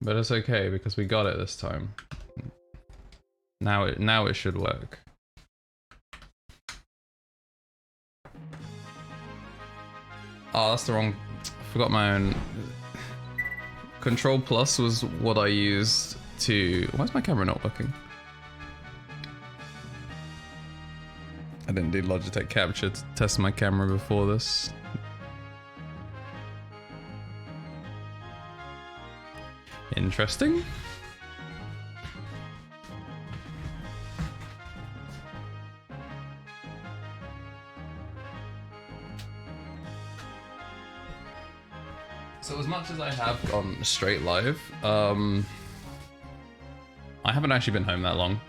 But it's okay because we got it this time. Now it should work. Oh, that's the wrong. I forgot my own. Control Plus was what I used to. Why is my camera not working? I didn't do Logitech Capture to test my camera before this. Interesting. So as much as I have gone straight live, I haven't actually been home that long.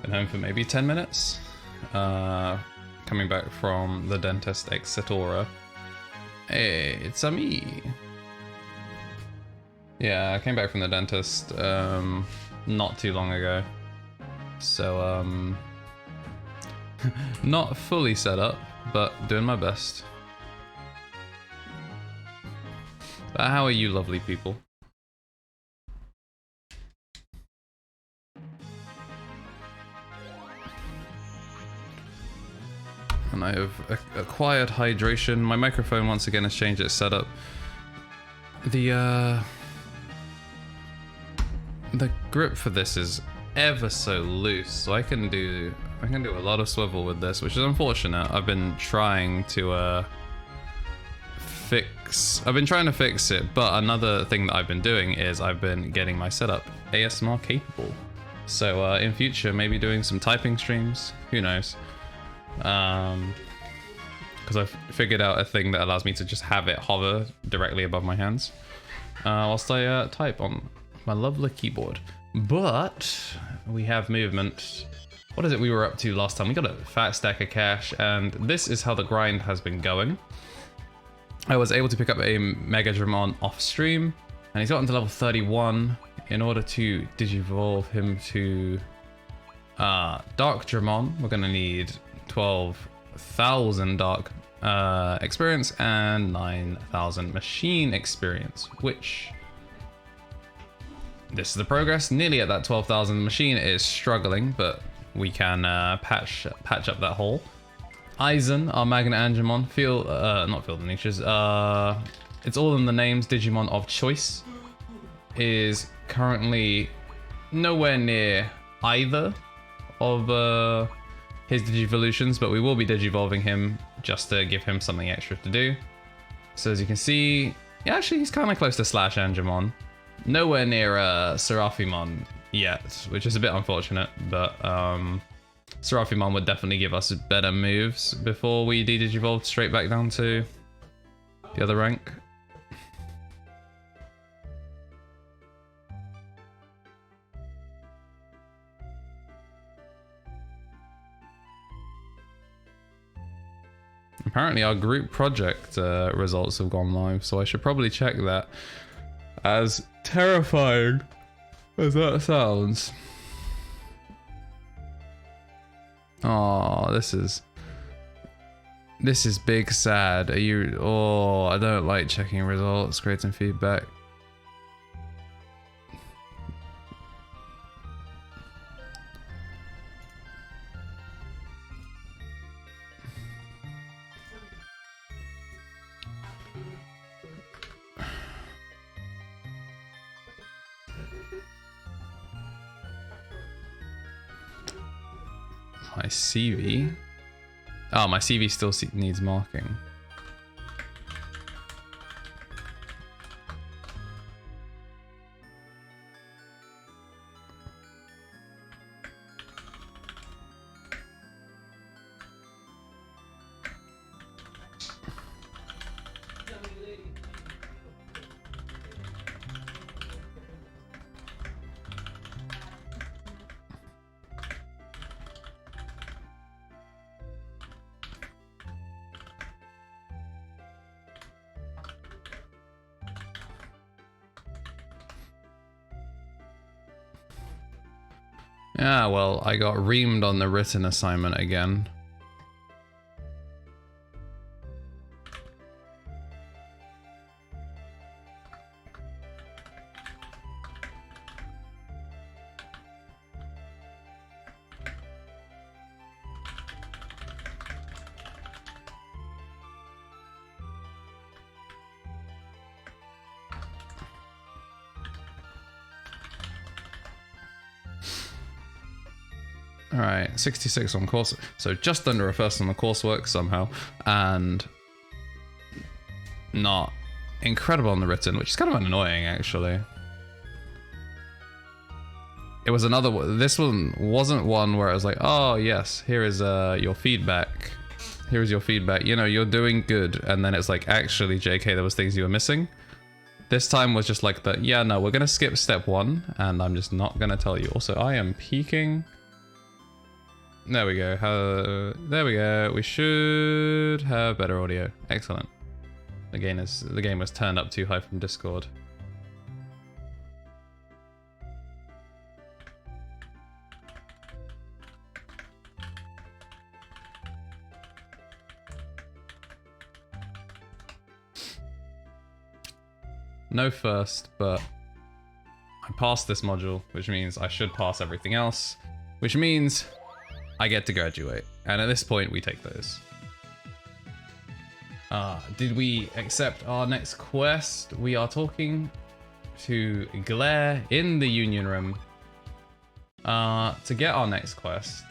Been home for maybe 10 minutes. Coming back from the dentist, etc. Hey, it's me. Yeah, I came back from the dentist not too long ago. So, not fully set up, but doing my best. But how are you lovely people? And I have acquired hydration. My microphone once again has changed its setup. The grip for this is ever so loose, so I can do a lot of swivel with this, which is unfortunate. I've been trying to fix it, but another thing that I've been doing is I've been getting my setup ASMR capable. So in future, maybe doing some typing streams. Who knows? Because I've figured out a thing that allows me to just have it hover directly above my hands whilst I type on my lovely keyboard. But we have movement. What is it we were up to last time? We got a fat stack of cash, and this is how the grind has been going. I was able to pick up a Mega Digimon off stream, and he's gotten to level 31. In order to digivolve him to Dark Digimon, we're gonna need 12,000 Dark experience and 9,000 Machine experience, which this is the progress. Nearly at that 12,000. Machine is struggling, but we can patch up that hole. Aizen, our Magnet Angemon, not Field of Niches, it's all in the names, Digimon of choice, is currently nowhere near either of his Digivolutions, but we will be Digivolving him just to give him something extra to do. So as you can see, yeah, actually he's kind of close to Slash Angemon. Nowhere near Seraphimon yet, which is a bit unfortunate, but Seraphimon would definitely give us better moves before we de-digivolved straight back down to the other rank. Apparently our group project results have gone live, so I should probably check that. As terrifying as that sounds. Oh, this is big sad. Are you? Oh, I don't like checking results, creating feedback. My CV? Oh, my CV still needs marking. Yeah, well, I got reamed on the written assignment again. All right, 66 on course. So just under a first on the coursework somehow. And not incredible on the written, which is kind of annoying actually. It was another one. This one wasn't one where I was like, oh yes, here is your feedback. Here is your feedback. You know, you're doing good. And then it's like, actually, JK, there was things you were missing. This time was just like the, yeah, no, we're going to skip step 1 and I'm just not going to tell you. Also, I am peaking. There we go. There we go. We should have better audio. Excellent. The game was turned up too high from Discord. No first, but I passed this module, which means I should pass everything else, which means I get to graduate. And at this point, we take those. Did we accept our next quest? We are talking to Glare in the Union Room. To get our next quest,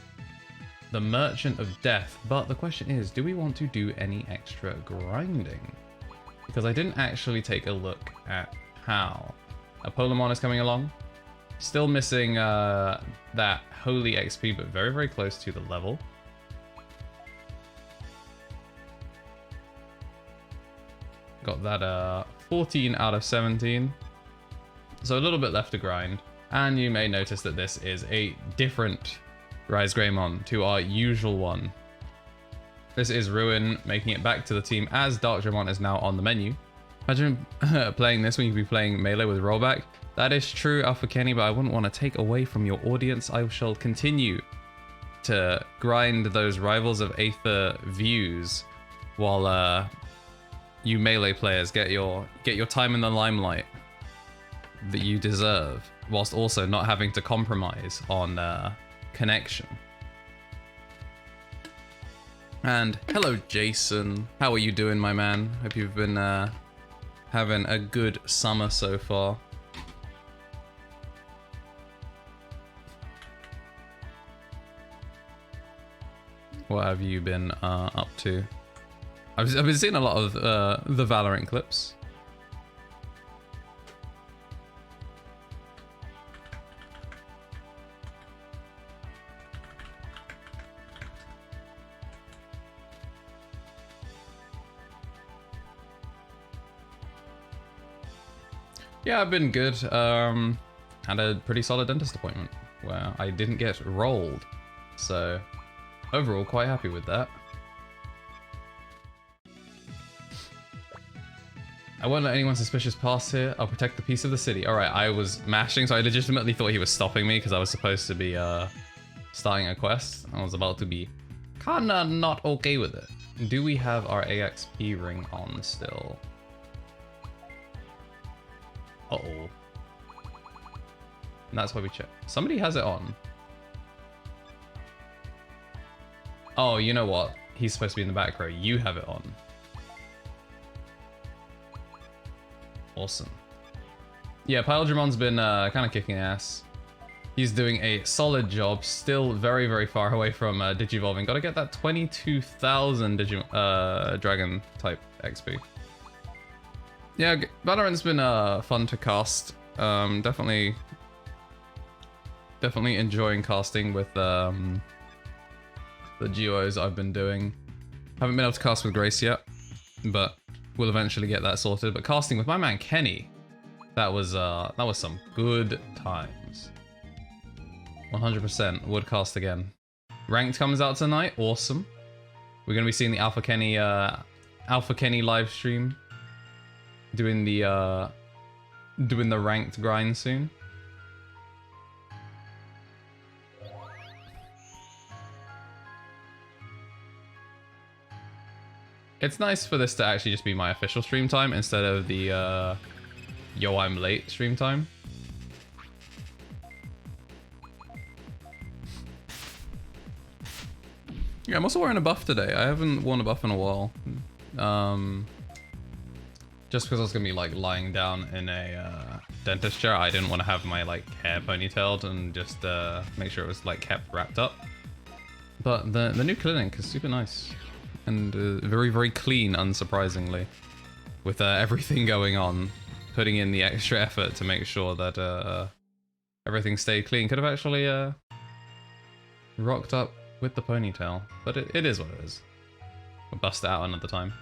the Merchant of Death. But the question is, do we want to do any extra grinding? Because I didn't actually take a look at how. Apollomon is coming along. Still missing that holy XP, but very, very close to the level. Got that 14 out of 17. So a little bit left to grind. And you may notice that this is a different Rise Greymon to our usual one. This is Ruin, making it back to the team as Dark Dramon is now on the menu. Imagine playing this when you could be playing Melee with rollback. That is true, Alpha Kenny, but I wouldn't want to take away from your audience. I shall continue to grind those Rivals of Aether views while you Melee players get your time in the limelight that you deserve, whilst also not having to compromise on connection. And hello, Jason. How are you doing, my man? Hope you've been having a good summer so far. What have you been up to? I've been seeing a lot of the Valorant clips. Yeah, I've been good. Had a pretty solid dentist appointment where I didn't get rolled. So overall, quite happy with that. I won't let anyone suspicious pass here. I'll protect the peace of the city. All right, I was mashing, so I legitimately thought he was stopping me because I was supposed to be starting a quest. I was about to be kinda not okay with it. Do we have our AXP ring on still? Uh-oh. And that's why we check. Somebody has it on. Oh, you know what? He's supposed to be in the back row. You have it on. Awesome. Yeah, Piledramon's been kind of kicking ass. He's doing a solid job. Still very, very far away from Digivolving. Got to get that 22,000 Dragon type XP. Yeah, Valorant's been fun to cast. Definitely enjoying casting with the duos I've been doing. Haven't been able to cast with Grace yet, but we'll eventually get that sorted. But casting with my man Kenny, that was some good times. 100% would cast again. Ranked comes out tonight. Awesome. We're gonna be seeing the Alpha Kenny live stream. Doing the ranked grind soon. It's nice for this to actually just be my official stream time instead of the yo I'm late stream time. Yeah, I'm also wearing a buff today. I haven't worn a buff in a while. Just because I was gonna be like lying down in a dentist chair, I didn't want to have my like hair ponytailed and just make sure it was like kept wrapped up. But the new clinic is super nice. And very, very clean, unsurprisingly. With everything going on. Putting in the extra effort to make sure that everything stayed clean. Could have actually rocked up with the ponytail. But it is what it is. We'll bust it out another time.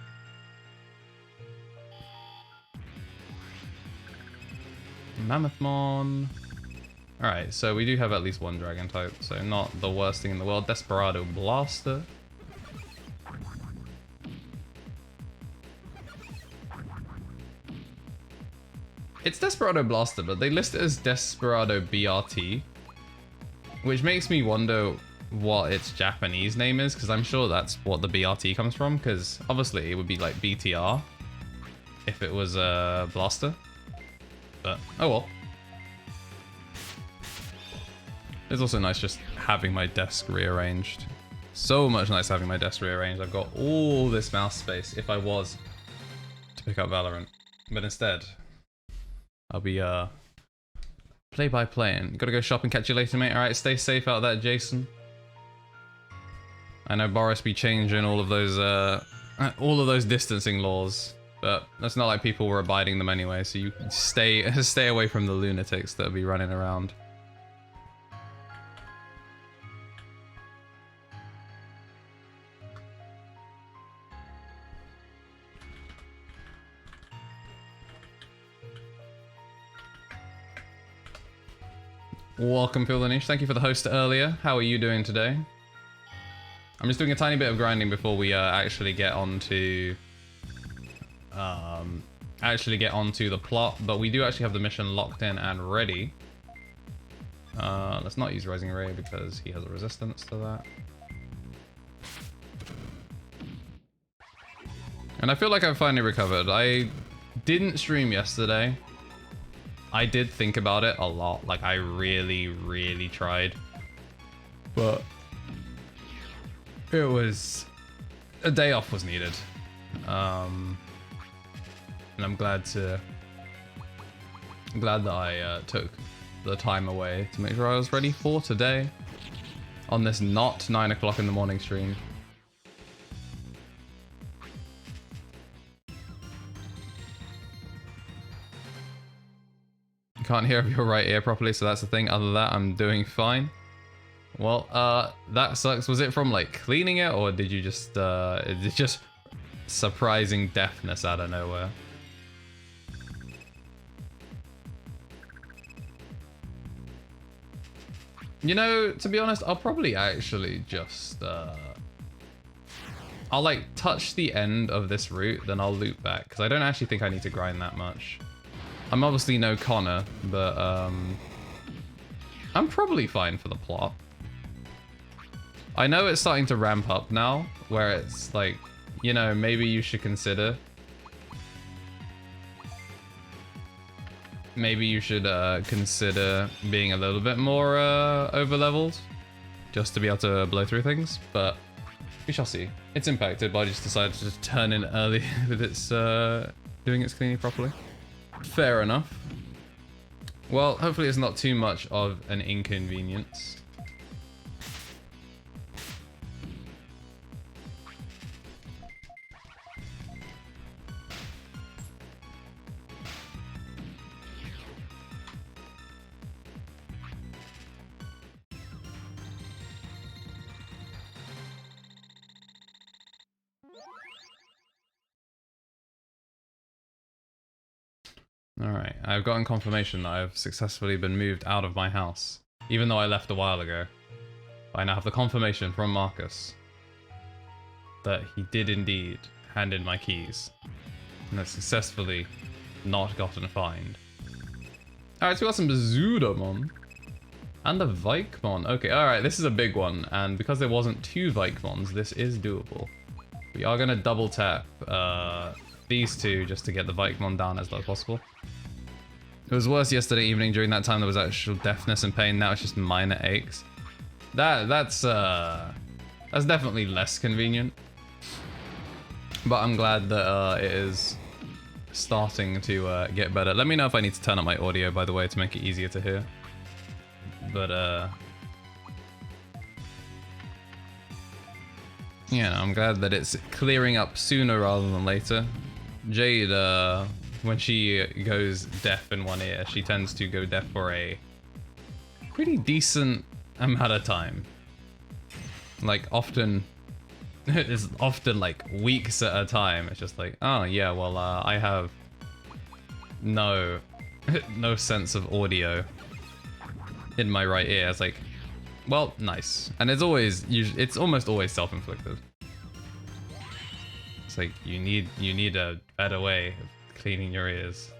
Mammothmon. Alright, so we do have at least one dragon type, so not the worst thing in the world. Desperado Blaster. It's Desperado Blaster, but they list it as Desperado BRT, which makes me wonder what its Japanese name is, because I'm sure that's what the BRT comes from, because obviously it would be like BTR if it was a Blaster. But, oh well. It's also nice just having my desk rearranged. So much nice having my desk rearranged. I've got all this mouse space if I was to pick up Valorant. But instead, I'll be play-by-playing. Gotta go shop and catch you later, mate. Alright, stay safe out there, Jason. I know Boris be changing all of those distancing laws. But it's not like people were abiding them anyway, so you stay away from the lunatics that'll be running around. Welcome, Phil the Niche. Thank you for the host earlier. How are you doing today? I'm just doing a tiny bit of grinding before we actually get onto the plot, but we do actually have the mission locked in and ready. Let's not use Rising Ray because he has a resistance to that. And I feel like I've finally recovered. I didn't stream yesterday. I did think about it a lot. Like, I really, really tried. But it was... a day off was needed. And I'm glad that I took the time away to make sure I was ready for today on this not 9 o'clock in the morning stream. Can't hear your right ear properly, so that's the thing. Other than that, I'm doing fine. Well, that sucks. Was it from like cleaning it, or did you just is it just surprising deafness out of nowhere? You know, to be honest, I'll probably actually just I'll like touch the end of this route, then I'll loop back, because I don't actually think I need to grind that much. I'm obviously no Connor, but I'm probably fine for the plot. I know it's starting to ramp up now, where it's like, you know, maybe you should consider... Maybe you should consider being a little bit more over-leveled, just to be able to blow through things, but we shall see. It's impacted, but I just decided to just turn in early with its doing its cleaning properly. Fair enough. Well, hopefully it's not too much of an inconvenience. Alright, I've gotten confirmation that I've successfully been moved out of my house, even though I left a while ago. I now have the confirmation from Marcus that he did indeed hand in my keys, and has successfully not gotten fined. Alright, so we got some Zudamon and a Vikemon. Okay, alright, this is a big one, and because there wasn't 2 Vikemons, this is doable. We are going to double tap these 2 just to get the Vikemon down as low as possible. It was worse yesterday evening. During that time there was actual deafness and pain. Now it's just minor aches. That's definitely less convenient. But I'm glad that it is starting to get better. Let me know if I need to turn up my audio, by the way, to make it easier to hear. But Yeah, I'm glad that it's clearing up sooner rather than later. Jade, when she goes deaf in one ear, she tends to go deaf for a pretty decent amount of time. Like often, it's often like weeks at a time. It's just like, oh yeah, well I have no sense of audio in my right ear. It's like, well, nice. And it's almost always self-inflicted. It's like you need a better way of cleaning your ears.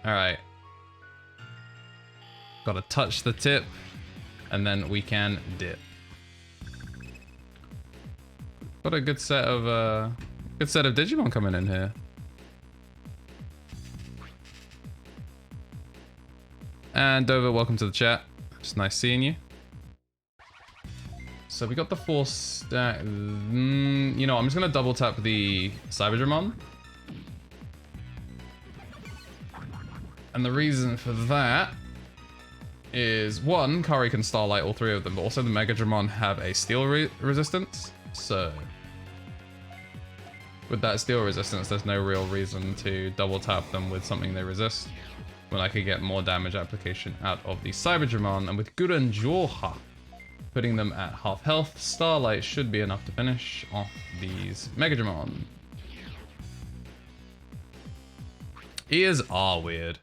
All right. Gotta touch the tip, and then we can dip. Got a good set of Digimon coming in here. And Dover, welcome to the chat. It's nice seeing you. So we got the 4 stack. You know, I'm just gonna double tap the Cyberdramon. And the reason for that is, one, Kari can Starlight all 3 of them, but also the Megadramon have a steel resistance. So with that steel resistance, there's no real reason to double tap them with something they resist, when I could get more damage application out of the Cyberdramon. And with Gurren Joha putting them at half health, Starlight should be enough to finish off these Megadramon. Ears are weird.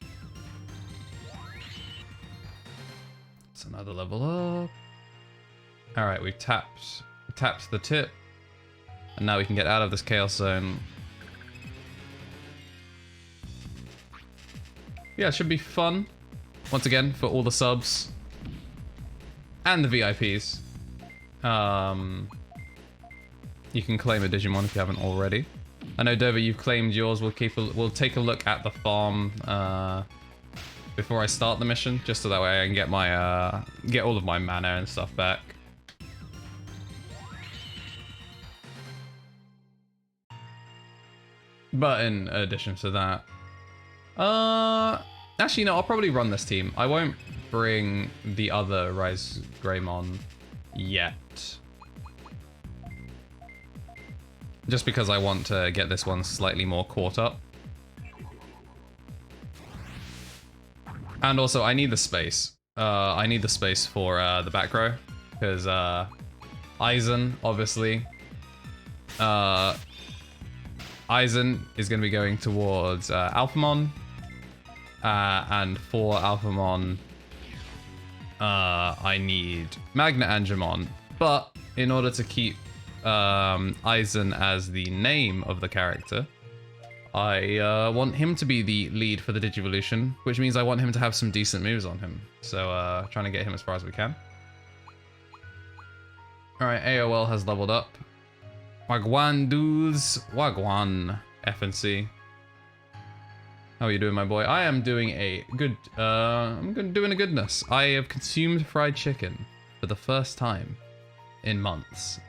It's another level up. All right, we've tapped the tip, and now we can get out of this chaos zone. Yeah, it should be fun. Once again, for all the subs and the VIPs. You can claim a Digimon if you haven't already. I know, Dover, you've claimed yours. We'll take a look at the farm before I start the mission, just so that way I can get my get all of my mana and stuff back. But in addition to that, actually, no, I'll probably run this team. I won't bring the other Rise Greymon yet. Just because I want to get this one slightly more caught up. And also, I need the space. I need the space for the back row. Because Aizen, obviously. Aizen is going to be going towards Alphamon. And for Alphamon, I need Magna Angemon. But in order to keep Aizen as the name of the character, I want him to be the lead for the Digivolution, which means I want him to have some decent moves on him. So trying to get him as far as we can. Alright, AOL has leveled up. Wagwan dudes, Wagwan FNC. How are you doing, my boy? I am doing a good, doing a goodness. I have consumed fried chicken for the first time in months,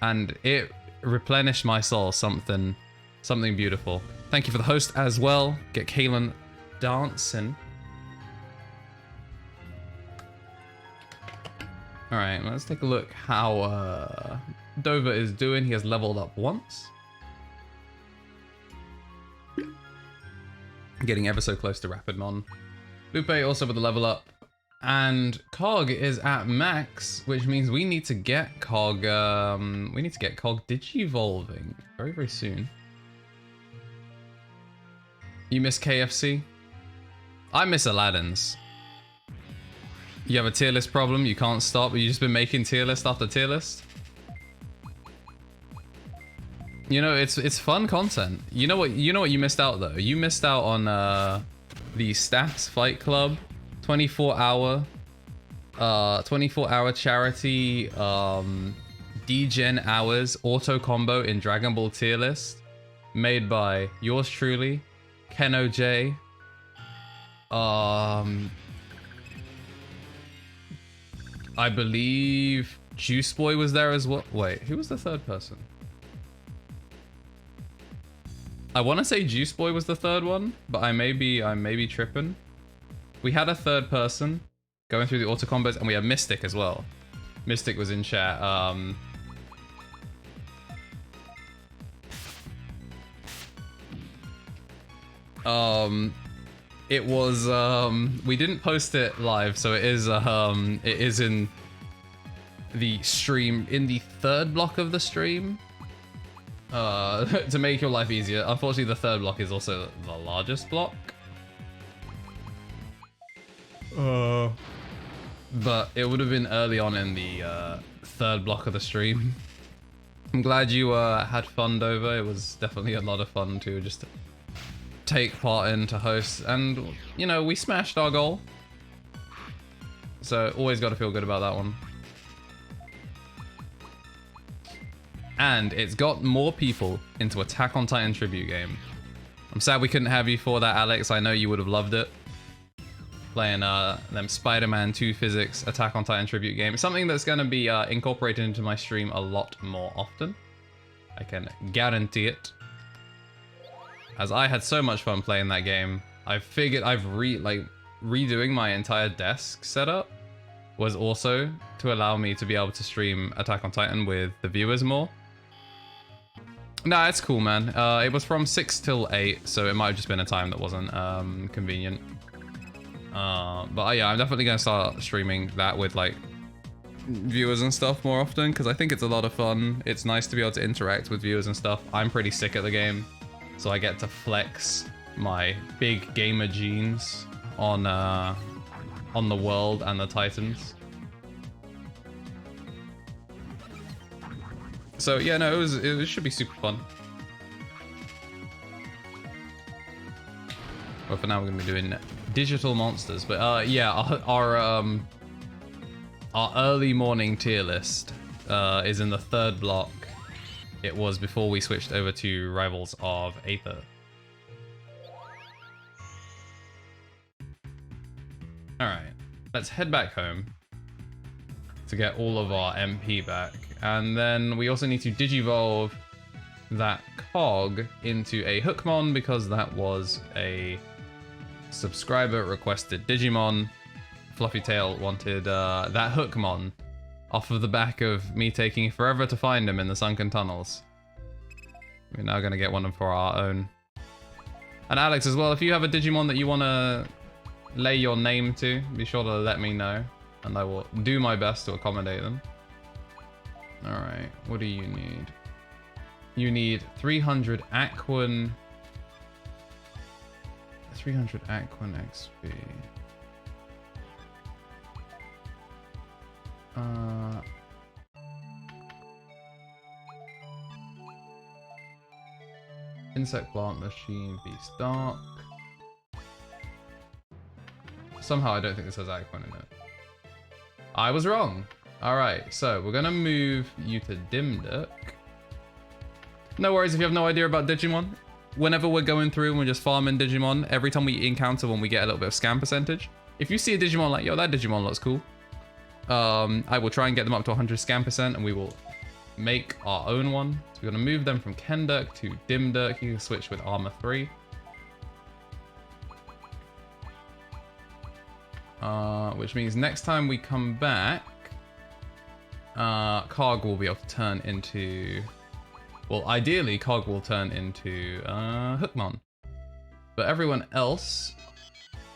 and it replenished my soul something beautiful. Thank you for the host as well. Get Kalen dancing. All right, let's take a look how Dover is doing. He has leveled up once. Getting ever so close to Rapidmon. Lupe also with the level up. And Cog is at max, which means we need to get Cog, Cog Digivolving very, very soon. You miss KFC? I miss Aladdin's. You have a tier list problem, you can't stop, but you've just been making tier list after tier list? You know, it's fun content. You know what you missed out though? You missed out on the Stacks Fight Club 24-hour charity degen hours auto combo in Dragon Ball tier list made by yours truly, KenOJ. I believe Juice Boy was there as well. Wait, who was the third person? I want to say Juice Boy was the third one, but I may be tripping. We had a third person going through the auto combos, and we had Mystic as well. Mystic was in chat. It was we didn't post it live, so it is in the stream, in the third block of the stream. To make your life easier. Unfortunately, the third block is also the largest block. But it would have been early on in the third block of the stream. I'm glad you had fun, Dover. It was definitely a lot of fun to just take part in, to host, and you know, we smashed our goal. So always got to feel good about that one. And it's got more people into Attack on Titan tribute game. I'm sad we couldn't have you for that, Alex. I know you would have loved it. Playing them Spider-Man 2 physics Attack on Titan tribute game. It's something that's going to be incorporated into my stream a lot more often. I can guarantee it. As I had so much fun playing that game, I figured redoing my entire desk setup was also to allow me to be able to stream Attack on Titan with the viewers more. Nah, it's cool, man. It was from 6 till 8, so it might have just been a time that wasn't convenient. But yeah, I'm definitely gonna start streaming that with like viewers and stuff more often, because I think it's a lot of fun. It's nice to be able to interact with viewers and stuff. I'm pretty sick at the game, so I get to flex my big gamer genes on the world and the Titans. So yeah, no, it should be super fun. Well, for now we're gonna be doing digital monsters, but yeah, our early morning tier list is in the third block. It was before we switched over to Rivals of Aether. Alright, let's head back home to get all of our MP back. And then we also need to digivolve that cog into a Hookmon, because that was a subscriber requested Digimon. Fluffy Tail wanted that Hookmon off of the back of me taking forever to find him in the sunken tunnels. We're now going to get one for our own. And Alex as well, if you have a Digimon that you want to lay your name to, be sure to let me know, and I will do my best to accommodate them. Alright, what do you need? You need 300 Aquan... 300 Aquan XP. Insect Plant Machine Beast Dark. Somehow I don't think this has Aquan in it. I was wrong. Alright, so we're gonna move you to Dimdirk. No worries if you have no idea about Digimon. Whenever we're going through and we're just farming Digimon, every time we encounter one, we get a little bit of scam percentage. If you see a Digimon like, yo, that Digimon looks cool, I will try and get them up to 100 scam percent, and we will make our own one. So we're gonna move them from KnTElixARCHIve to Dimdirk. You can switch with Armor 3. Which means next time we come back, Cog will be able to turn into... Well, ideally, Cog will turn into Hookmon. But everyone else,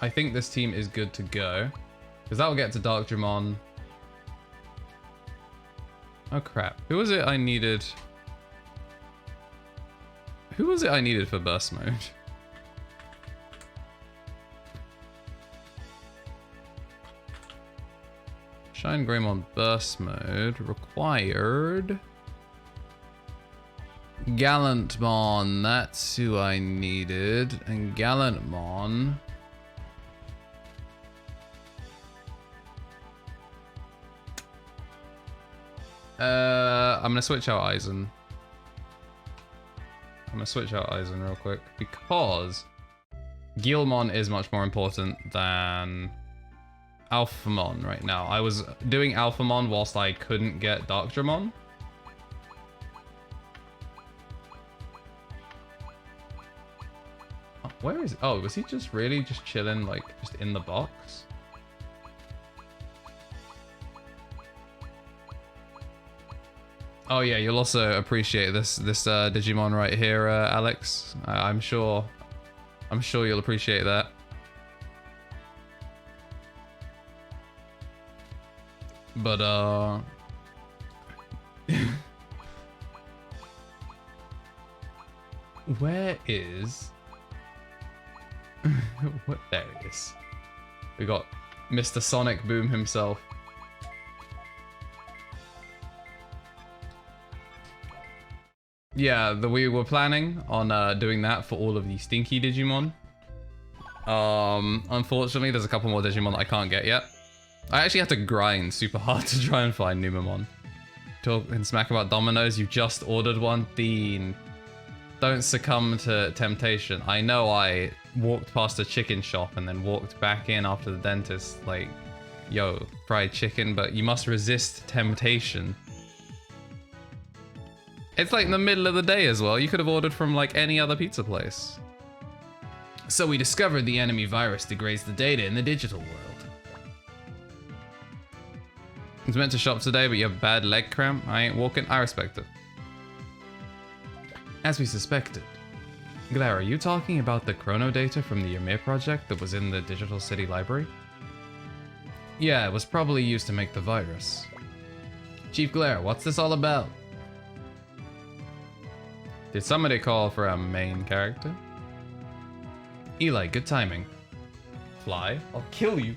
I think this team is good to go. Because that will get to Darkdramon. Oh crap. Who was it I needed? Who was it I needed for burst mode? Shine Greymon burst mode required... Gallantmon, that's who I needed. And Gallantmon... I'm gonna switch out Aizen. Real quick, because Guilmon is much more important than Alphamon right now. I was doing Alphamon whilst I couldn't get Darkdramon. Where is... Oh, was he just really just chilling, like, just in the box? Oh yeah, you'll also appreciate this Digimon right here, Alex. I'm sure you'll appreciate that. But where is what? There it is. We got Mr. Sonic Boom himself. Yeah, we were planning on doing that for all of the stinky Digimon. Unfortunately, there's a couple more Digimon that I can't get yet. I actually have to grind super hard to try and find Numemon. Talk and smack about dominoes. You just ordered one, Dean. Don't succumb to temptation. I know I walked past a chicken shop and then walked back in after the dentist. Like, yo, fried chicken, but you must resist temptation. It's like in the middle of the day as well. You could have ordered from like any other pizza place. So we discovered the enemy virus degrades the data in the digital world. I was meant to shop today, but you have bad leg cramp. I ain't walking. I respect it. As we suspected. Glare, are you talking about the chrono data from the Ymir project that was in the Digital City Library? Yeah, it was probably used to make the virus. Chief Glare, what's this all about? Did somebody call for a main character? Eli, good timing. Fly, I'll kill you.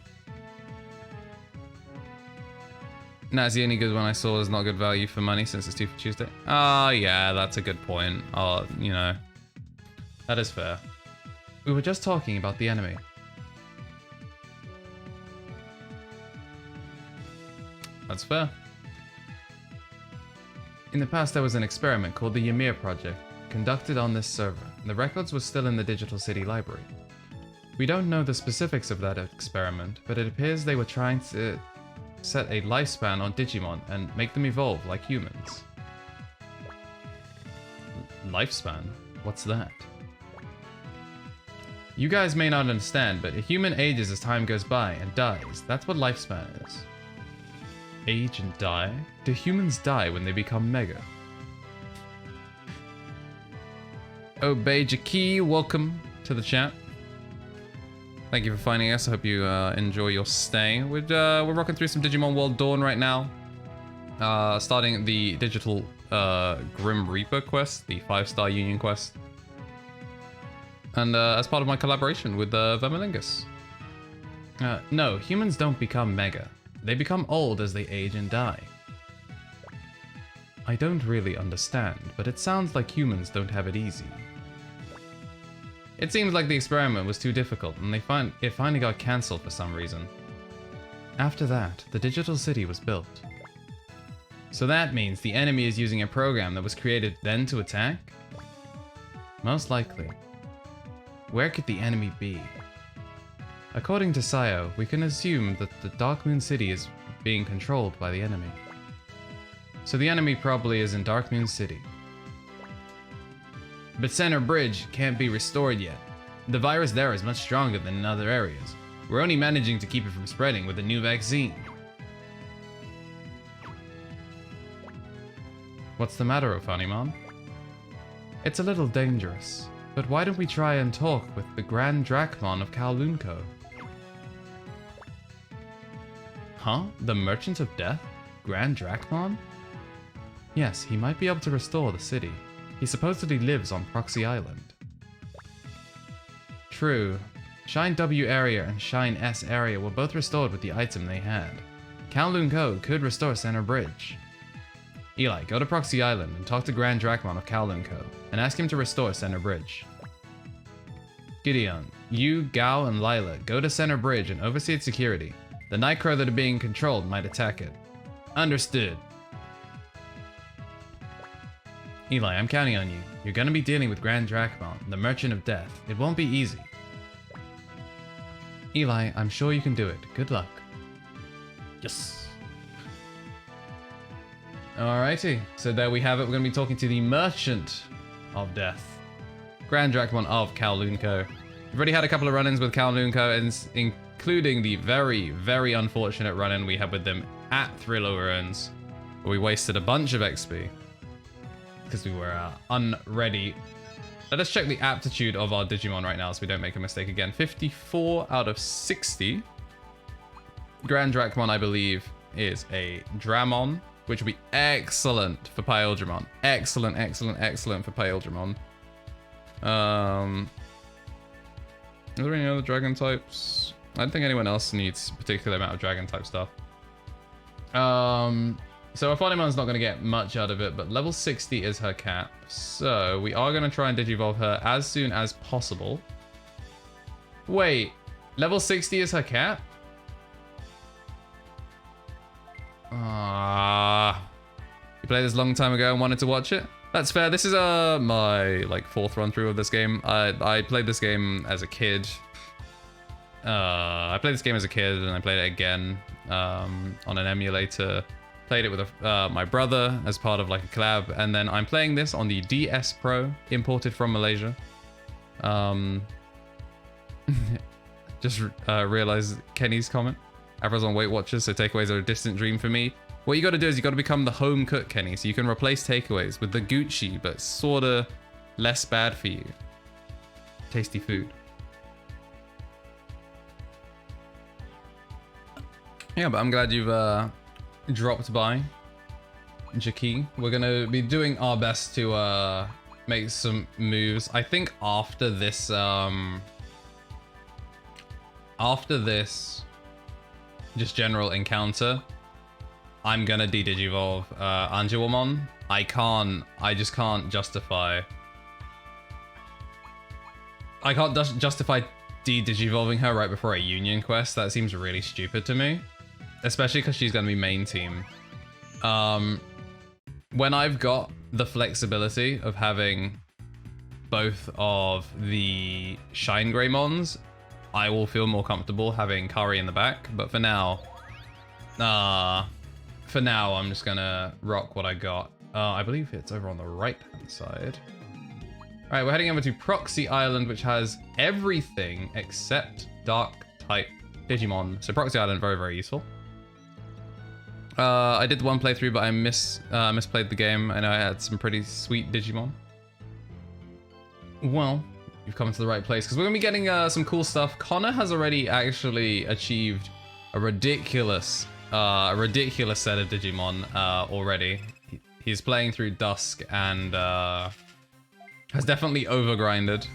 Nah, the only good one I saw is not good value for money since it's 2 for Tuesday. Ah, yeah, that's a good point. Oh, you know, that is fair. We were just talking about the enemy. That's fair. In the past, there was an experiment called the Ymir project, conducted on this server. The records were still in the Digital City Library. We don't know the specifics of that experiment, but it appears they were trying to set a lifespan on Digimon and make them evolve like humans. Lifespan? What's that? You guys may not understand, but a human ages as time goes by and dies. That's what lifespan is. Age and die? Do humans die when they become mega? Obey Jaki, welcome to the chat. Thank you for finding us. I hope you enjoy your stay. We're rocking through some Digimon World Dawn right now. Starting the digital Grim Reaper quest, the 5-star Union quest. And as part of my collaboration with Vermilingus. No, humans don't become mega. They become old as they age and die. I don't really understand, but it sounds like humans don't have it easy. It seems like the experiment was too difficult and it finally got cancelled for some reason. After that, the digital city was built. So that means the enemy is using a program that was created then to attack? Most likely. Where could the enemy be? According to Sayo, we can assume that the Dark Moon City is being controlled by the enemy. So the enemy probably is in Dark Moon City. But Center Bridge can't be restored yet. The virus there is much stronger than in other areas. We're only managing to keep it from spreading with a new vaccine. What's the matter, Ofanimon? It's a little dangerous, but why don't we try and talk with the Grand Drachmon of Kowloon-ko? Huh? The Merchant of Death? Grand Drachmon? Yes, he might be able to restore the city. He supposedly lives on Proxy Island. True. Shine W area and Shine S area were both restored with the item they had. Kowloon-ko could restore Center Bridge. Eli, go to Proxy Island and talk to Grand Drachmon of Kowloon-ko and ask him to restore Center Bridge. Gideon, you, Gao, and Lila go to Center Bridge and oversee its security. The Nightcrow that are being controlled might attack it. Understood. Eli, I'm counting on you. You're gonna be dealing with Grand Drachmon, the Merchant of Death. It won't be easy. Eli, I'm sure you can do it. Good luck. Yes. Alrighty, so there we have it. We're gonna be talking to the Merchant of Death, Grand Drachmon of Kowloon-ko. We've already had a couple of run-ins with Kowloon-ko, including the very, very unfortunate run-in we had with them at Thriller Ruins, But we wasted a bunch of XP because we were unready. Let us check the aptitude of our Digimon right now so we don't make a mistake again. 54 out of 60. Grand Dracmon, I believe, is a Dramon, which would be excellent for Pyldramon. Excellent, excellent, excellent for Pyldramon. Are there any other dragon types? I don't think anyone else needs a particular amount of dragon type stuff. So Aphonimon's not going to get much out of it, but level 60 is her cap. So we are going to try and Digivolve her as soon as possible. Wait, level 60 is her cap? You played this a long time ago and wanted to watch it? That's fair. This is my like 4th run through of this game. I played this game as a kid. I played this game as a kid and I played it again on an emulator. Played it with my brother as part of like a collab, and then I'm playing this on the DS Pro, imported from Malaysia. Just realized Kenny's comment. Avra's on Weight Watchers, so takeaways are a distant dream for me. What you got to do is you got to become the home cook, Kenny, so you can replace takeaways with the Gucci, but sorta less bad for you. Tasty food. Yeah, but I'm glad you've dropped by, Jackie. We're gonna be doing our best to make some moves. I think after this just general encounter, I'm gonna de-digivolve Angelwomon. I just can't justify de-digivolving her right before a union quest. That seems really stupid to me. Especially because she's going to be main team. When I've got the flexibility of having both of the Shine Greymons, I will feel more comfortable having Kari in the back. But for now, I'm just going to rock what I got. I believe it's over on the right-hand side. All right, we're heading over to Proxy Island, which has everything except Dark-type Digimon. So Proxy Island, very, very useful. I did one playthrough, but I misplayed the game. I know I had some pretty sweet Digimon. Well, you've come to the right place, because we're going to be getting some cool stuff. Connor has already actually achieved a ridiculous set of Digimon already. He's playing through Dusk and has definitely overgrinded.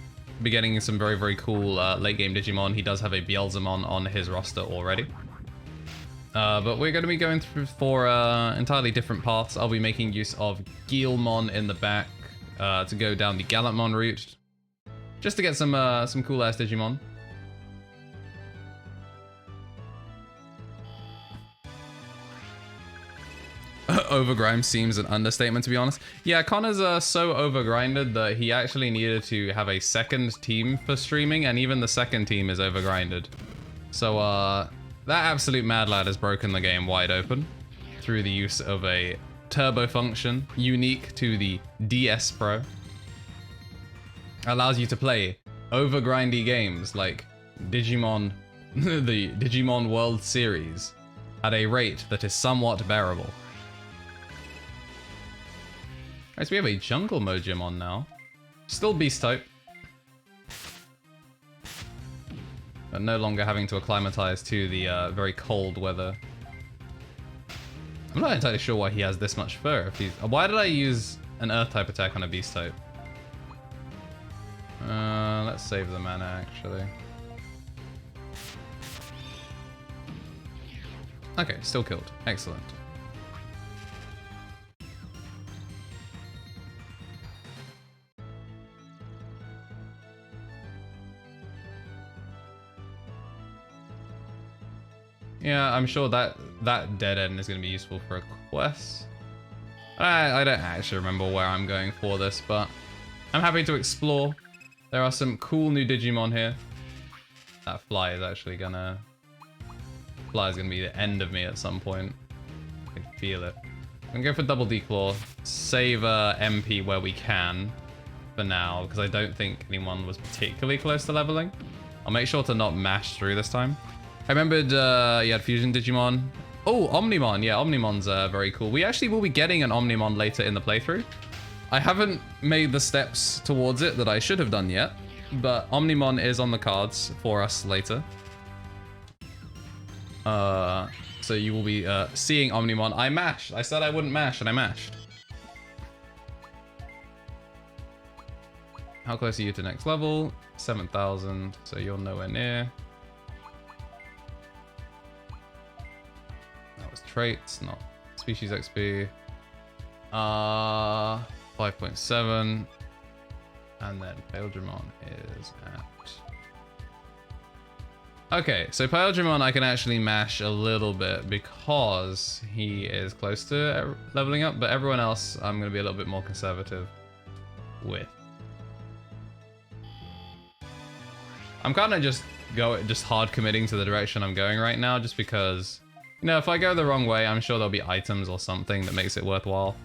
Be getting some very, very cool late game Digimon. He does have a Beelzemon on his roster already. But we're going to be going through for entirely different paths. I'll be making use of Guilmon in the back to go down the Gallantmon route, just to get some cool ass Digimon. Overgrind seems an understatement, to be honest. Yeah, Connor's so overgrinded that he actually needed to have a second team for streaming, and even the second team is overgrinded. So that absolute mad lad has broken the game wide open through the use of a turbo function unique to the DS Pro. Allows you to play overgrindy games like Digimon, the Digimon World Series, at a rate that is somewhat bearable. Alright, so we have a Jungle Mojimon now. Still Beast type. But no longer having to acclimatize to the very cold weather. I'm not entirely sure why he has this much fur. Why did I use an Earth type attack on a Beast type? Let's save the mana actually. Okay, still killed. Excellent. Yeah, I'm sure that dead end is going to be useful for a quest. I don't actually remember where I'm going for this, but I'm happy to explore. There are some cool new Digimon here. That fly is actually gonna... Fly is gonna be the end of me at some point. I can feel it. I'm gonna go for double declaw. Save MP where we can for now, because I don't think anyone was particularly close to leveling. I'll make sure to not mash through this time. I remembered you had Fusion Digimon. Oh, Omnimon. Yeah, Omnimon's very cool. We actually will be getting an Omnimon later in the playthrough. I haven't made the steps towards it that I should have done yet, but Omnimon is on the cards for us later. So you will be seeing Omnimon. I mashed. I said I wouldn't mash, and I mashed. How close are you to next level? 7,000, so you're nowhere near. That was traits, not species XP. 5.7. And then Paildramon is at... Okay, so Paildramon I can actually mash a little bit because he is close to leveling up, but everyone else I'm going to be a little bit more conservative with. I'm kind of just hard committing to the direction I'm going right now, just because, you know, if I go the wrong way, I'm sure there'll be items or something that makes it worthwhile.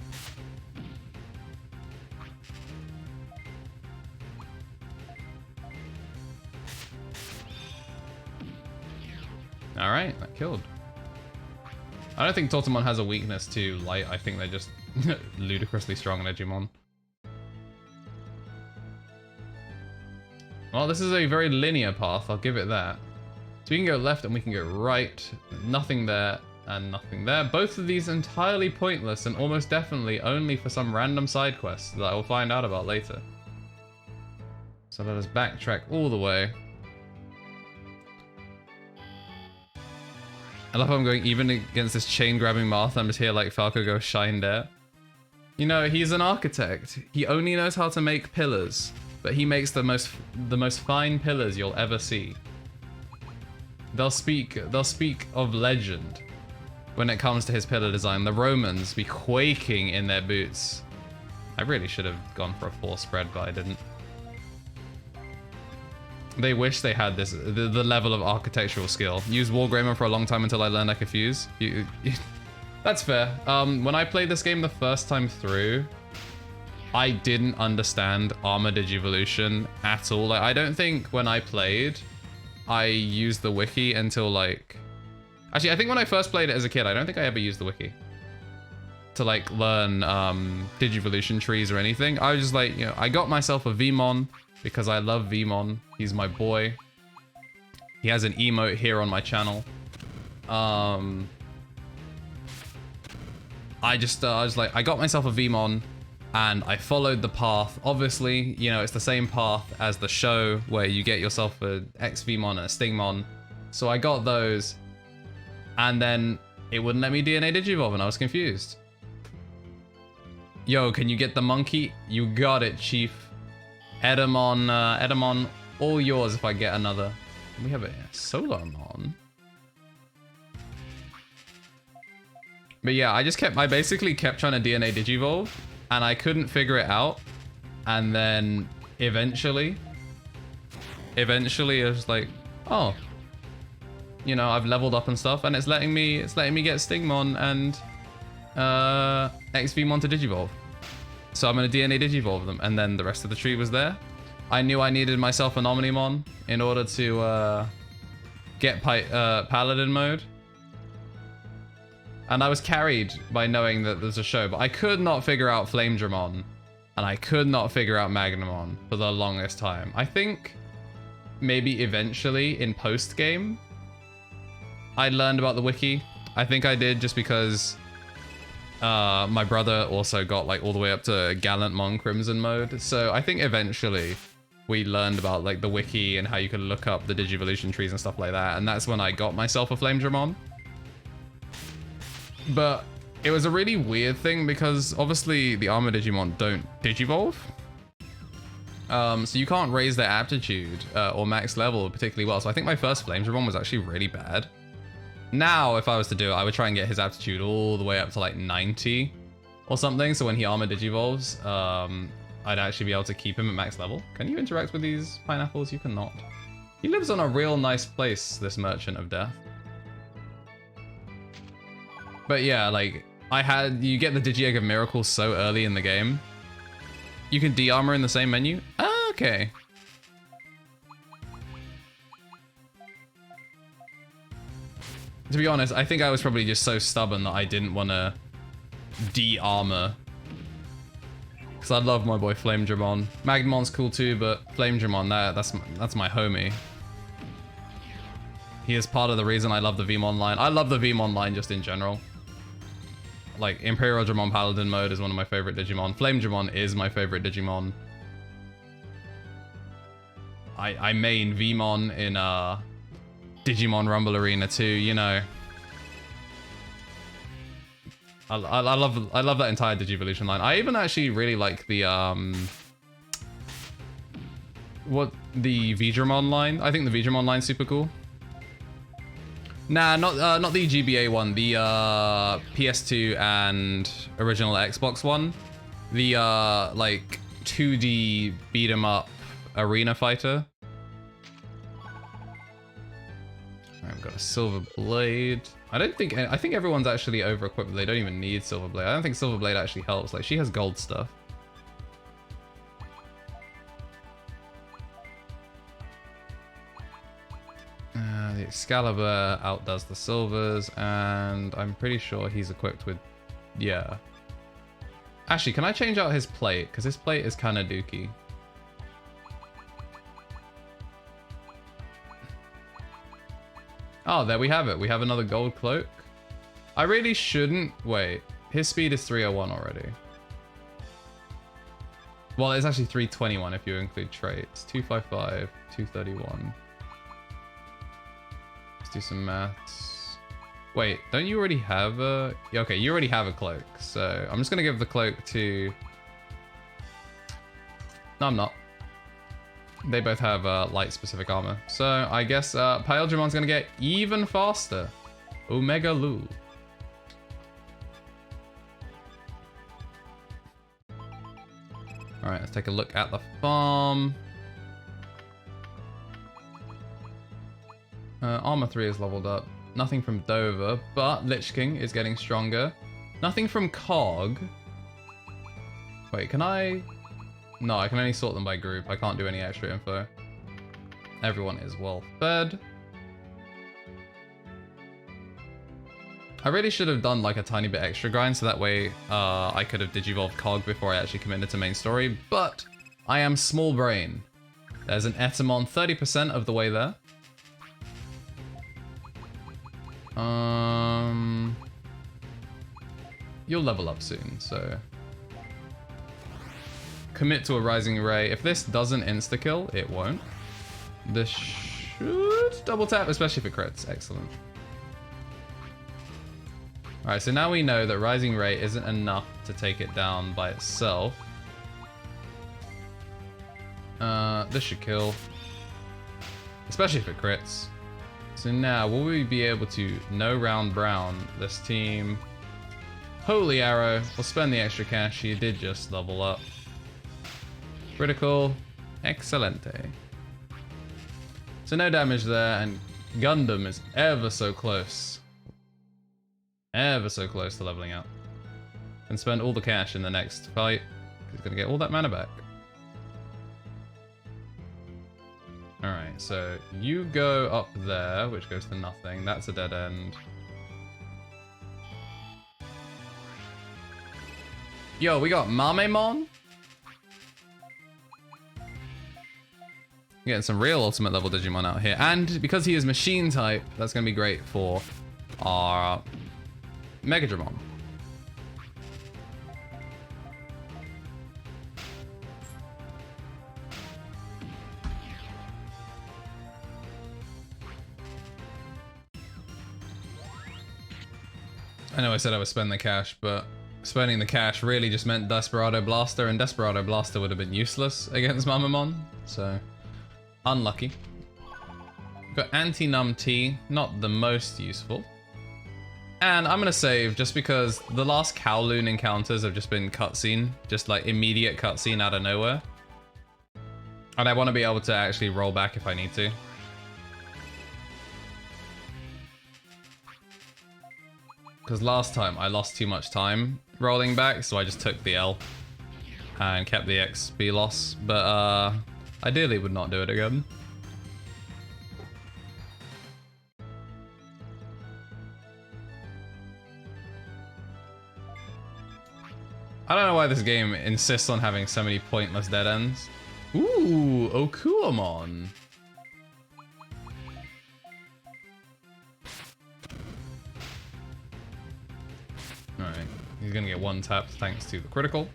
All right, that killed. I don't think Totemon has a weakness to light. I think they're just ludicrously strong Digimon. Well, this is a very linear path, I'll give it that. So we can go left and we can go right. Nothing there and nothing there. Both of these entirely pointless and almost definitely only for some random side quest that I will find out about later. So let us backtrack all the way. I love how I'm going even against this chain-grabbing Marth. I'm just here like Falco go shine there. You know, he's an architect. He only knows how to make pillars, but he makes the most fine pillars you'll ever see. They'll speak of legend when it comes to his pillar design. The Romans be quaking in their boots. I really should have gone for a 4 spread, but I didn't. They wish they had this, the level of architectural skill. Used Wargreymon for a long time until I learned I could fuse. That's fair. When I played this game the first time through, I didn't understand Armor Digivolution at all. Like, I don't think when I played, I used the wiki until like... Actually, I think when I first played it as a kid, I don't think I ever used the wiki to like learn Digivolution trees or anything. I was just like, you know, I got myself a Vmon because I love Vmon. He's my boy. He has an emote here on my channel. I was like, I got myself a Vmon and I followed the path. Obviously, you know, it's the same path as the show where you get yourself an X-Vmon and a Stingmon. So I got those and then it wouldn't let me DNA Digivolve and I was confused. Yo, can you get the monkey? You got it, Chief. Edamon, all yours if I get another. We have a Solarmon. But yeah, I basically kept trying to DNA Digivolve and I couldn't figure it out. And then eventually it was like, oh, you know, I've leveled up and stuff and it's letting me get Stingmon and XVmon to Digivolve. So I'm going to DNA Digivolve them, and then the rest of the tree was there. I knew I needed myself an Omnimon in order to get Paladin mode. And I was carried by knowing that there's a show, but I could not figure out Flamedramon, and I could not figure out Magnamon for the longest time. I think maybe eventually in post-game, I learned about the wiki. I think I did just because... my brother also got like all the way up to Gallantmon Crimson mode. So I think eventually we learned about like the wiki and how you can look up the Digivolution trees and stuff like that. And that's when I got myself a Flamedramon. But it was a really weird thing because obviously the Armor Digimon don't Digivolve. So you can't raise their aptitude or max level particularly well. So I think my first Flamedramon was actually really bad. Now, if I was to do it, I would try and get his aptitude all the way up to like 90 or something. So when he Armor Digivolves, I'd actually be able to keep him at max level. Can you interact with these pineapples? You cannot. He lives on a real nice place, this Merchant of Death. But yeah, like, you get the Digi-Egg of Miracles so early in the game. You can de-armor in the same menu? Ah, okay. To be honest, I think I was probably just so stubborn that I didn't want to de-armor. Because I love my boy Flame Dramon. Magnemon's cool too, but Flame Dramon, that's my homie. He is part of the reason I love the Vmon line. I love the Vmon line just in general. Like, Imperial Dramon Paladin mode is one of my favorite Digimon. Flame Dramon is my favorite Digimon. I main Vmon in Digimon Rumble Arena too, you know. I love that entire Digivolution line. I even actually really like the Vdramon line. I think the Vdramon line's super cool. Nah, not the GBA one, the PS2 and original Xbox one. The like 2D beat 'em up arena fighter. I've got a Silver Blade. I think everyone's actually over-equipped. They don't even need Silver Blade. I don't think Silver Blade actually helps. Like, she has gold stuff. The Excalibur outdoes the Silvers, and I'm pretty sure he's equipped with... Yeah. Actually, can I change out his plate? Because his plate is kind of dookie. Oh, there we have it. We have another gold cloak. I really shouldn't... Wait. His speed is 301 already. Well, it's actually 321 if you include traits. 255, 231. Let's do some maths. Wait, don't you already have a... Yeah, okay, you already have a cloak. So I'm just going to give the cloak to... No, I'm not. They both have light specific armor. So I guess Paildramon's gonna get even faster. Omega Lu. Alright, let's take a look at the farm. Armor 3 is leveled up. Nothing from Dover, but Lich King is getting stronger. Nothing from Cog. Wait, can I... No, I can only sort them by group. I can't do any extra info. Everyone is well fed. I really should have done like a tiny bit extra grind so that way I could have digivolved Cog before I actually committed to main story, but I am small brain. There's an Etamon 30% of the way there. You'll level up soon, so... Commit to a Rising Ray. If this doesn't insta-kill, it won't. This should double tap, especially if it crits. Excellent. Alright, so now we know that Rising Ray isn't enough to take it down by itself. This should kill. Especially if it crits. So now, will we be able to no round brown this team? Holy Arrow. We'll spend the extra cash. He did just level up. Critical. Excelente. So no damage there, and Gundam is ever so close. Ever so close to leveling up. And spend all the cash in the next fight. He's gonna get all that mana back. Alright, so you go up there, which goes to nothing. That's a dead end. Yo, we got Mamemon? Getting some real ultimate level Digimon out here. And because he is machine type, that's going to be great for our Megadramon. I know I said I would spend the cash, but spending the cash really just meant Desperado Blaster, and Desperado Blaster would have been useless against Mamemon, so... Unlucky. Got Anti-Numb T, not the most useful. And I'm gonna save just because the last Kowloon encounters have just been cutscene, just like immediate cutscene out of nowhere. And I want to be able to actually roll back if I need to. Because last time I lost too much time rolling back, so I just took the L and kept the XP loss. But ideally would not do it again. I don't know why this game insists on having so many pointless dead ends. Ooh, Okuamon. Alright, he's gonna get one tap thanks to the critical.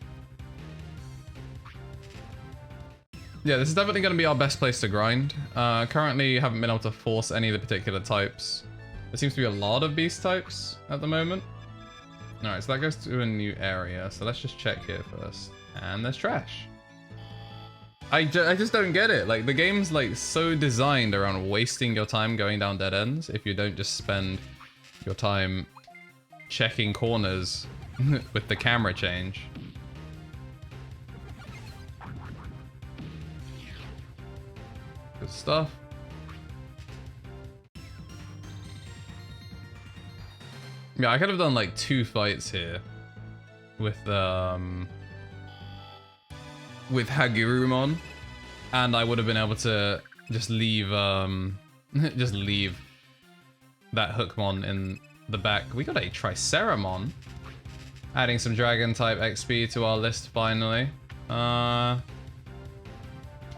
Yeah, this is definitely gonna be our best place to grind. Currently, haven't been able to force any of the particular types. There seems to be a lot of beast types at the moment. Alright, so that goes to a new area. So let's just check here first. And there's trash. I just don't get it. Like, the game's like so designed around wasting your time going down dead ends if you don't just spend your time checking corners with the camera change. Good stuff. Yeah, I could have done like 2 fights here with Hagurumon, and I would have been able to just leave just leave that Hookmon in the back. We got a Triceramon, adding some Dragon type XP to our list finally.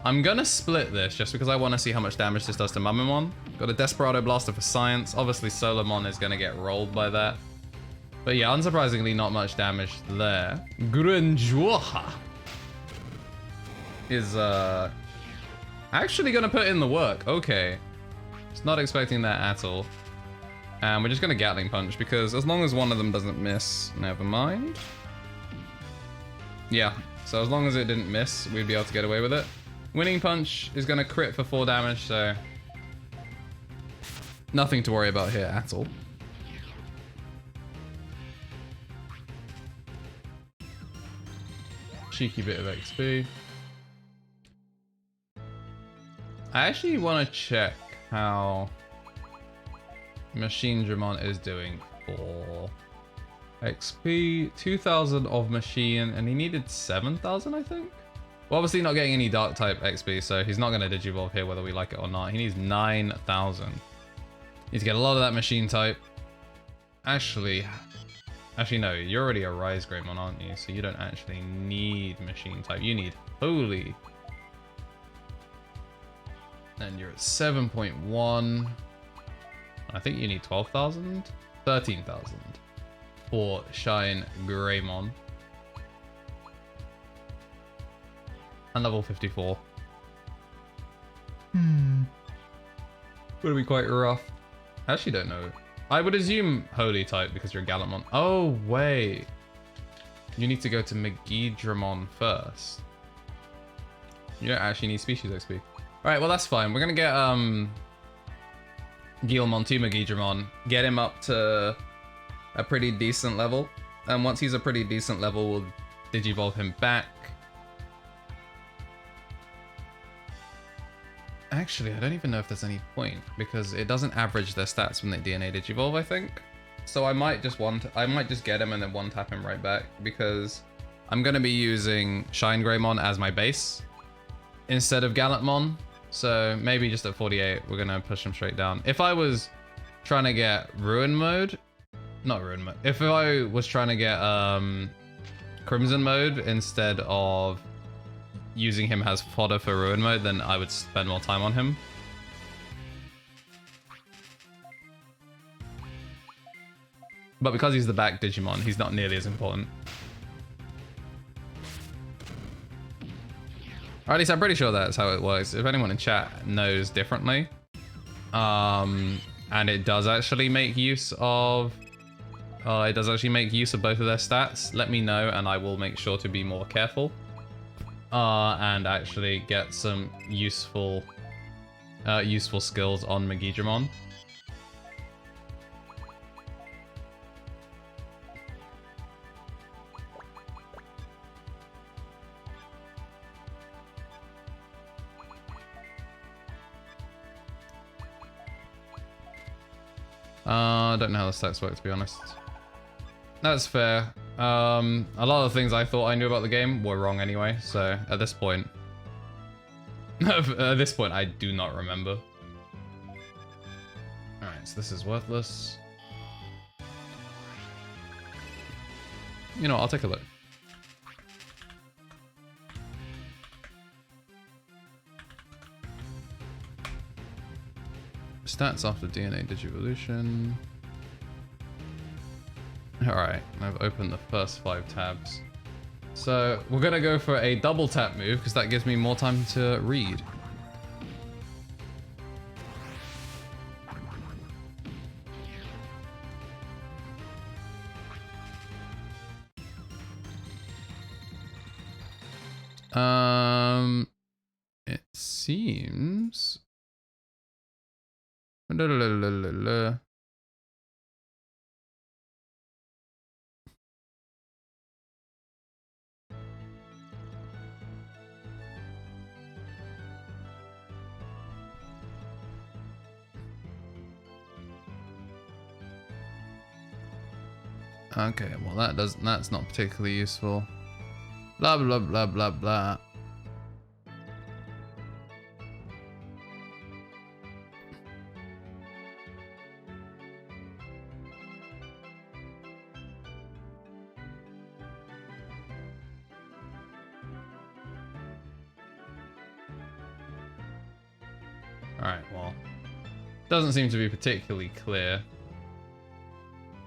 I'm gonna split this just because I want to see how much damage this does to Mamamon. Got a Desperado Blaster for Science. Obviously, Solomon is gonna get rolled by that. But yeah, unsurprisingly, not much damage there. Grunjuoha is actually gonna put in the work. Okay. Just not expecting that at all. And we're just gonna Gatling Punch because as long as one of them doesn't miss, never mind. Yeah, so as long as it didn't miss, we'd be able to get away with it. Winning Punch is gonna crit for 4 damage, so nothing to worry about here at all. Cheeky bit of XP. I actually want to check how Machine Dramon is doing for XP. 2,000 of Machine, and he needed 7,000, I think? Well, obviously not getting any Dark type XP, so he's not going to Digivolve here whether we like it or not. He needs 9,000. Need to get a lot of that Machine type. Actually no, you're already a Rise Greymon, aren't you? So you don't actually need Machine type. You need Holy. And you're at 7.1. I think you need 12,000? 13,000 for Shine Greymon. And level 54. Would be quite rough. I actually don't know. I would assume Holy type because you're a Gallantmon. Oh, wait. You need to go to Megidramon first. You don't actually need species XP. Alright, well that's fine. We're gonna get Guilmon to Megidramon, get him up to a pretty decent level. And once he's a pretty decent level, we'll Digivolve him back. Actually, I don't even know if there's any point because it doesn't average their stats when they DNA Digivolve, I think. So I might just get him and then one tap him right back because I'm gonna be using Shine Greymon as my base instead of Gallantmon. So maybe just at 48, we're gonna push him straight down. If I was trying to get Ruin Mode, not Ruin Mode. If I was trying to get Crimson Mode instead of using him as fodder for Ruin Mode, then I would spend more time on him. But because he's the back Digimon, he's not nearly as important. Or at least I'm pretty sure that's how it works. If anyone in chat knows differently, and it does actually make use of both of their stats, let me know and I will make sure to be more careful. And actually get some useful skills on Megidramon. I don't know how the stats work, to be honest. That's fair. A lot of the things I thought I knew about the game were wrong anyway, so at this point... I do not remember. Alright, so this is worthless. You know, I'll take a look. Stats after DNA Digivolution. Alright, I've opened the first 5 tabs. So we're gonna go for a double tap move because that gives me more time to read. It seems. Okay, well that's not particularly useful. Blah blah blah blah blah. Alright, well. Doesn't seem to be particularly clear.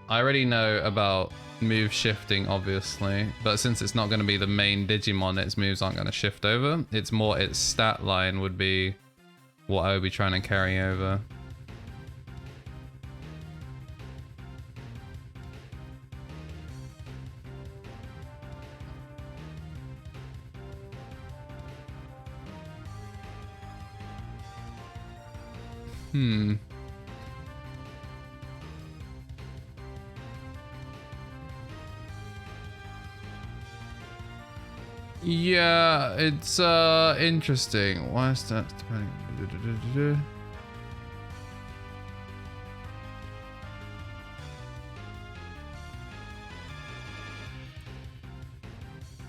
I already know about move shifting, obviously, but since it's not going to be the main Digimon, its moves aren't going to shift over. It's more its stat line would be what I would be trying to carry over. Yeah, it's interesting. Why is that depending?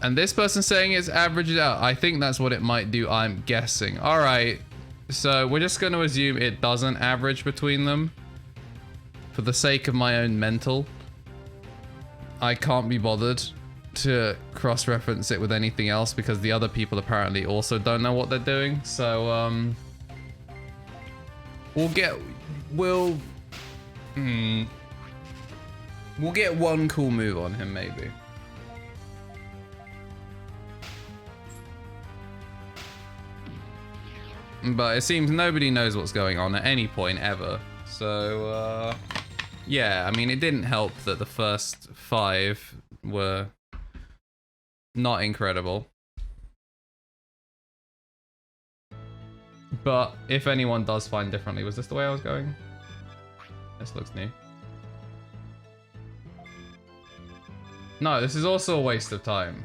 And this person saying it's averaged out. I think that's what it might do, I'm guessing. Alright, so we're just going to assume it doesn't average between them. For the sake of my own mental. I can't be bothered to cross-reference it with anything else because the other people apparently also don't know what they're doing. So, we'll get one cool move on him, maybe. But it seems nobody knows what's going on at any point ever. So, yeah, I mean, it didn't help that the first 5 were not incredible. But if anyone does find differently, was this the way I was going? This looks new. No, this is also a waste of time.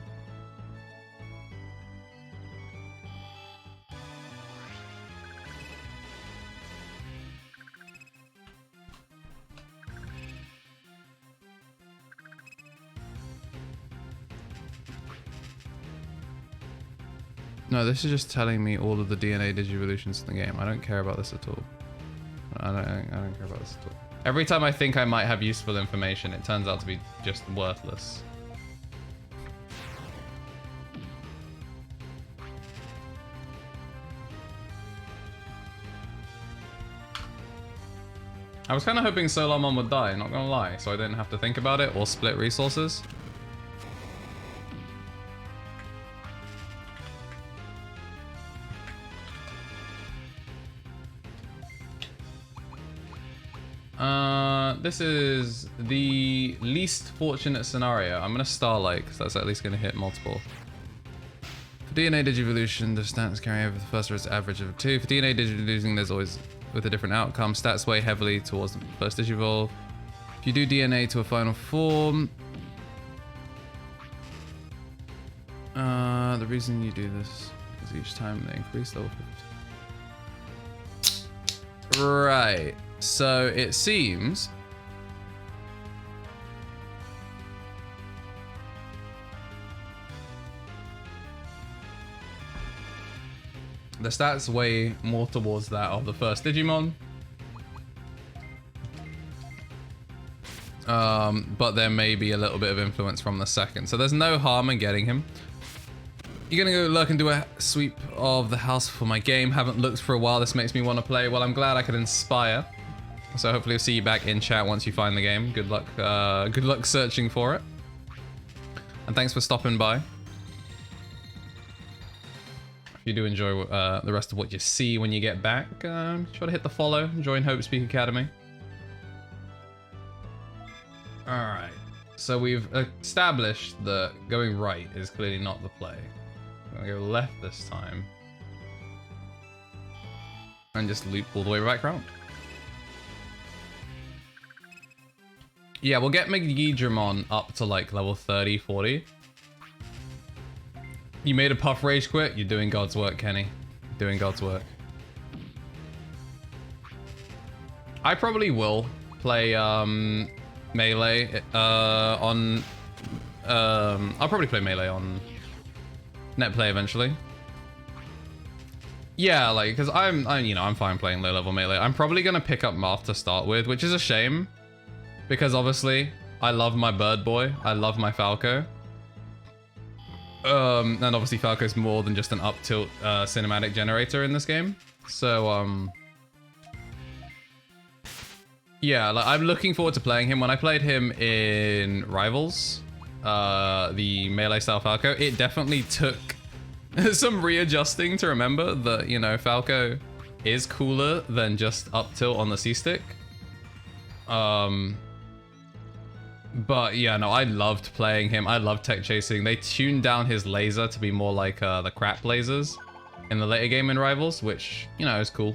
No, this is just telling me all of the DNA digivolutions in the game. I don't care about this at all. I don't care about this at all. Every time I think I might have useful information, it turns out to be just worthless. I was kind of hoping Solarmon would die, not gonna lie, so I didn't have to think about it or split resources. This is the least fortunate scenario. I'm gonna Starlight, because that's at least gonna hit multiple. For DNA Digivolution, the stats carry over the first row average of 2. For DNA Digivolution, there's always with a different outcome. Stats weigh heavily towards the first Digivolve. If you do DNA to a final form, the reason you do this is each time they increase level 50. Right. So it seems the stats weigh more towards that of the first Digimon. But there may be a little bit of influence from the second. So there's no harm in getting him. You're gonna go lurk and do a sweep of the house for my game. Haven't looked for a while. This makes me want to play. Well, I'm glad I could inspire. So hopefully I'll see you back in chat once you find the game. Good luck. Good luck searching for it. And thanks for stopping by. If you do enjoy the rest of what you see when you get back, try to hit the follow. Join Hope Speak Academy. All right. So we've established that going right is clearly not the play. I'm gonna go left this time. And just loop all the way back around. Yeah, we'll get Digimon up to like level 30, 40. You made a puff rage quit? You're doing God's work, Kenny. Doing God's work. I probably will play Melee on... I'll probably play Melee on Netplay eventually. Yeah, like, because I'm fine playing low-level Melee. I'm probably going to pick up Marth to start with, which is a shame. Because obviously, I love my bird boy. I love my Falco. And obviously Falco's more than just an up-tilt cinematic generator in this game. So, yeah, like, I'm looking forward to playing him. When I played him in Rivals, the Melee style Falco, it definitely took some readjusting to remember that, you know, Falco is cooler than just up-tilt on the C-stick. But yeah, no, I loved playing him. I loved tech chasing. They tuned down his laser to be more like the crap lasers in the later game in Rivals, which, you know, is cool.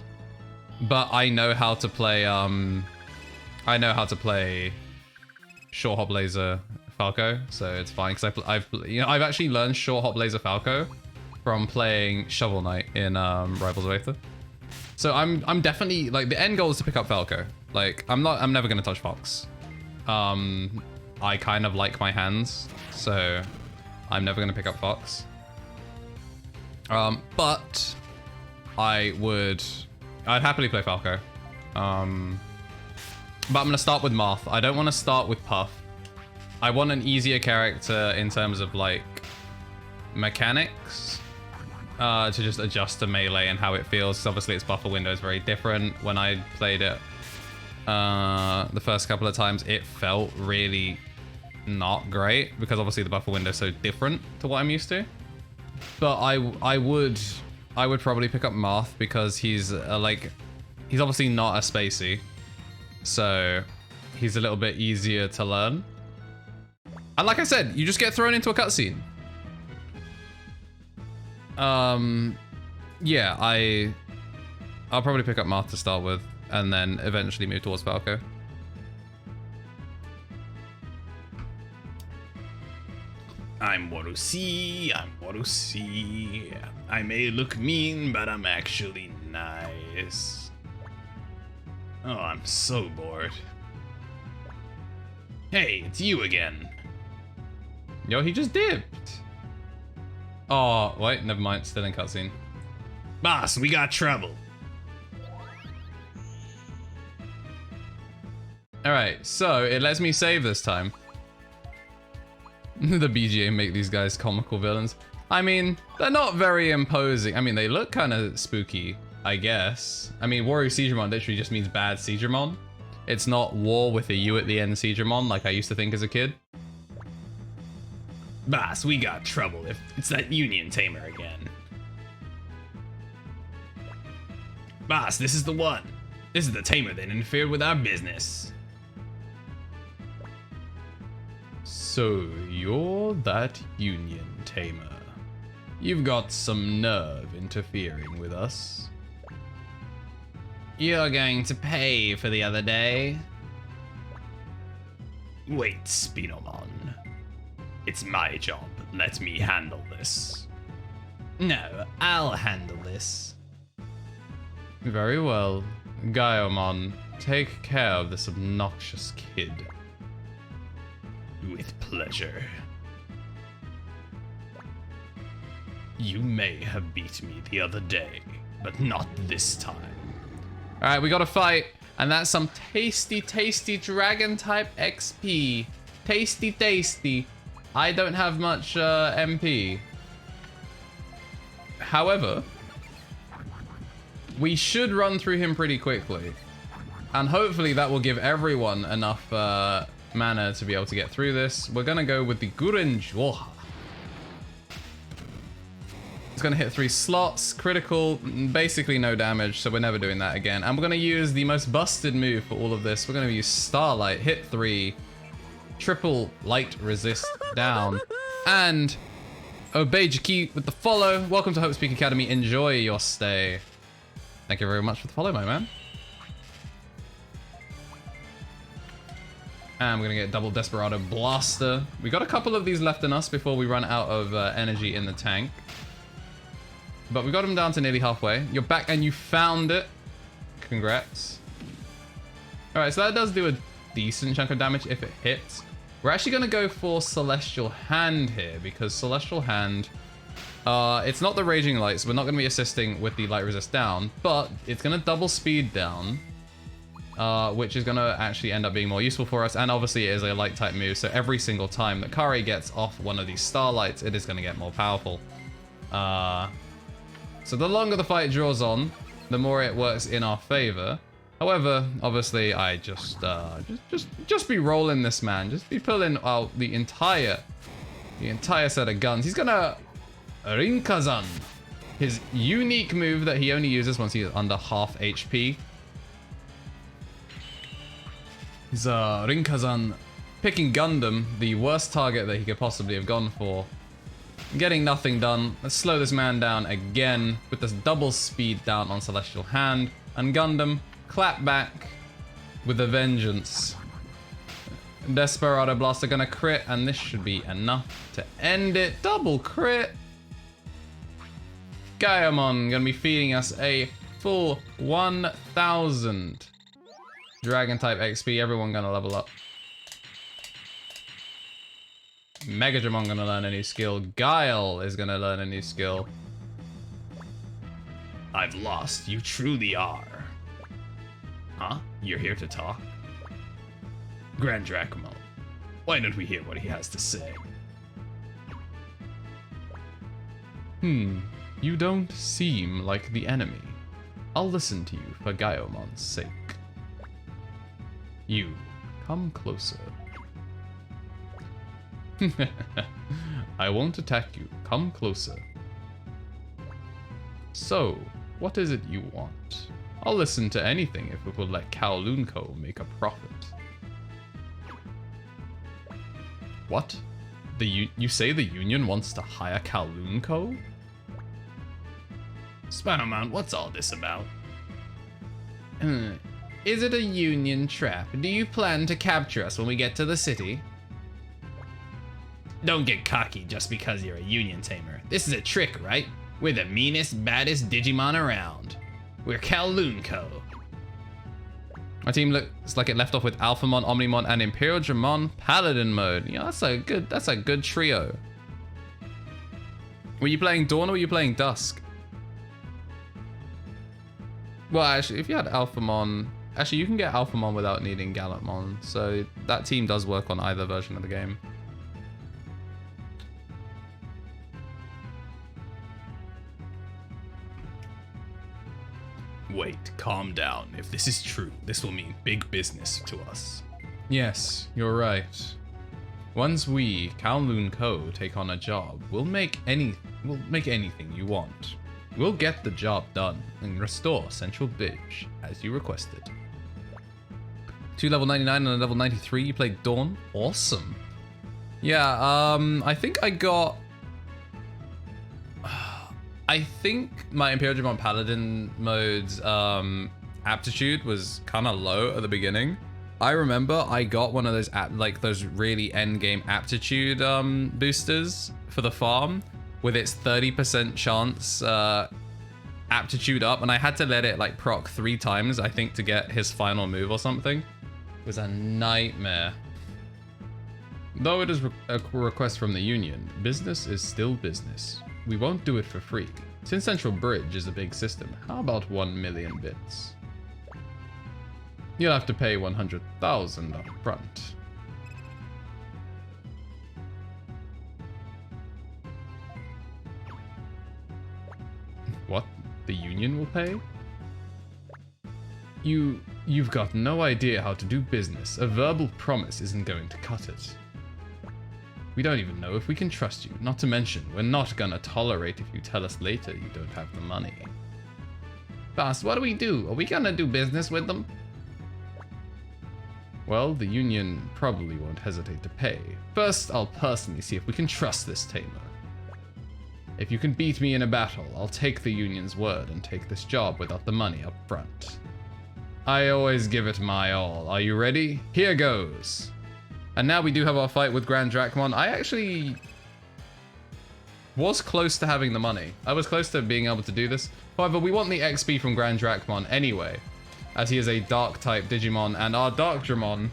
But I know how to play short hop laser Falco, so it's fine because I've actually learned short hop laser Falco from playing Shovel Knight in Rivals of Aether. So I'm definitely, like, the end goal is to pick up Falco. Like, I'm never gonna touch Fox. I kind of like my hands, so I'm never gonna pick up Fox. But I'd happily play Falco. But I'm gonna start with Marth. I don't want to start with Puff. I want an easier character in terms of like mechanics, to just adjust to Melee and how it feels. 'Cause obviously its buffer window is very different. When I played it the first couple of times, it felt really not great because obviously the buffer window is so different to what I'm used to. But I would probably pick up Marth because he's he's obviously not a spacey, so he's a little bit easier to learn. And like I said, you just get thrown into a cutscene. Yeah, I'll probably pick up Marth to start with, and then eventually move towards Falco. I'm Warusi, I may look mean, but I'm actually nice. Oh, I'm so bored. Hey, it's you again. Yo, he just dipped. Oh, wait, never mind, still in cutscene. Boss, we got trouble. Alright, so it lets me save this time. The BGA make these guys comical villains. I mean, they're not very imposing. I mean, they look kind of spooky, I guess. I mean, Warrior Seedramon literally just means bad Seedramon. It's not war with a U at the end Seedramon like I used to think as a kid. Boss, we got trouble. If it's that Union Tamer again. Boss, this is the one. This is the Tamer that interfered with our business. So, you're that Union Tamer. You've got some nerve interfering with us. You're going to pay for the other day. Wait, Spinomon. It's my job. Let me handle this. No, I'll handle this. Very well. Gaiomon, take care of this obnoxious kid. With pleasure. You may have beat me the other day, but not this time. Alright, we got a fight, and that's some tasty, tasty dragon type XP. Tasty, tasty. I don't have much MP. However, we should run through him pretty quickly. And hopefully that will give everyone enough mana to be able to get through this. We're going to go with the Gurenjoha. It's going to hit 3 slots, critical, basically no damage, so we're never doing that again. And we're going to use the most busted move for all of this. We're going to use Starlight, hit 3, triple light resist down, and obey Jaki with the follow. Welcome to Hope Speak Academy. Enjoy your stay. Thank you very much for the follow, my man. And we're going to get double Desperado Blaster. We got a couple of these left in us before we run out of energy in the tank. But we got him down to nearly halfway. You're back and you found it. Congrats. Alright, so that does do a decent chunk of damage if it hits. We're actually going to go for Celestial Hand here, because Celestial Hand, it's not the Raging Light, so we're not going to be assisting with the Light Resist down, but it's going to double speed down, which is going to actually end up being more useful for us. And obviously it is a light type move, so every single time that Kari gets off one of these Starlights, it is going to get more powerful. So the longer the fight draws on, the more it works in our favor. However, obviously, I just be rolling this man. Just be pulling out the entire set of guns. He's gonna Rinkazan, his unique move that he only uses once he is under half HP. He's Rinkazan picking Gundam, the worst target that he could possibly have gone for. Getting nothing done. Let's slow this man down again with this double speed down on Celestial Hand. And Gundam, clap back with a vengeance. Desperado Blaster gonna crit, and this should be enough to end it. Double crit. Gaiamon gonna be feeding us a full 1,000 Dragon type XP. Everyone gonna level up. Megadramon gonna learn a new skill. Guile is gonna learn a new skill. I've lost. You truly are. Huh? You're here to talk? Grand Dracomon. Why don't we hear what he has to say? You don't seem like the enemy. I'll listen to you for Gaiamon's sake. You, come closer. I won't attack you. Come closer. So, what is it you want? I'll listen to anything if it will let Kowloon Co. make a profit. What? You say the Union wants to hire Kowloon Co.? Spider-Man, what's all this about? Is it a Union trap? Do you plan to capture us when we get to the city? Don't get cocky just because you're a Union tamer. This is a trick, right? We're the meanest, baddest Digimon around. We're Kowloon Co. My team looks like it left off with Alphamon, Omnimon, and Imperial Dramon Paladin mode. Yeah, that's a good trio. Were you playing Dawn or were you playing Dusk? Well, actually, if you had Alphamon... Actually, you can get Alphamon without needing Gallantmon, so that team does work on either version of the game. Wait, calm down. If this is true, this will mean big business to us. Yes, you're right. Once we, Kowloon Co., take on a job, we'll make anything you want. We'll get the job done and restore Central Bidge, as you requested. 2 level 99 and a level 93, you played Dawn? Awesome. Yeah, I think I got... I think my Imperial Dramon Paladin mode's aptitude was kind of low at the beginning. I remember I got one of those those really endgame aptitude boosters for the farm with its 30% chance aptitude up, and I had to let it like proc 3 times, I think, to get his final move or something. It was a nightmare. Though it is a request from the Union, business is still business. We won't do it for free. Since Central Bridge is a big system, how about 1 million bits? You'll have to pay 100,000 up front. The union will pay? You've got no idea how to do business. A verbal promise isn't going to cut it. We don't even know if we can trust you. Not to mention, we're not gonna tolerate if you tell us later you don't have the money. Boss, what do we do? Are we gonna do business with them? Well, the union probably won't hesitate to pay. First, I'll personally see if we can trust this tamer. If you can beat me in a battle, I'll take the union's word and take this job without the money up front. I always give it my all. Are you ready? Here goes. And now we do have our fight with Grand Drachmon. I actually was close to having the money. I was close to being able to do this. However, we want the XP from Grand Drachmon anyway, as he is a dark type Digimon, and our Dark Dramon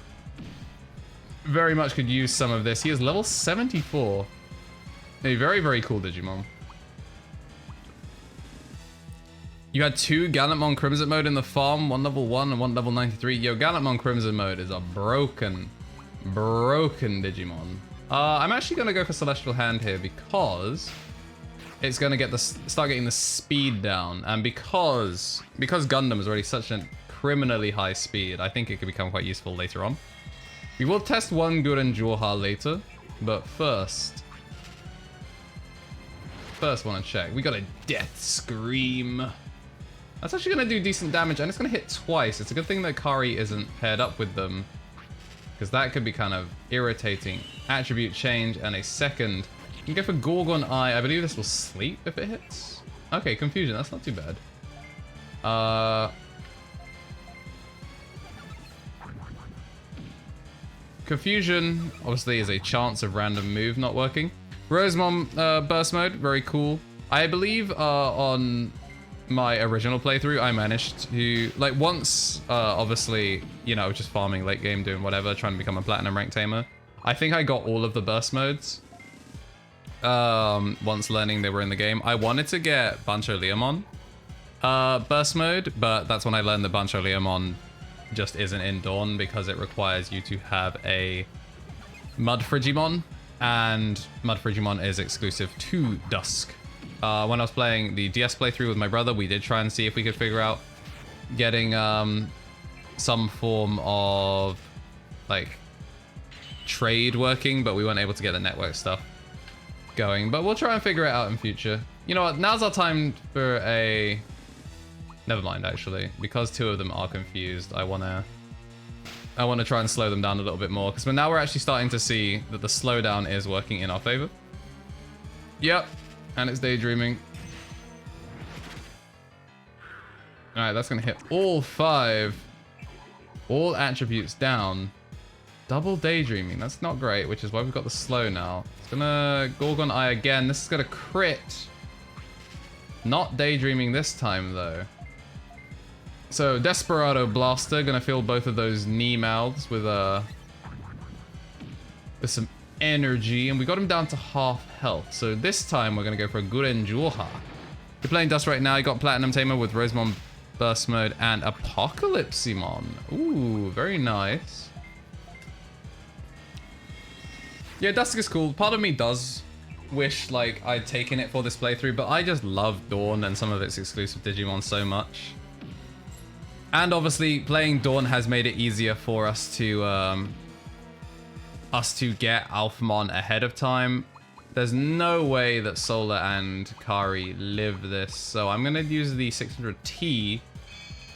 very much could use some of this. He is level 74. A very, very cool Digimon. You had 2 Gallantmon Crimson mode in the farm, one level 1 and one level 93. Yo, Gallantmon Crimson mode is a broken Digimon. I'm actually going to go for Celestial Hand here because it's going to start getting the speed down, and because Gundam is already such a criminally high speed, I think it could become quite useful later on. We will test one Guren Jorha later, but first want to check. We got a Death Scream. That's actually going to do decent damage, and it's going to hit twice. It's a good thing that Kari isn't paired up with them, because that could be kind of irritating. Attribute change and a second. You can go for Gorgon Eye. I believe this will sleep if it hits. Okay, Confusion. That's not too bad. Confusion obviously is a chance of random move not working. Rosemon burst mode, very cool. I believe on my original playthrough, I managed to, like, once, obviously, you know, just farming late game, doing whatever, trying to become a platinum rank tamer. I think I got all of the burst modes once learning they were in the game. I wanted to get Bancho Leomon burst mode, but that's when I learned that Bancho Leomon just isn't in Dawn because it requires you to have a Mud Frigimon, and Mud Frigimon is exclusive to Dusk. When I was playing the DS playthrough with my brother, we did try and see if we could figure out getting some form of like trade working, but we weren't able to get the network stuff going. But we'll try and figure it out in future. You know what? Now's our time for a... Never mind, actually. Because 2 of them are confused, I wanna try and slow them down a little bit more, because now we're actually starting to see that the slowdown is working in our favor. Yep. And it's daydreaming. Alright, that's gonna hit all 5. All attributes down. Double daydreaming. That's not great, which is why we've got the slow now. It's gonna Gorgon Eye again. This is gonna crit. Not daydreaming this time, though. So, Desperado Blaster. Gonna fill both of those knee mouths with some energy, and we got him down to half health. So this time we're gonna go for a Guren Jorha. You're playing Dust right now. You got Platinum Tamer with Rosemon Burst Mode and Apocalypsimon. Ooh, very nice. Yeah, Dusk is cool. Part of me does wish like I'd taken it for this playthrough, but I just love Dawn and some of its exclusive Digimon so much. And obviously playing Dawn has made it easier for us to get Alphamon ahead of time. There's no way that Solar and Kari live this, so I'm gonna use the 600T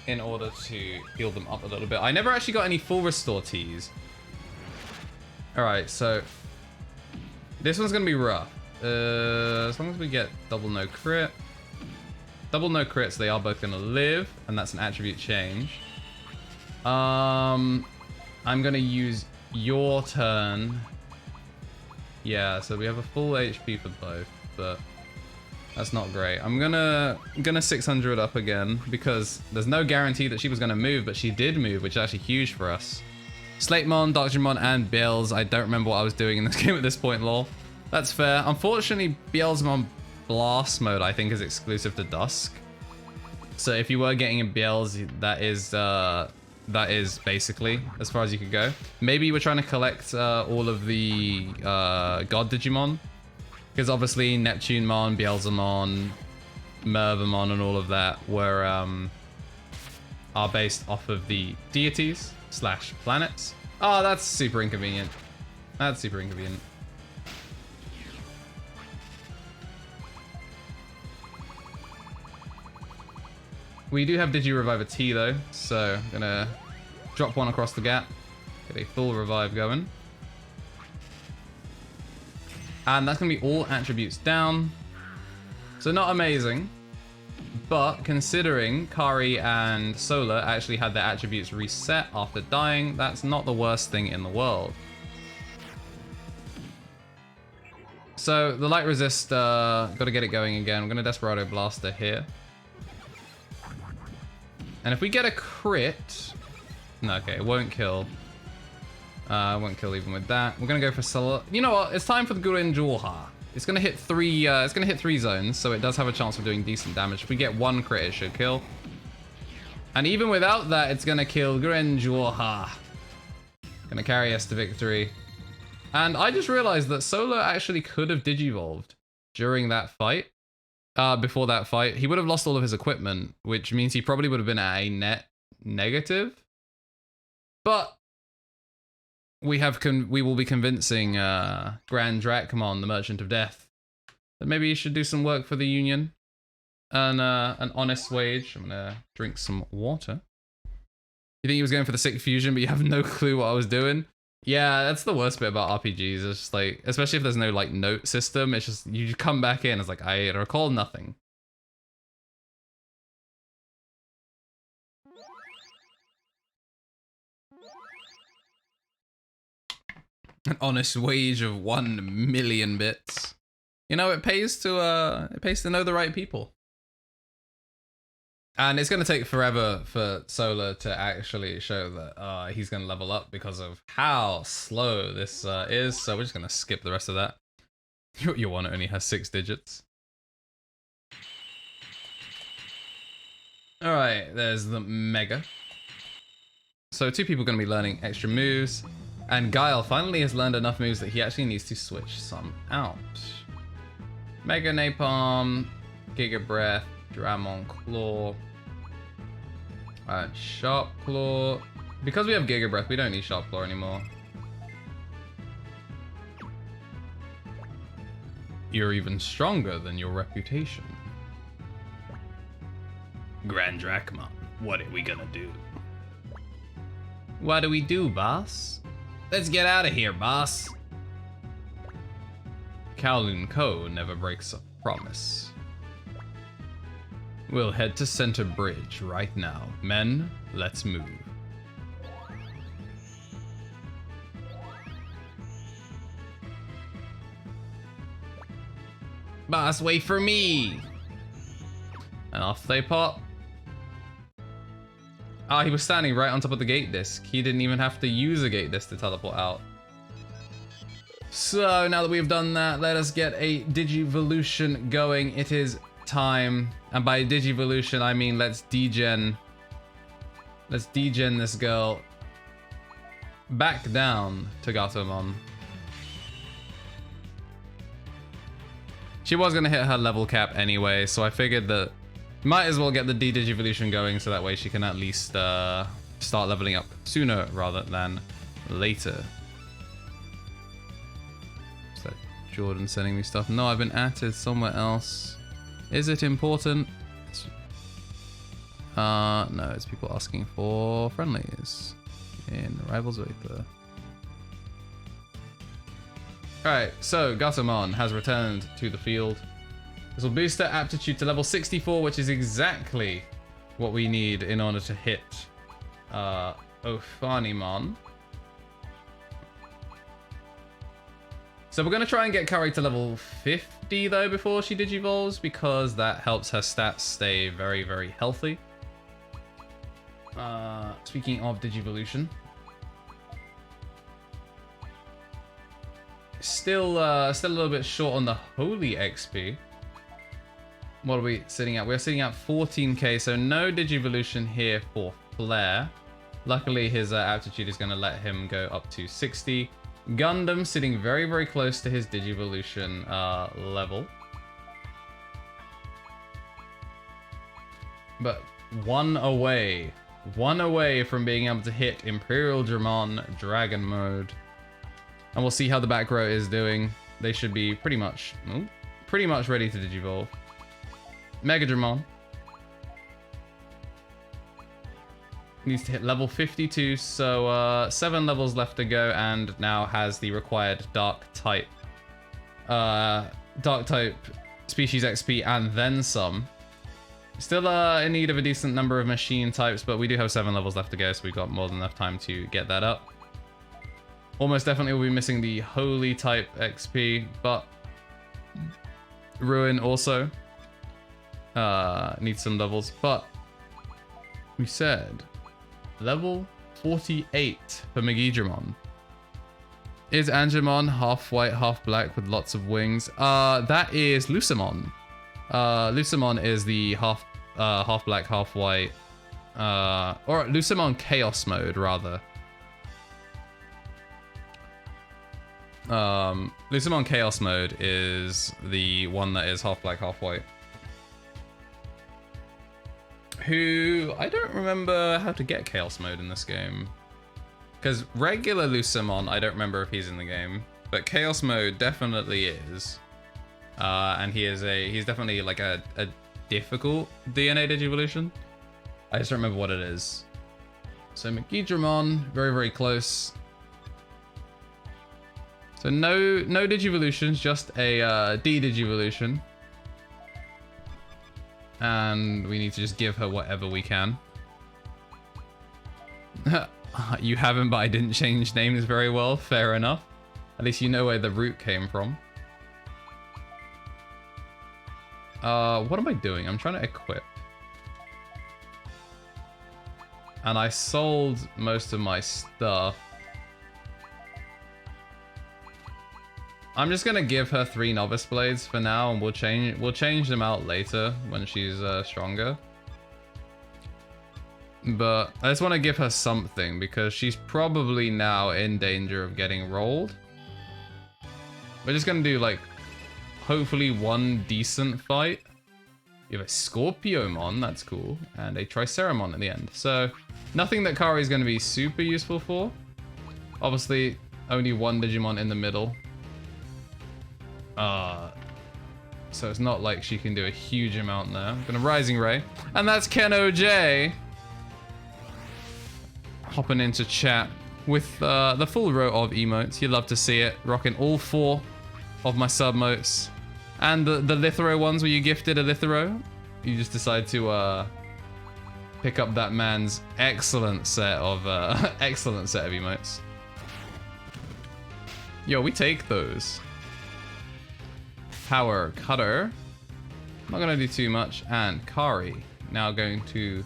in order to heal them up a little bit. I never actually got any full restore Ts. Alright, so this one's gonna be rough. As long as we get double no crit. Double no crits, they are both gonna live, and that's an attribute change. I'm gonna use your turn. Yeah, so we have a full HP for both, but that's not great. I'm gonna 600 up again because there's no guarantee that she was gonna move, but she did move, which is actually huge for us. Slatemon, Darkdramon, and Biels. I don't remember what I was doing in this game at this point, lol. That's fair. Unfortunately, Bielsmon Blast mode I think is exclusive to Dusk. So if you were getting a Biels, that is basically as far as you could go. Maybe you were trying to collect all of the God Digimon, because obviously Neptunemon, Beelzemon, Mervamon and all of that were are based off of the deities / planets. Oh, that's super inconvenient. That's super inconvenient. We do have Digi-Revive a T though, so I'm gonna drop one across the gap, get a full revive going. And that's gonna be all attributes down. So not amazing, but considering Kari and Solar actually had their attributes reset after dying, that's not the worst thing in the world. So the light resist, gotta get it going again. I'm gonna Desperado Blaster here. And if we get a crit, no, okay, it won't kill. It won't kill even with that. We're gonna go for Solar. You know what? It's time for the Gurenjuha. It's gonna hit three. It's gonna hit 3 zones, so it does have a chance of doing decent damage. If we get 1 crit, it should kill. And even without that, it's gonna kill Gurenjuha. Gonna carry us to victory. And I just realized that Solar actually could have Digivolved during that fight. Before that fight, he would have lost all of his equipment, which means he probably would have been at a net negative. But we will be convincing Grand Dracmon, the Merchant of Death, that maybe he should do some work for the Union. And an honest wage. I'm gonna drink some water. You think he was going for the sick fusion, but you have no clue what I was doing? Yeah, that's the worst bit about RPGs. It's just like, especially if there's no like note system, it's just, you come back in, it's like, I recall nothing. An honest wage of 1 million bits. You know, it pays to know the right people. And it's going to take forever for Solar to actually show that he's going to level up because of how slow this is. So we're just going to skip the rest of that. Your one only has 6 digits. All right, there's the Mega. So 2 people are going to be learning extra moves. And Guile finally has learned enough moves that he actually needs to switch some out. Mega Napalm, Giga Breath, Dramon Claw, Sharp Claw. Because we have Giga Breath, we don't need Sharp Claw anymore. You're even stronger than your reputation. Grand Dracmon, what are we gonna do? What do we do, boss? Let's get out of here, boss. Kowloon Co. never breaks a promise. We'll head to Center Bridge right now. Men, let's move. Boss, wait for me! And off they pop. Ah, he was standing right on top of the gate disc. He didn't even have to use a gate disc to teleport out. So now that we've done that, let us get a Digivolution going. It is time. And by Digivolution, I mean let's degen this girl back down to Gatomon. She was gonna hit her level cap anyway, so I figured that might as well get the D-Digivolution going so that way she can at least start leveling up sooner rather than later. Is that Jordan sending me stuff? No, I've been added somewhere else. Is it important? No, it's people asking for friendlies in Rivals Vapor. Alright, so Gatomon has returned to the field. This will boost her aptitude to level 64, which is exactly what we need in order to hit Ophanimon. So we're going to try and get Kari to level 50 though before she digivolves, because that helps her stats stay very, very healthy. Speaking of Digivolution. Still a little bit short on the Holy XP. What are we sitting at? We're sitting at 14k, so no Digivolution here for Flare. Luckily, his aptitude is going to let him go up to 60. Gundam sitting very, very close to his Digivolution level. But one away from being able to hit Imperial Dramon Dragon mode. And we'll see how the back row is doing. They should be pretty much ready to Digivolve. Mega Dramon needs to hit level 52, so 7 levels left to go, and now has the required Dark type species XP and then some. Still in need of a decent number of machine types, but we do have 7 levels left to go, so we've got more than enough time to get that up. Almost definitely will be missing the Holy type XP, but Ruin also needs some levels. But we said level 48 for Megidramon. Is Angemon half white, half black with lots of wings? That is Lucemon. Lucemon is the half black, half white, or Lucemon Chaos mode rather. Lucemon Chaos mode is the one that is half black, half white. Who I don't remember how to get Chaos mode in this game. Because regular Lucemon, I don't remember if he's in the game, but Chaos mode definitely is. And he's definitely like a difficult DNA Digivolution. I just don't remember what it is. So Megidramon, very, very close. So no Digivolutions, just a D-Digivolution. And we need to just give her whatever we can. You haven't, but I didn't change names very well. Fair enough. At least you know where the root came from. What am I doing? I'm trying to equip. And I sold most of my stuff. I'm just gonna give her 3 novice blades for now, and we'll change them out later when she's stronger. But I just want to give her something because she's probably now in danger of getting rolled. We're just gonna do like hopefully 1 decent fight. You have a Scorpiomon, that's cool, and a Triceramon at the end. So nothing that Kari is going to be super useful for. Obviously, only 1 Digimon in the middle. So it's not like she can do a huge amount there. I'm gonna Rising Ray, and that's KnOJ hopping into chat with the full row of emotes. You'd love to see it, rocking all 4 of my submotes. And the Lithero ones where you gifted a Lithero, you just decide to pick up that man's excellent set of emotes. Yo, we take those. Power Cutter. Not gonna do too much. And Kari now going to.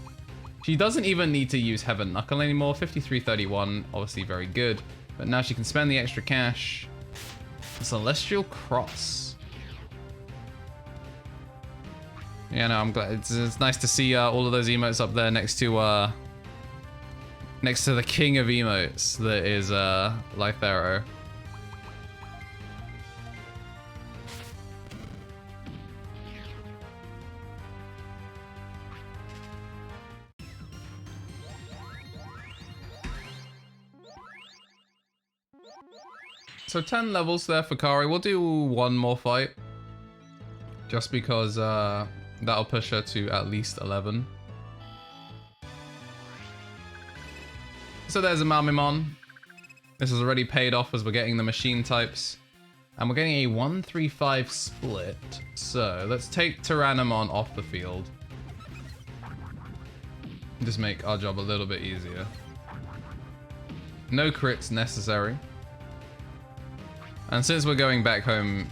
She doesn't even need to use Heaven Knuckle anymore. 5331, obviously very good. But now she can spend the extra cash. Celestial Cross. Yeah, no, I'm glad. It's nice to see all of those emotes up there next to the king of emotes that is Lithero. So 10 levels there for Kari. We'll do 1 more fight. Just because that'll push her to at least 11. So there's a Mamimon. This is already paid off as we're getting the machine types. And we're getting a 1-3-5 split. So let's take Tyrannomon off the field. Just make our job a little bit easier. No crits necessary. And since we're going back home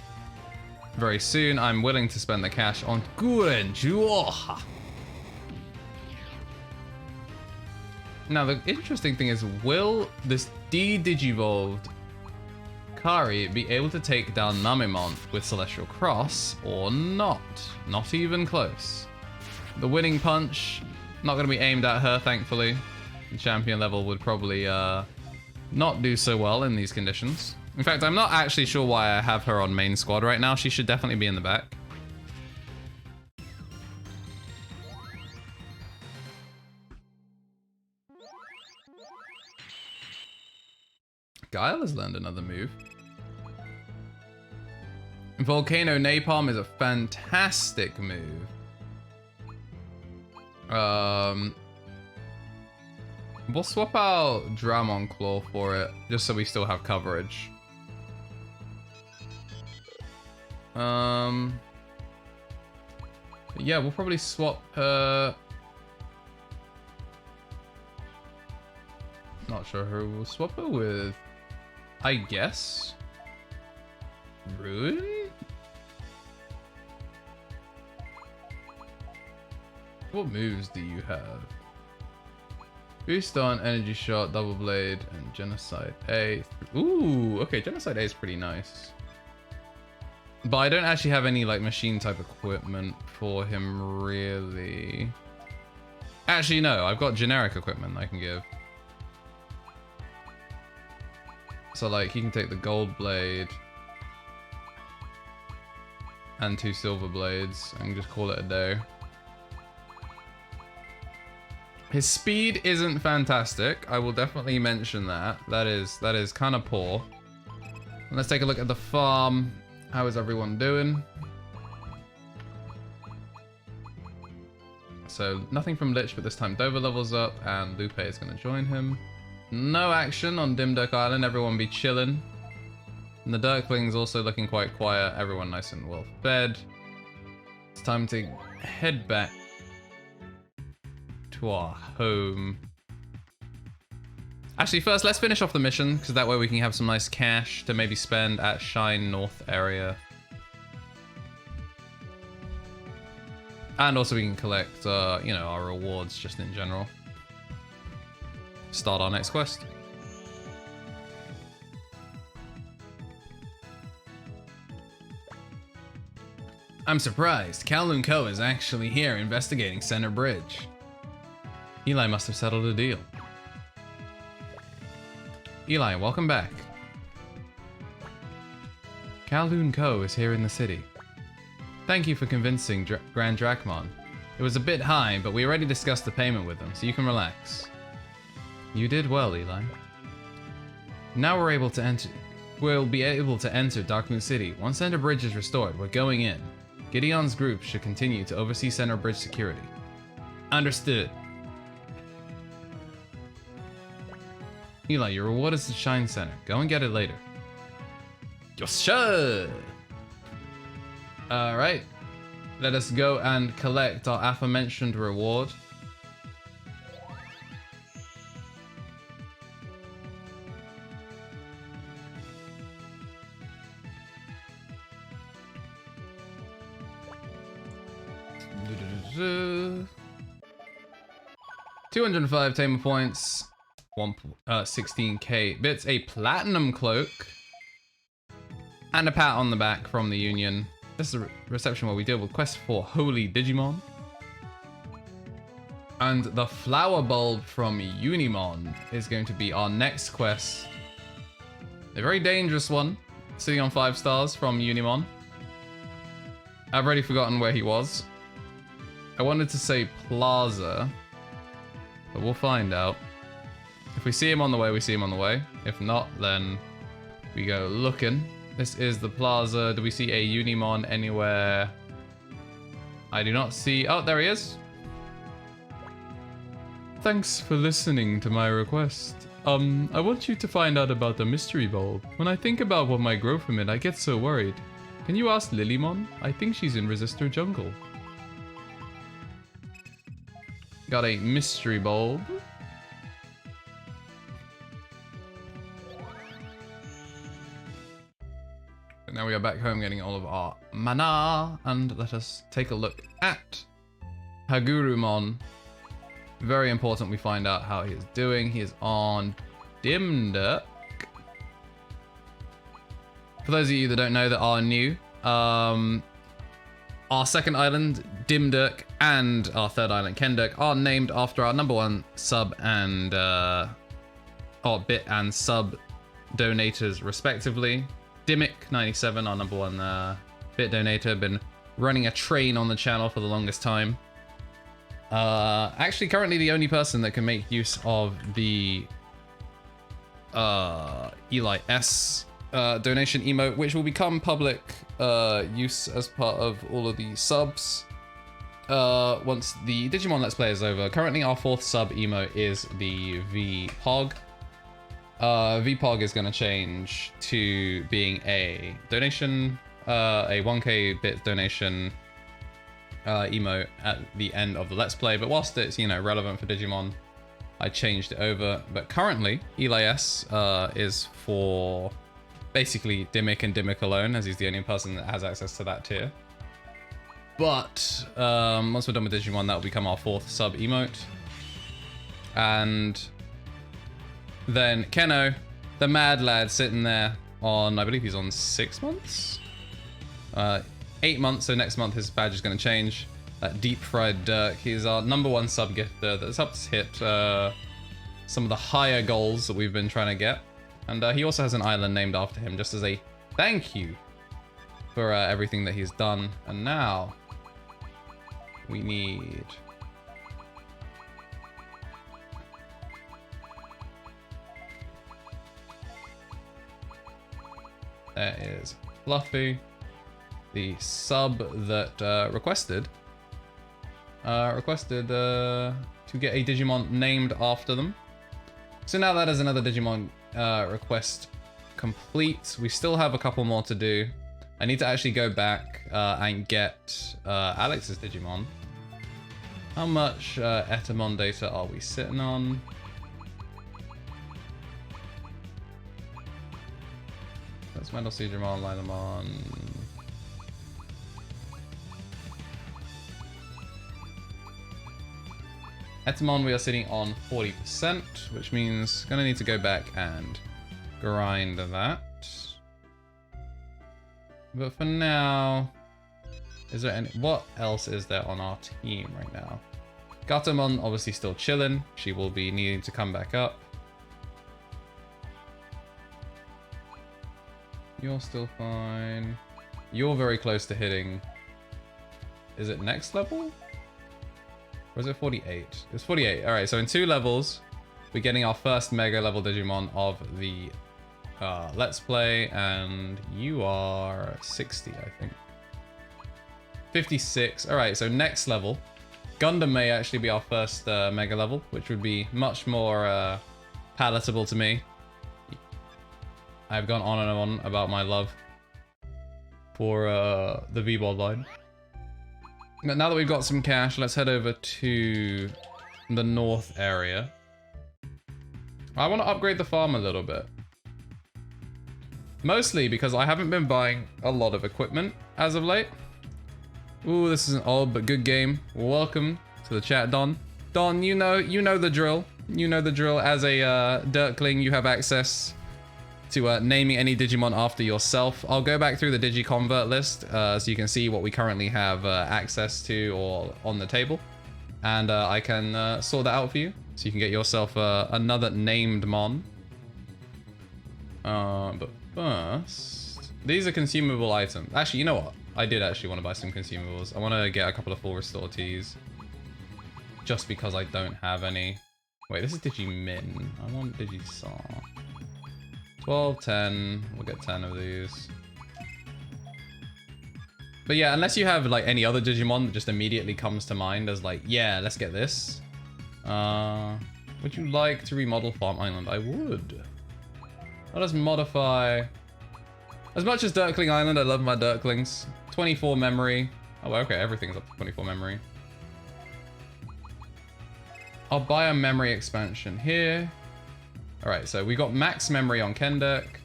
very soon, I'm willing to spend the cash on Gurenjuoha. Now, the interesting thing is, will this de-digivolved Kari be able to take down Mamimon with Celestial Cross or not? Not even close. The winning punch, not going to be aimed at her, thankfully. The champion level would probably not do so well in these conditions. In fact, I'm not actually sure why I have her on main squad right now. She should definitely be in the back. Guile has learned another move. Volcano Napalm is a fantastic move. We'll swap out Dramon Claw for it, just so we still have coverage. Yeah, we'll probably swap her. Not sure who we'll swap her with. I guess Ruin? What moves do you have? Boost on, Energy Shot, Double Blade, and Genocide A. Ooh, okay, Genocide A is pretty nice. But I don't actually have any like machine type equipment for him really. Actually, no, I've got generic equipment I can give. So like he can take the Gold Blade and 2 Silver Blades and just call it a day. His speed isn't fantastic. I will definitely mention that. That is kind of poor. Let's take a look at the farm. How is everyone doing? So nothing from Lich, but this time Dover levels up and Lupe is going to join him. No action on Dimdirk Island. Everyone be chilling. And the Dirkling's also looking quite quiet. Everyone nice and well fed. It's time to head back to our home. Actually, first let's finish off the mission, because that way we can have some nice cash to maybe spend at Shine North area. And also we can collect, you know, our rewards just in general. Start our next quest. I'm surprised. Kowloon Co is actually here investigating Center Bridge. Eli must have settled a deal. Eli, welcome back. Kowloon Co is here in the city. Thank you for convincing Grand Drachmon. It was a bit high, but we already discussed the payment with them, so you can relax. You did well, Eli. Now we'll be able to enter Darkmoon City. Once Center Bridge is restored, we're going in. Gideon's group should continue to oversee Center Bridge security. Understood. Eli, your reward is the Shine Center. Go and get it later. Yosha! Alright. Let us go and collect our aforementioned reward. $205 Tamer points. 16k bits, a platinum cloak, and a pat on the back from the Union. This is a reception where we deal with quests for Holy Digimon. And the flower bulb from Unimon is going to be our next quest. A very dangerous one, sitting on 5 stars from Unimon. I've already forgotten where he was. I wanted to say Plaza, but we'll find out. If we see him on the way, we see him on the way. If not, then we go looking. This is the plaza. Do we see a Unimon anywhere? I do not see... Oh, there he is. Thanks for listening to my request. I want you to find out about the mystery bulb. When I think about what might grow from it, I get so worried. Can you ask Lilymon? I think she's in Resistor Jungle. Got a mystery bulb. Now we are back home getting all of our mana, and let us take a look at Hagurumon. Very important we find out how he is doing. He is on Dimdirk. For those of you that don't know that are new, our second island, Dimdirk, and our third island, KnTElixARCHIve, are named after our #1 sub and bit and sub donators respectively. Dimmick97, our #1 bit donator, been running a train on the channel for the longest time. Actually, currently the only person that can make use of the Eli S donation emote, which will become public use as part of all of the subs once the Digimon Let's Play is over. Currently, our 4th sub emote is the VPOG. VPOG is going to change to being a donation, a 1k bit donation emote at the end of the Let's Play. But whilst it's, you know, relevant for Digimon, I changed it over. But currently, Eli S is for basically Dimmick and Dimmick alone, as he's the only person that has access to that tier. But once we're done with Digimon, that will become our 4th sub emote. And then Keno, the mad lad, sitting there on, I believe he's on 6 months? 8 months, so next month his badge is going to change. That deep fried Dirk, he's our #1 sub gifter that's helped us hit some of the higher goals that we've been trying to get. And he also has an island named after him, just as a thank you for everything that he's done. And now we need... There is Fluffy, the sub that requested to get a Digimon named after them. So now that is another Digimon request complete. We still have a couple more to do. I need to actually go back and get Alex's Digimon. How much Etamon data are we sitting on? That's Mendel Seedramon, Lilamon. Etamon, we are sitting on 40%, which means gonna need to go back and grind that. But for now, is there any, what else is there on our team right now? Gatomon obviously still chilling. She will be needing to come back up. You're still fine. You're very close to hitting. Is it next level? Or is it 48? It's 48. Alright, so in 2 levels, we're getting our first mega level Digimon of the Let's Play, and you are 60, I think. 56. Alright, so next level. Gundam may actually be our first mega level, which would be much more palatable to me. I've gone on and on about my love for the V-Ball line. But now that we've got some cash, let's head over to the north area. I want to upgrade the farm a little bit. Mostly because I haven't been buying a lot of equipment as of late. Ooh, this is an old but good game. Welcome to the chat, Don. Don, you know the drill. You know the drill. As a Dirkling, you have access to naming any Digimon after yourself. I'll go back through the Digiconvert list so you can see what we currently have access to or on the table. And I can sort that out for you so you can get yourself another named mon. But first, these are consumable items. Actually, you know what? I did actually want to buy some consumables. I want to get a couple of full restore teas just because I don't have any. Wait, this is Digimin. I want Digisaw. 12, 10, we'll get 10 of these. But yeah, unless you have like any other Digimon that just immediately comes to mind as like, yeah, let's get this. Would you like to remodel Farm Island? I would. Let us modify. As much as Dirkling Island, I love my Dirklings. 24 memory. Oh, okay, everything's up to 24 memory. I'll buy a memory expansion here. Alright, so we got max memory on Kendirk,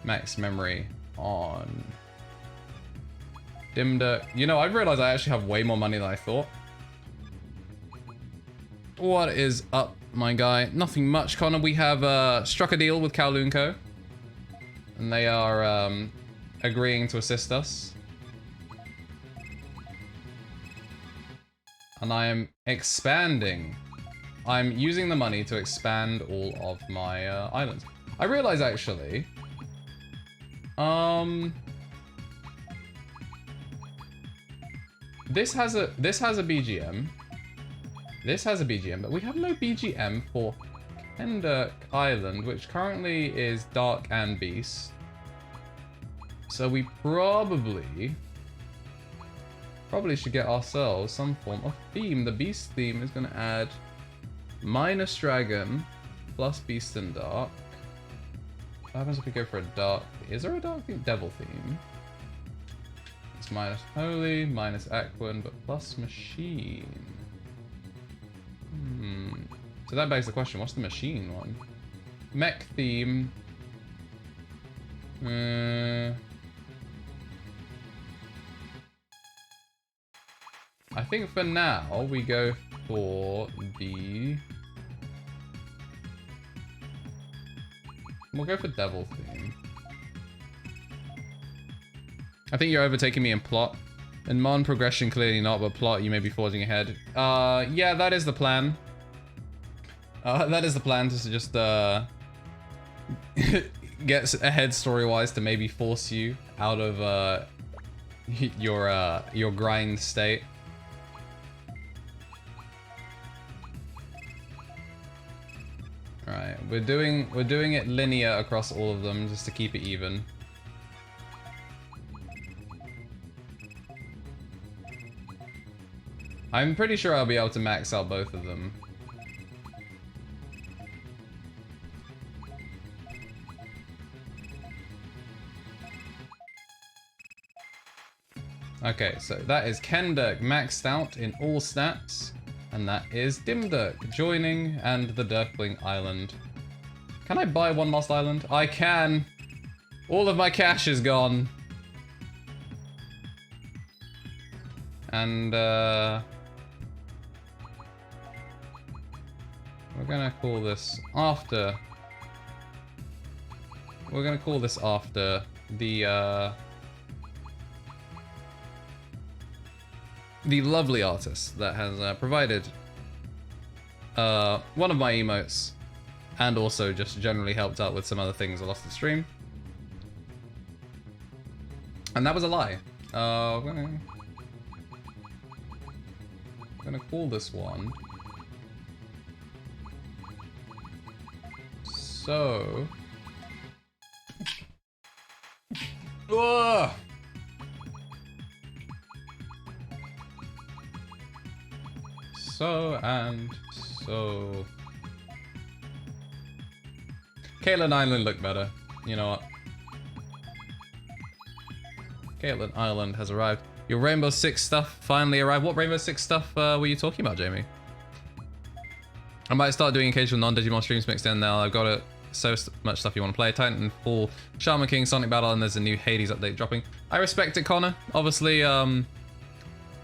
max memory on Dimdirk. You know, I've realized I actually have way more money than I thought. What is up, my guy? Nothing much, Connor. We have struck a deal with Kowloon Co. And they are agreeing to assist us. And I am expanding. I'm using the money to expand all of my islands. I realize actually, this has a BGM, This has a BGM, but we have no BGM for KnTElixARCHIve Island, which currently is Dark and Beast. So we probably should get ourselves some form of theme. The Beast theme is going to add minus Dragon plus Beast and Dark. What happens if we go for a Dark? Is there a Dark theme? Devil theme. It's minus Holy, minus Aquan, but plus Machine. So that begs the question, what's the Machine one? Mech theme. I think for now we go for the... We'll go for Devil theme. I think you're overtaking me in plot. In Mon progression, clearly not, but plot, you may be forging ahead. Yeah, that is the plan. That is the plan, to just get ahead story-wise to maybe force you out of your grind state. Alright, we're doing it linear across all of them just to keep it even. I'm pretty sure I'll be able to max out both of them. Okay, so that is KnTElixARCHIve maxed out in all stats. And that is Dimdirk joining and the Dirkling Island. Can I buy one last island? I can! All of my cash is gone. And we're gonna call this after... We're gonna call this after the lovely artist that has provided one of my emotes and also just generally helped out with some other things I lost the stream. And that was a lie. I'm gonna call this one. So... Whoa! So and so. Caitlin Island looked better. You know what? Caitlin Island has arrived. Your Rainbow Six stuff finally arrived. What Rainbow Six stuff were you talking about, Jamie? I might start doing occasional non-Digimon streams mixed in now. I've got it. So much stuff you want to play. Titanfall, Shaman King, Sonic Battle, and there's a new Hades update dropping. I respect it, Connor. Obviously,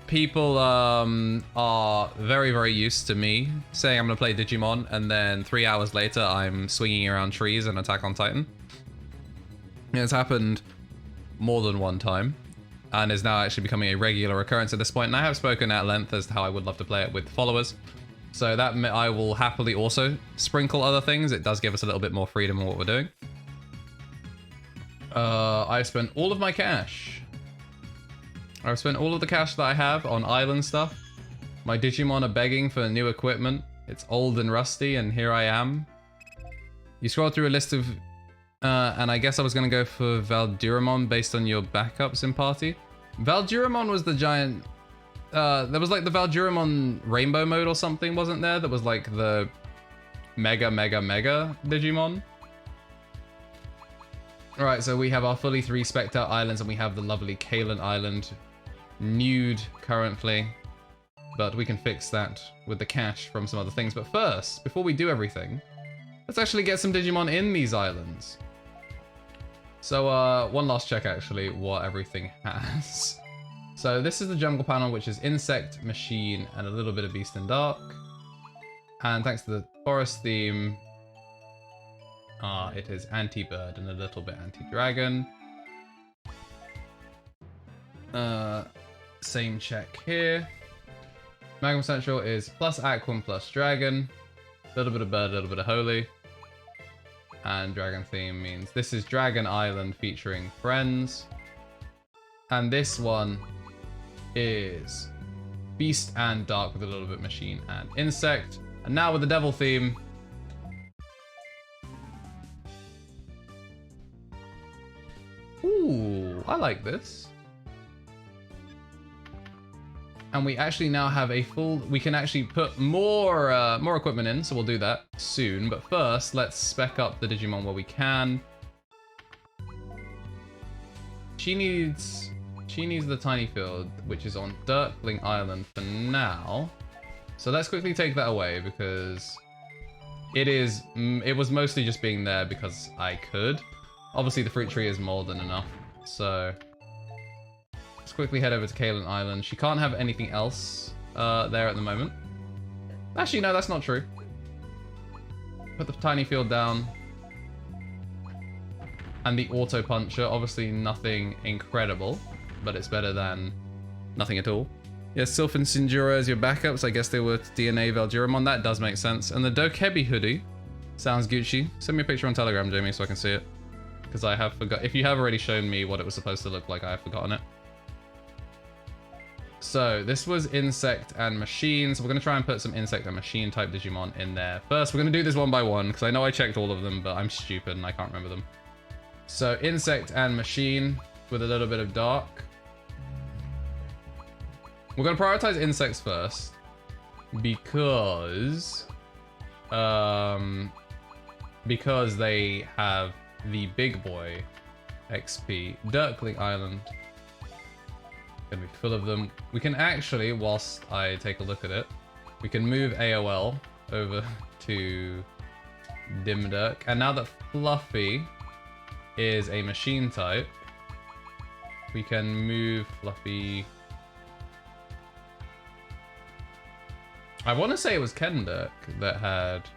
people are very, very used to me saying I'm going to play Digimon, and then 3 hours later, I'm swinging around trees in Attack on Titan. It's happened more than one time, and is now actually becoming a regular occurrence at this point. And I have spoken at length as to how I would love to play it with followers. So that I will happily also sprinkle other things. It does give us a little bit more freedom in what we're doing. I've spent all of my cash. I've spent all of the cash that I have on island stuff. My Digimon are begging for new equipment. It's old and rusty, and here I am. You scroll through a list of... and I guess I was going to go for Valduramon based on your backups in party. Valduramon was the giant... there was like the Valduramon rainbow mode or something, wasn't there? That was like the mega Digimon. Alright, so we have our fully 3 Spectre Islands, and we have the lovely Kalen Island nude currently. But we can fix that with the cash from some other things. But first, before we do everything, let's actually get some Digimon in these islands. So one last check actually what everything has. So this is the jungle panel, which is Insect, Machine, and a little bit of Beast and Dark. And thanks to the forest theme, it is anti-bird and a little bit anti-dragon. Same check here. Magma Central is plus Aquan plus Dragon. A little bit of bird, a little bit of holy. And dragon theme means this is Dragon Island featuring friends. And this one is Beast and Dark with a little bit Machine and Insect. And now with the Devil theme. Ooh, I like this. And we actually now have a full, we can actually put more equipment in, so we'll do that soon. But first, let's spec up the Digimon where we can. She needs the tiny field, which is on Dirtling Island for now. So let's quickly take that away because it was mostly just being there because I could. Obviously the fruit tree is more than enough, so let's quickly head over to Kalen Island. She can't have anything else there at the moment. Actually, no, that's not true. Put the tiny field down. And the auto puncher, obviously nothing incredible, but it's better than nothing at all. Yeah, Sylph and Sinjura as your backups. I guess they were DNA Valduramon. That does make sense. And the Dokebi hoodie sounds Gucci. Send me a picture on Telegram, Jamie, so I can see it. Because I have forgot. If you have already shown me what it was supposed to look like, I have forgotten it. So this was Insect and Machine. So we're going to try and put some Insect and Machine type Digimon in there. First, we're going to do this one by one because I know I checked all of them, but I'm stupid and I can't remember them. So Insect and Machine with a little bit of Dark. We're going to prioritize Insects first because they have the big boy XP. Dirtling Island. Gonna be full of them. We can actually, whilst I take a look at it, we can move AOL over to Dimdirk. And now that Fluffy is a machine type, we can move Fluffy. I want to say it was KnTElixARCHIve that had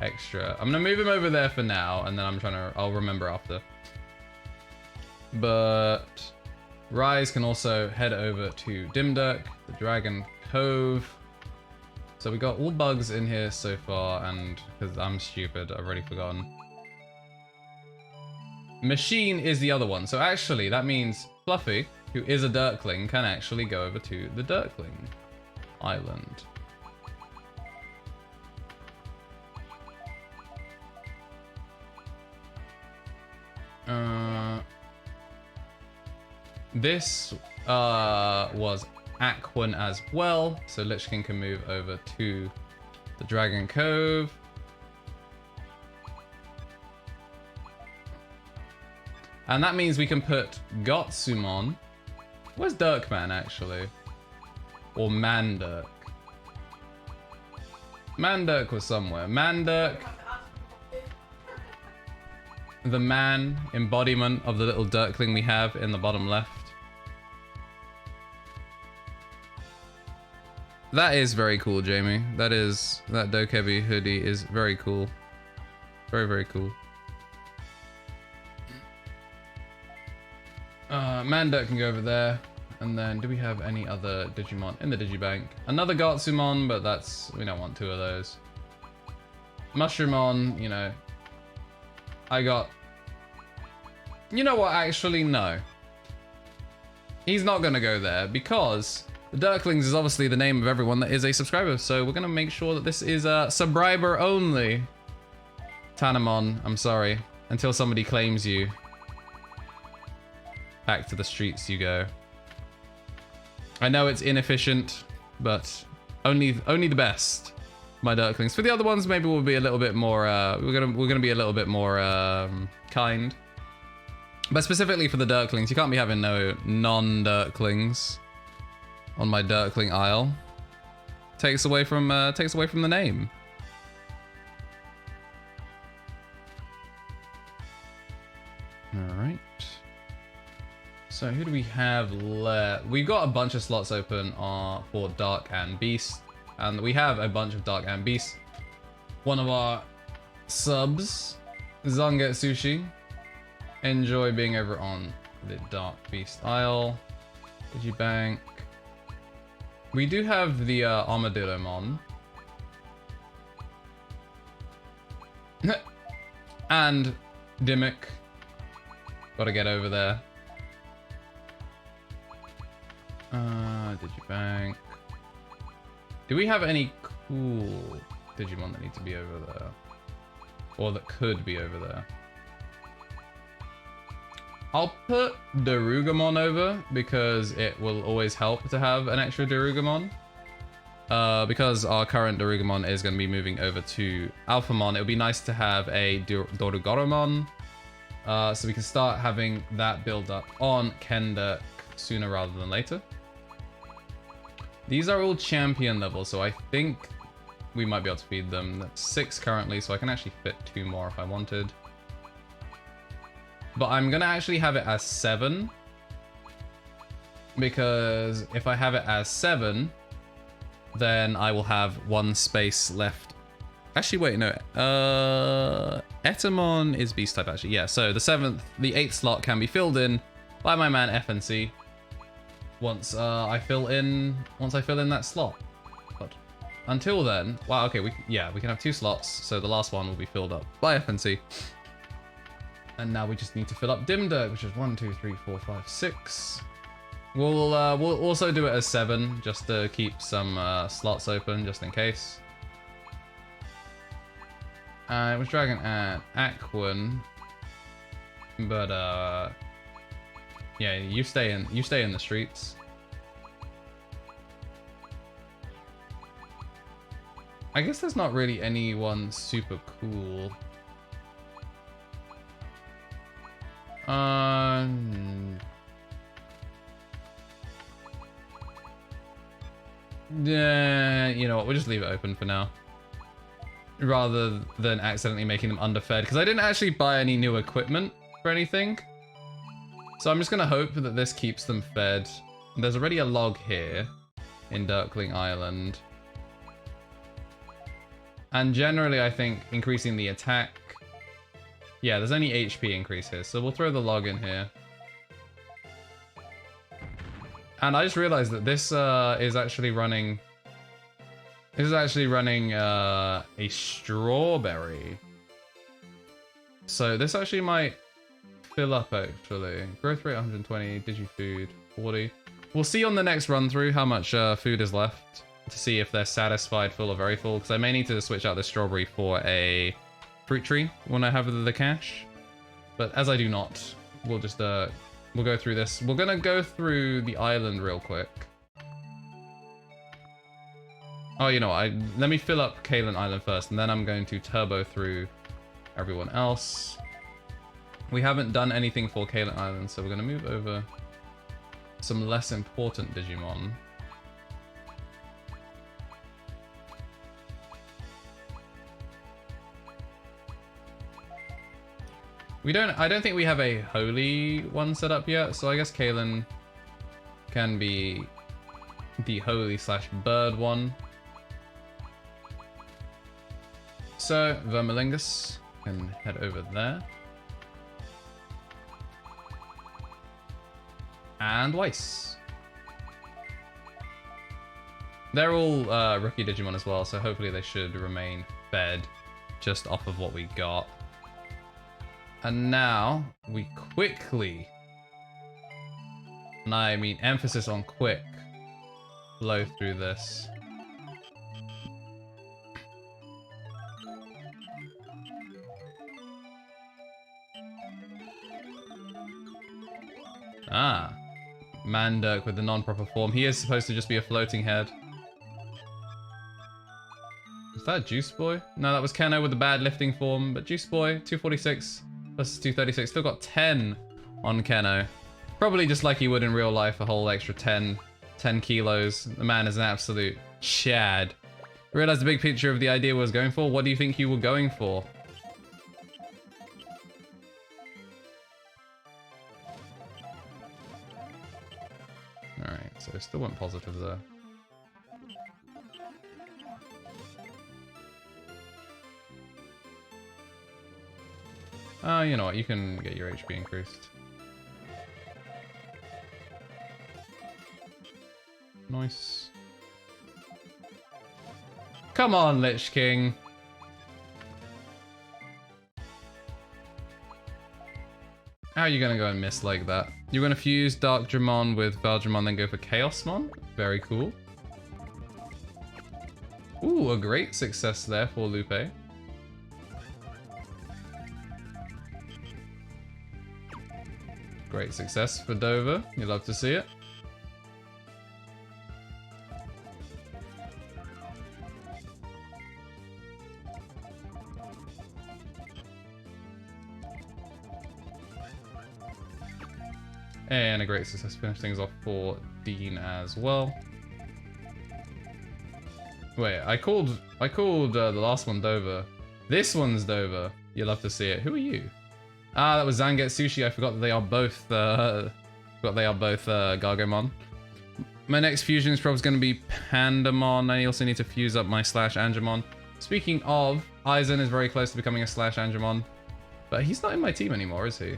extra. I'm gonna move him over there for now, and then I'll remember after. But Rise can also head over to Dimdirk, the Dragon Cove. So we got all bugs in here so far, and because I'm stupid, I've already forgotten. Machine is the other one. So actually, that means Fluffy, who is a Dirtling, can actually go over to the Dirtling Island. This was Aquan as well, so Lich King can move over to the Dragon Cove. And that means we can put Gotsumon. Where's Dirkman actually? Or Mandirk? Mandirk was somewhere. Mandirk, the man embodiment of the little Dirtling we have in the bottom left. That is very cool, Jamie. That Dokebi hoodie is very cool. Very, very cool. Mandirk can go over there. And then, do we have any other Digimon in the Digibank? Another Gotsumon, but we don't want two of those. Mushroomon, you know. You know what, actually, no. He's not gonna go there because the Dirklings is obviously the name of everyone that is a subscriber, so we're gonna make sure that this is subscriber only. Tanamon, I'm sorry. Until somebody claims you. Back to the streets you go. I know it's inefficient, but only the best, my Dirklings. For the other ones, maybe we'll be a little bit more. We're gonna be a little bit more kind. But specifically for the Dirklings, you can't be having no non-Dirklings on my Dirkling Isle. Takes away from the name. All right. So who do we have left? We've got a bunch of slots open for Dark and Beast, and we have a bunch of Dark and Beast. One of our subs, Zanget Sushi, enjoy being over on the Dark Beast Isle. Digibank. We do have the Armadillomon. And Dimmick. Gotta get over there. Digibank. Do we have any cool Digimon that need to be over there? Or that could be over there? I'll put Darugamon over because it will always help to have an extra Darugamon. Because our current Darugamon is going to be moving over to Alphamon, it would be nice to have a Dorugoromon. So we can start having that build up on Kenda sooner rather than later. These are all champion levels, so I think we might be able to feed them. That's 6 currently, so I can actually fit 2 more if I wanted. But I'm going to actually have it as 7. Because if I have it as 7, then I will have 1 space left. Actually, wait, no. Etamon is beast type, actually. Yeah, so the 8th slot can be filled in by my man FNC once I fill in that slot. But until then, wow, okay, we can have 2 slots, so the last one will be filled up by FNC. And now we just need to fill up Dimdirk, which is 1, 2, 3, 4, 5, 6. We'll also do it as 7 just to keep some slots open just in case. It was Dragon and Aquan, but yeah, you stay in the streets. I guess there's not really anyone super cool. Yeah, you know what, we'll just leave it open for now. Rather than accidentally making them underfed, because I didn't actually buy any new equipment for anything. So I'm just gonna hope that this keeps them fed. There's already a log here in Dirkling Island. And generally I think increasing the attack. Yeah, there's only HP increase here, so we'll throw the log in here. And I just realized that this is actually running a strawberry. So this actually might fill up actually. Growth rate 120, Digifood 40. We'll see on the next run through how much food is left to see if they're satisfied, full or very full, because I may need to switch out the strawberry for a fruit tree when I have the cash. But as I do not, we'll just we'll go through this. We're gonna go through the island real quick. Oh, you know what? Let me fill up Kalen Island first, and then I'm going to turbo through everyone else. We haven't done anything for Kalen Island, so we're gonna move over some less important Digimon. I don't think we have a holy one set up yet, so I guess Kalen can be the holy / bird one. So Vermilingus can head over there. And Weiss. They're all rookie Digimon as well, so hopefully they should remain fed just off of what we got. And now we quickly, and I mean emphasis on quick, blow through this. Ah, Mandirk with the non-proper form. He is supposed to just be a floating head. Is that Juice Boy? No, that was Keno with the bad lifting form, but Juice Boy, 246 plus 236, still got 10 on Keno. Probably just like he would in real life, a whole extra 10 kilos. The man is an absolute Chad. Realized the big picture of the idea was going for. What do you think you were going for? Alright, so still went positive there. You know what, you can get your HP increased. Nice. Come on, Lich King. How are you gonna go and miss like that? You're gonna fuse Dark Dramon with Veldramon, then go for Chaosmon? Very cool. Ooh, a great success there for Lupe. Great success for Dover. You love to see it. And a great success to finish things off for Dean as well. Wait, I called the last one Dover. This one's Dover. You love to see it. Who are you? Ah, that was Zanget Sushi. I forgot that they are both Gargomon. My next fusion is probably going to be Pandamon. I also need to fuse up my /Angemon. Speaking of, Aizen is very close to becoming a /Angemon, but he's not in my team anymore, is he?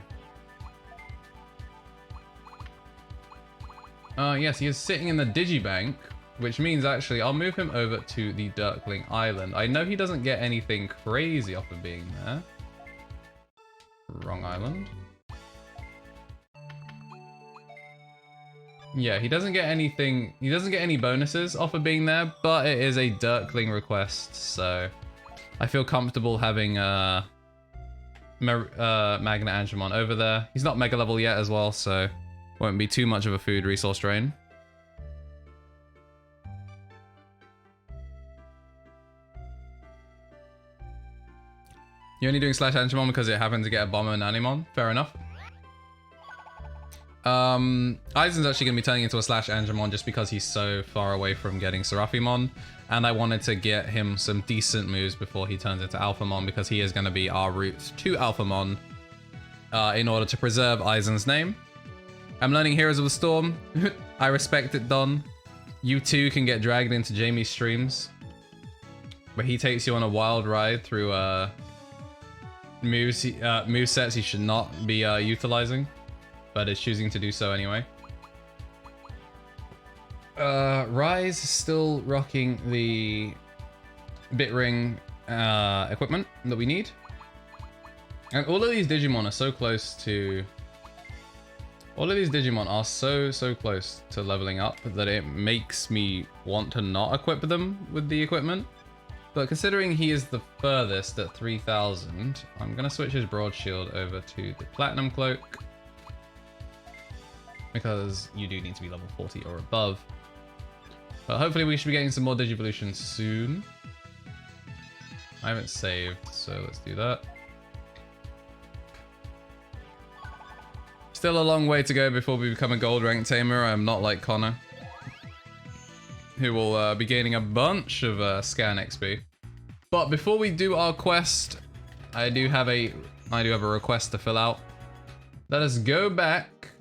Yes, he is sitting in the Digibank, which means actually I'll move him over to the Dirkling Island. I know he doesn't get anything crazy off of being there. Wrong island. Yeah, he doesn't get anything, he doesn't get any bonuses off of being there, but it is a Dirkling request, so I feel comfortable having Magna Angemon over there. He's not mega level yet as well, so won't be too much of a food resource drain. You're only doing /Angemon because it happened to get a Bomber and Animon. Fair enough. Aizen's actually going to be turning into a /Angemon just because he's so far away from getting Seraphimon. And I wanted to get him some decent moves before he turns into Alphamon, because he is going to be our route to Alphamon in order to preserve Aizen's name. I'm learning Heroes of the Storm. I respect it, Don. You too can get dragged into Jamie's streams, where he takes you on a wild ride through movesets he should not be utilizing, but is choosing to do so anyway. Rise is still rocking the Bitring equipment that we need. And all of these Digimon are so close to... All of these Digimon are so close to leveling up that it makes me want to not equip them with the equipment. But considering he is the furthest at 3000, I'm going to switch his Broad Shield over to the Platinum Cloak, because you do need to be level 40 or above. But hopefully we should be getting some more Digivolutions soon. I haven't saved, so let's do that. Still a long way to go before we become a gold rank tamer. I'm not like Connor, who will be gaining a bunch of scan XP. But before we do our quest, I do have a request to fill out. Let us go back.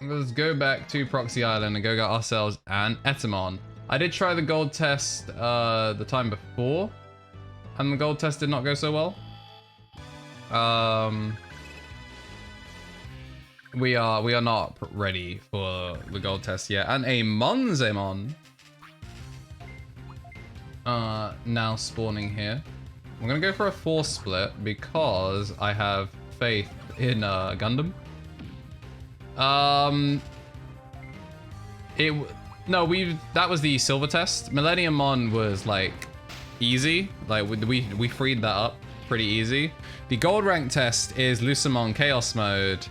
Let's go back to Proxy Island and go get ourselves an Etemon. I did try the gold test the time before, and the gold test did not go so well. We are not ready for the gold test yet. And a Monzemon now spawning here. I'm gonna go for a force split because I have faith in Gundam. That was the silver test. Millennium Mon was like easy. Like we freed that up pretty easy. The gold rank test is Lucamon Chaos Mode,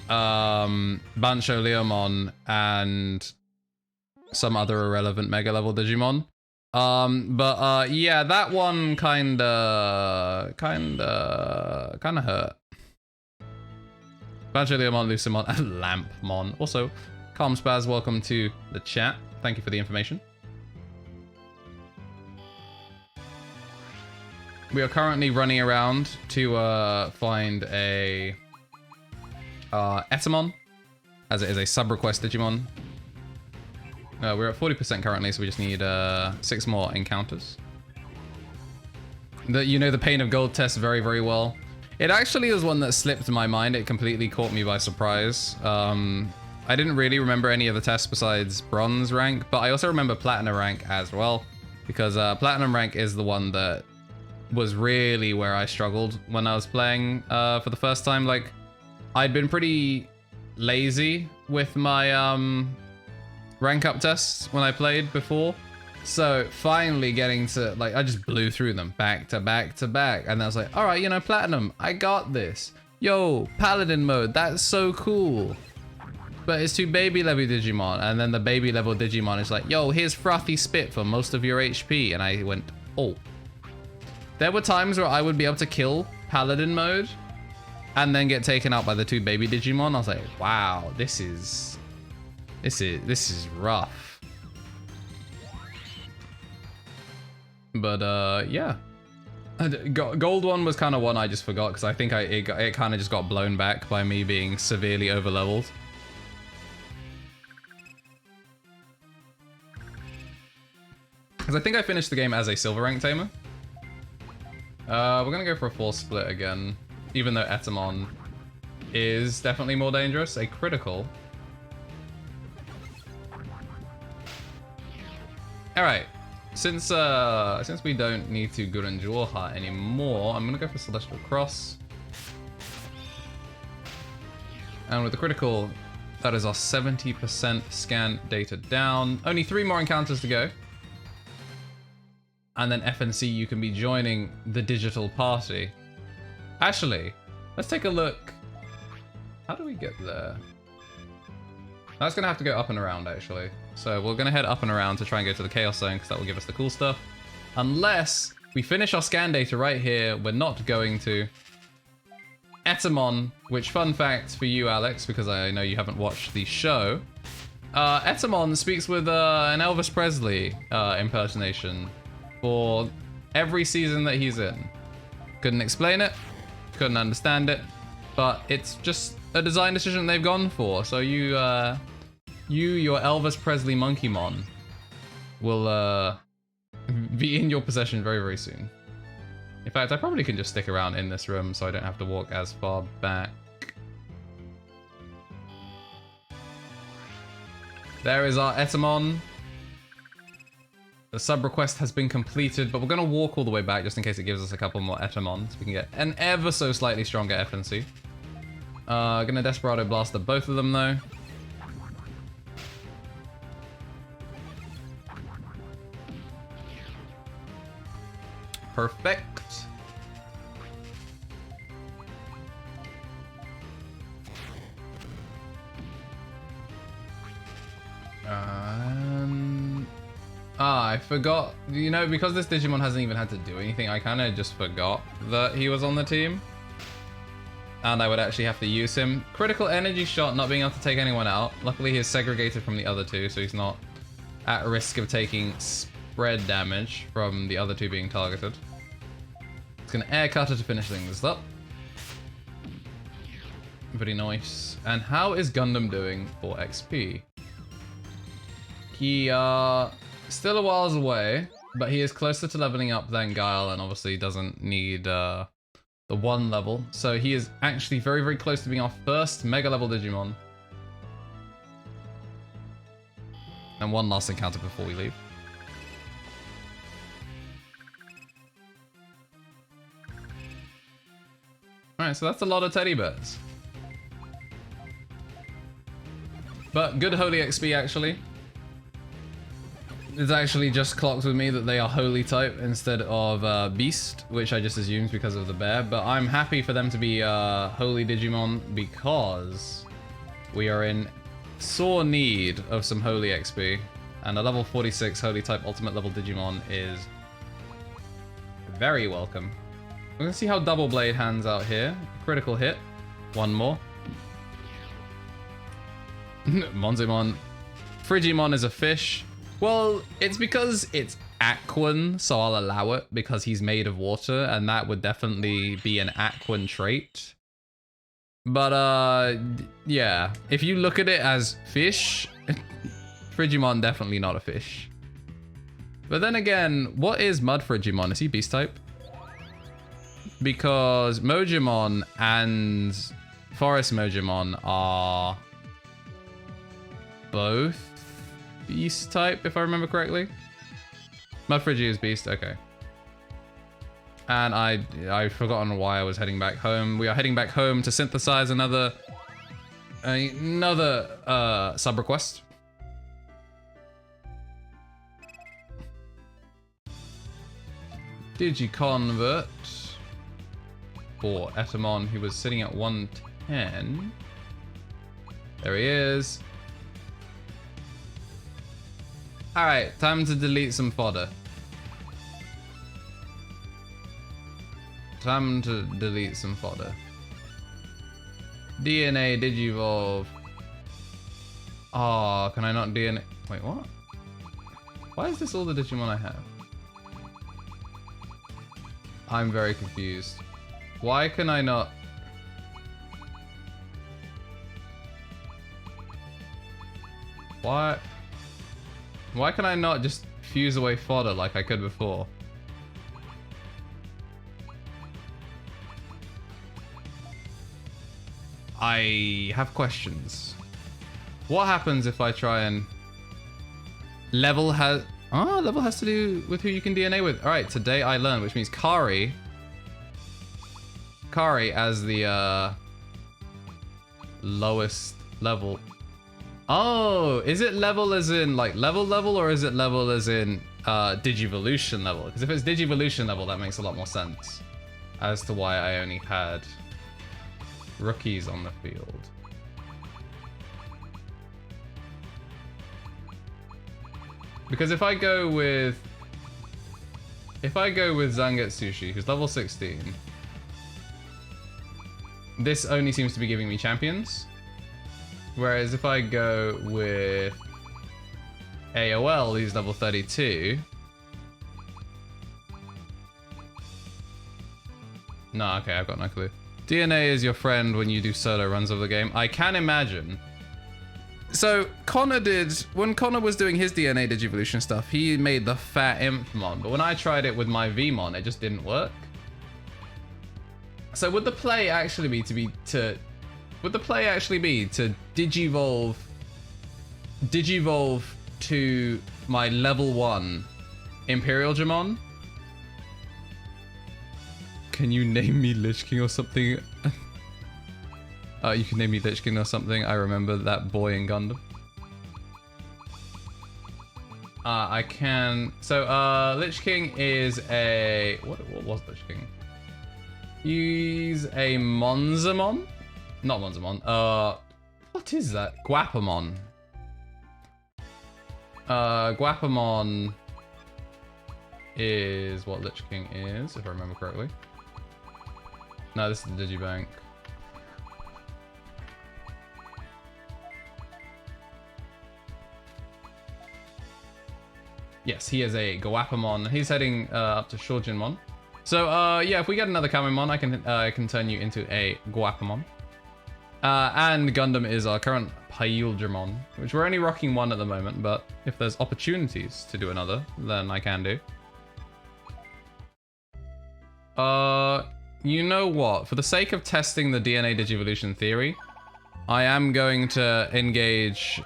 Bancho Leomon, and some other irrelevant mega level Digimon. Yeah, that one kinda hurt. Bancho Leomon, Lucamon, and Lampmon. Also, Calm Spaz, welcome to the chat. Thank you for the information. We are currently running around to find a Etemon, as it is a sub-request Digimon. We're at 40% currently, so we just need 6 more encounters. You know the pain of gold test very, very well. It actually was one that slipped my mind. It completely caught me by surprise. I didn't really remember any of the tests besides bronze rank, but I also remember platinum rank as well, because platinum rank is the one that was really where I struggled when I was playing for the first time. Like, I'd been pretty lazy with my rank up tests when I played before, So finally getting to, like, I just blew through them back to back to back. And I was like, all right, you know, Platinum, I got this. Yo, Paladin mode, that's so cool. But it's too baby level Digimon. And then the baby level Digimon is like, yo, here's Frothy Spit for most of your HP. And I went, oh. There were times where I would be able to kill Paladin mode and then get taken out by the two baby Digimon. I was like, wow, this is rough. But yeah, Gold one was kind of one I just forgot because I think it kind of just got blown back by me being severely over leveled. Because I think I finished the game as a silver rank tamer. We're gonna go for a full split again, even though Etamon is definitely more dangerous. A critical. All right. Since we don't need to Gurren Jorha anymore, I'm gonna go for Celestial Cross. And with the critical, that is our 70% scan data down. Only 3 more encounters to go. And then FNC, you can be joining the digital party. Actually, let's take a look. How do we get there? That's gonna have to go up and around, actually. So we're gonna head up and around to try and go to the Chaos Zone because that will give us the cool stuff. Unless we finish our scan data right here, we're not going to. Etamon, which fun fact for you, Alex, because I know you haven't watched the show. Etamon speaks with an Elvis Presley impersonation for every season that he's in. Couldn't explain it, couldn't understand it, but it's just a design decision they've gone for. So your Elvis Presley Monkeymon will be in your possession very, very soon. In fact, I probably can just stick around in this room so I don't have to walk as far back. There is our Etamon. The sub request has been completed, but we're going to walk all the way back just in case it gives us a couple more Etamons. So we can get an ever so slightly stronger FNC. Gonna Desperado Blaster both of them though. Perfect. I forgot, you know, because this Digimon hasn't even had to do anything, I kind of just forgot that he was on the team. And I would actually have to use him. Critical energy shot, not being able to take anyone out. Luckily he's segregated from the other two, so he's not at risk of taking spread damage from the other two being targeted. It's gonna air cutter to finish things up. Pretty nice. And how is Gundam doing for XP? He still a whiles away, but he is closer to leveling up than Guile and obviously doesn't need the 1 level. So he is actually very, very close to being our first mega level Digimon. And one last encounter before we leave. Alright, so that's a lot of teddy bears. But good holy XP actually. It's actually just clocked with me that they are holy type instead of beast, which I just assumed because of the bear. But I'm happy for them to be holy Digimon because we are in sore need of some holy XP. And a level 46 holy type ultimate level Digimon is very welcome. We're gonna see how Double Blade hands out here. Critical hit. One more. Monzimon. Frigimon is a fish. Well, it's because it's Aquan, so I'll allow it because he's made of water, and that would definitely be an Aquan trait. But, yeah, if you look at it as fish, Frigimon definitely not a fish. But then again, what is Mud Frigimon? Is he beast type? Because Mojimon and Forest Mojimon are both beast type, if I remember correctly. Mud Frigi is beast, okay. And I've forgotten why I was heading back home. We are heading back home to synthesize another sub request. Digiconvert for Etamon, who was sitting at 110. There he is. Alright, time to delete some fodder. Time to delete some fodder. DNA Digivolve. Oh, can I not DNA? Wait, what? Why is this all the Digimon I have? I'm very confused. Why can I not? Why can I not just fuse away fodder like I could before? I have questions. What happens if I try and... Level has to do with who you can DNA with. Alright, today I learned, which means Kari as the lowest level. Oh, is it level as in like level, or is it level as in Digivolution level? Because if it's Digivolution level, that makes a lot more sense as to why I only had rookies on the field. Because if I go with Zangetsushi, who's level 16, this only seems to be giving me champions. Whereas if I go with AOL, who's level 32. No, okay, I've got no clue. DNA is your friend when you do solo runs of the game. I can imagine. So Connor when Connor was doing his DNA Digivolution stuff, he made the fat Impmon, but when I tried it with my Vmon, it just didn't work. So would the play actually be to Digivolve to my level 1 Imperial Jamon? Can you name me Lich King or something? You can name me Lich King or something. I remember that boy in Gundam. I can. So Lich King is a what was Lich King? He's a Monzamon? Not Monzamon. What is that? Guapamon. Guapamon is what Lich King is, if I remember correctly. No, this is the Digibank. Yes, he is a Guapamon. He's heading up to Shojinmon. So yeah, if we get another Kamimon, I can turn you into a Guapamon. And Gundam is our current Paildramon, which we're only rocking one at the moment, but if there's opportunities to do another, then I can do. You know what? For the sake of testing the DNA Digivolution theory, I am going to engage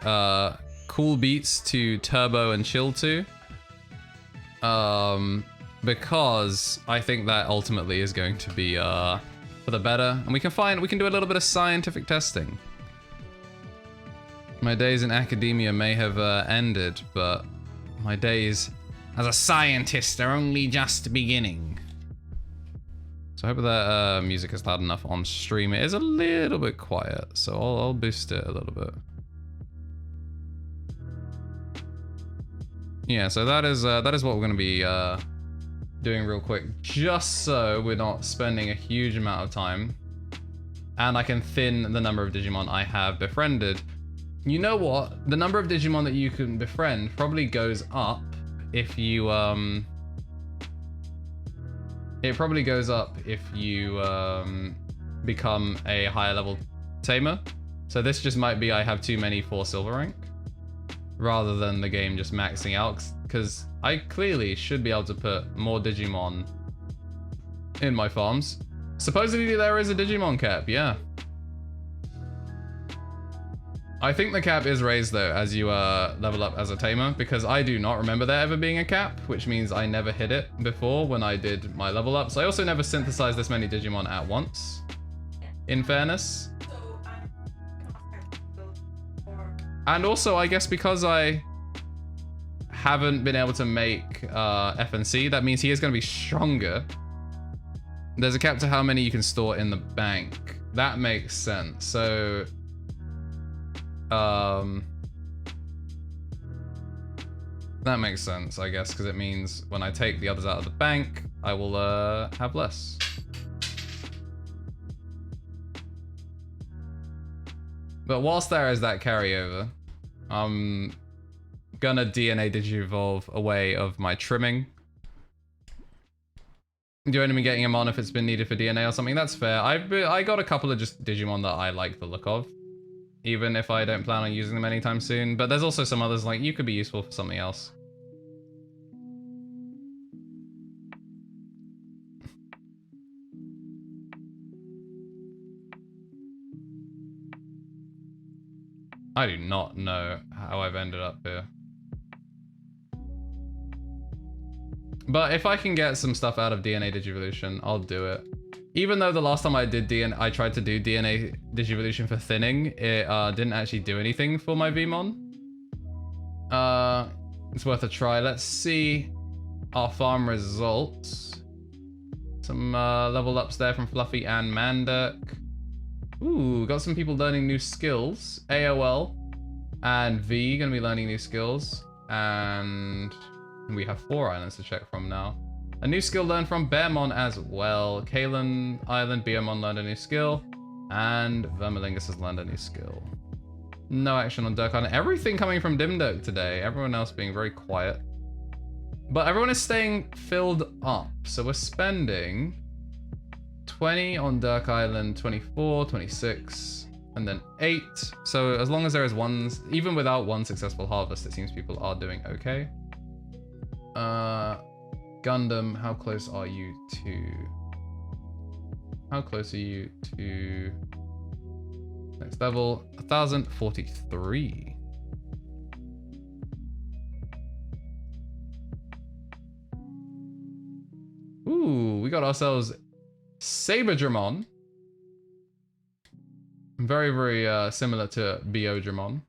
Cool Beats to Turbo and Chill to. Because I think that ultimately is going to be for the better, and we can do a little bit of scientific testing. My days in academia may have ended, but my days as a scientist are only just beginning. So I hope that music is loud enough on stream. It is a little bit quiet, so I'll boost it a little bit. Yeah, so that is what we're going to be doing real quick, just so we're not spending a huge amount of time, and I can thin the number of Digimon I have befriended. You know what? The number of Digimon that you can befriend probably goes up if you it probably goes up if you become a higher level tamer. So this just might be I have too many for silver rank, rather than the game just maxing out, because I clearly should be able to put more Digimon in my farms. Supposedly there is a Digimon cap, yeah. I think the cap is raised though as you level up as a tamer, because I do not remember there ever being a cap, which means I never hit it before when I did my level ups. I also never synthesized this many Digimon at once, in fairness. And also, I guess because I haven't been able to make FNC. That means he is going to be stronger. There's a cap to how many you can store in the bank. That makes sense. So, that makes sense, I guess, because it means when I take the others out of the bank, I will have less. But whilst there is that carryover, I'm gonna DNA Digivolve a way of my trimming. Do enemy getting him on if it's been needed for DNA or something? That's fair. I got a couple of just Digimon that I like the look of, even if I don't plan on using them anytime soon. But there's also some others like you could be useful for something else. I do not know how I've ended up here. But if I can get some stuff out of DNA Digivolution, I'll do it. Even though the last time I did I tried to do DNA Digivolution for thinning, it didn't actually do anything for my Vmon. It's worth a try. Let's see our farm results. Some level ups there from Fluffy and Mandak. Ooh, got some people learning new skills. AOL and V gonna be learning new skills. And we have 4 islands to check from now. A new skill learned from Bearmon as well. Kalen Island, Bearmon learned a new skill. And Vermilingus has learned a new skill. No action on Dirk Island. Everything coming from Dimdirk today. Everyone else being very quiet. But everyone is staying filled up. So we're spending 20 on Dirk Island, 24, 26, and then 8. So as long as there is one, even without one successful harvest, it seems people are doing okay. Gundam, how close are you to... How close are you to... Next level, 1043. Ooh, we got ourselves Saberdramon. Very, very similar to Biodramon.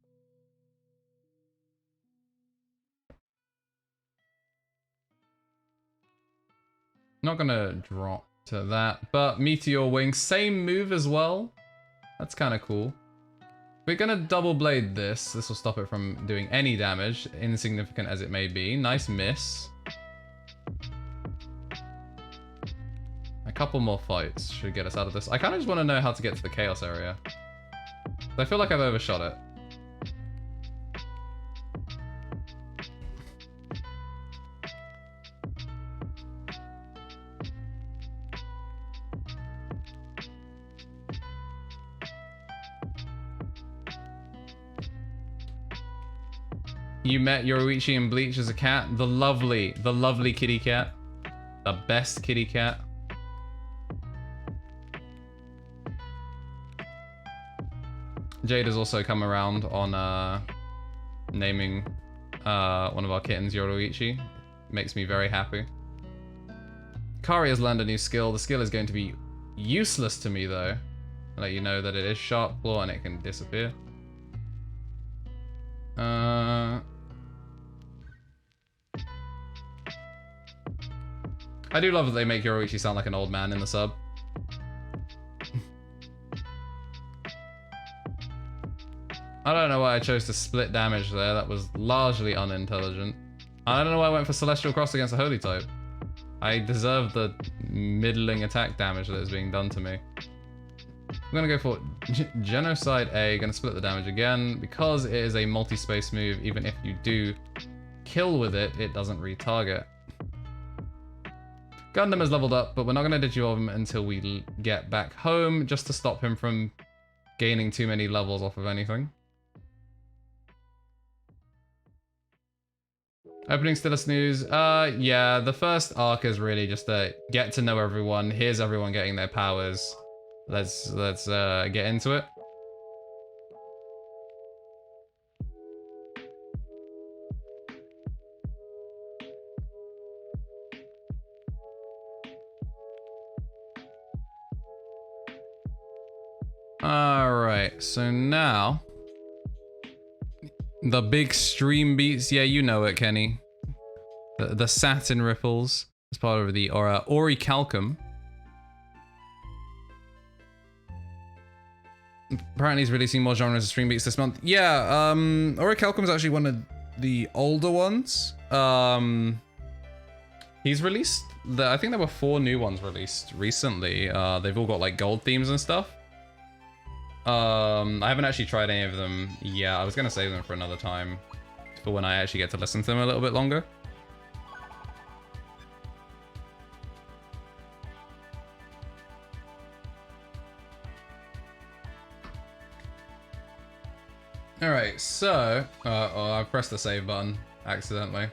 Not gonna drop to that, but Meteor Wing, same move as well. That's kind of cool. We're gonna double blade this. This will stop it from doing any damage, insignificant as it may be. Nice miss. A couple more fights should get us out of this. I kind of just want to know how to get to the Chaos area. I feel like I've overshot it. You met Yoruichi in Bleach as a cat. The lovely kitty cat. The best kitty cat. Jade has also come around on naming one of our kittens Yoruichi. Makes me very happy. Kari has learned a new skill. The skill is going to be useless to me though. I'll let you know that it is Sharp Claw and it can disappear. I do love that they make Yoruichi sound like an old man in the sub. I don't know why I chose to split damage there. That was largely unintelligent. I don't know why I went for Celestial Cross against a Holy type. I deserve the middling attack damage that is being done to me. I'm gonna go for Genocide A, gonna split the damage again, because it is a multi-space move. Even if you do kill with it, it doesn't retarget. Gundam has leveled up, but we're not gonna Digivolve him until we get back home, just to stop him from gaining too many levels off of anything. Opening still a snooze. Yeah, the first arc is really just to get to know everyone. Here's everyone getting their powers. Let's get into it. All right, so now The big stream beats. Yeah, you know it, Kenny. The satin ripples as part of the orichalcum. Apparently he's releasing more genres of stream beats this month. Yeah, orichalcum is actually one of the older ones. He's released I think there were 4 new ones released recently. They've all got like gold themes and stuff. I haven't actually tried any of them. Yeah, I was gonna save them for another time, for when I actually get to listen to them a little bit longer. Alright, so... oh, I pressed the save button accidentally.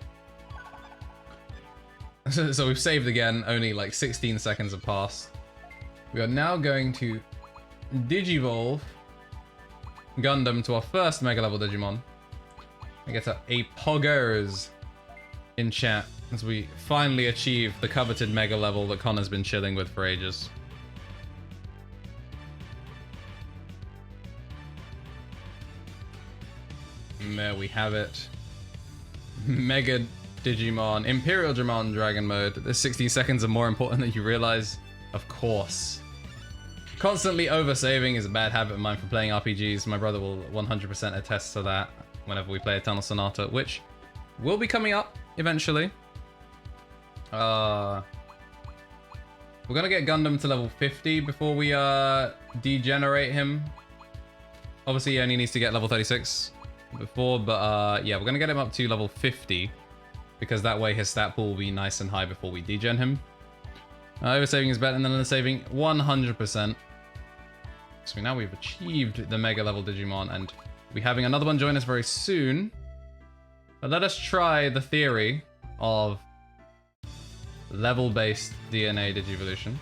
So we've saved again, only like 16 seconds have passed. We are now going to Digivolve Gundam to our first Mega Level Digimon. I get a Poggers in chat as we finally achieve the coveted Mega Level that Connor's been chilling with for ages. And there we have it. Mega Digimon, Imperial Digimon Dragon Mode. The 16 seconds are more important than you realize. Of course. Constantly oversaving is a bad habit of mine for playing RPGs. My brother will 100% attest to that whenever we play Eternal Sonata, which will be coming up eventually. We're gonna get Gundam to level 50 before we degenerate him. Obviously he only needs to get level 36 before, but yeah, we're gonna get him up to level 50 because that way his stat pool will be nice and high before we degen him. Oversaving is better than undersaving 100%. So now we've achieved the Mega Level Digimon, and we'll be having another one join us very soon. But let us try the theory of level-based DNA Digivolution.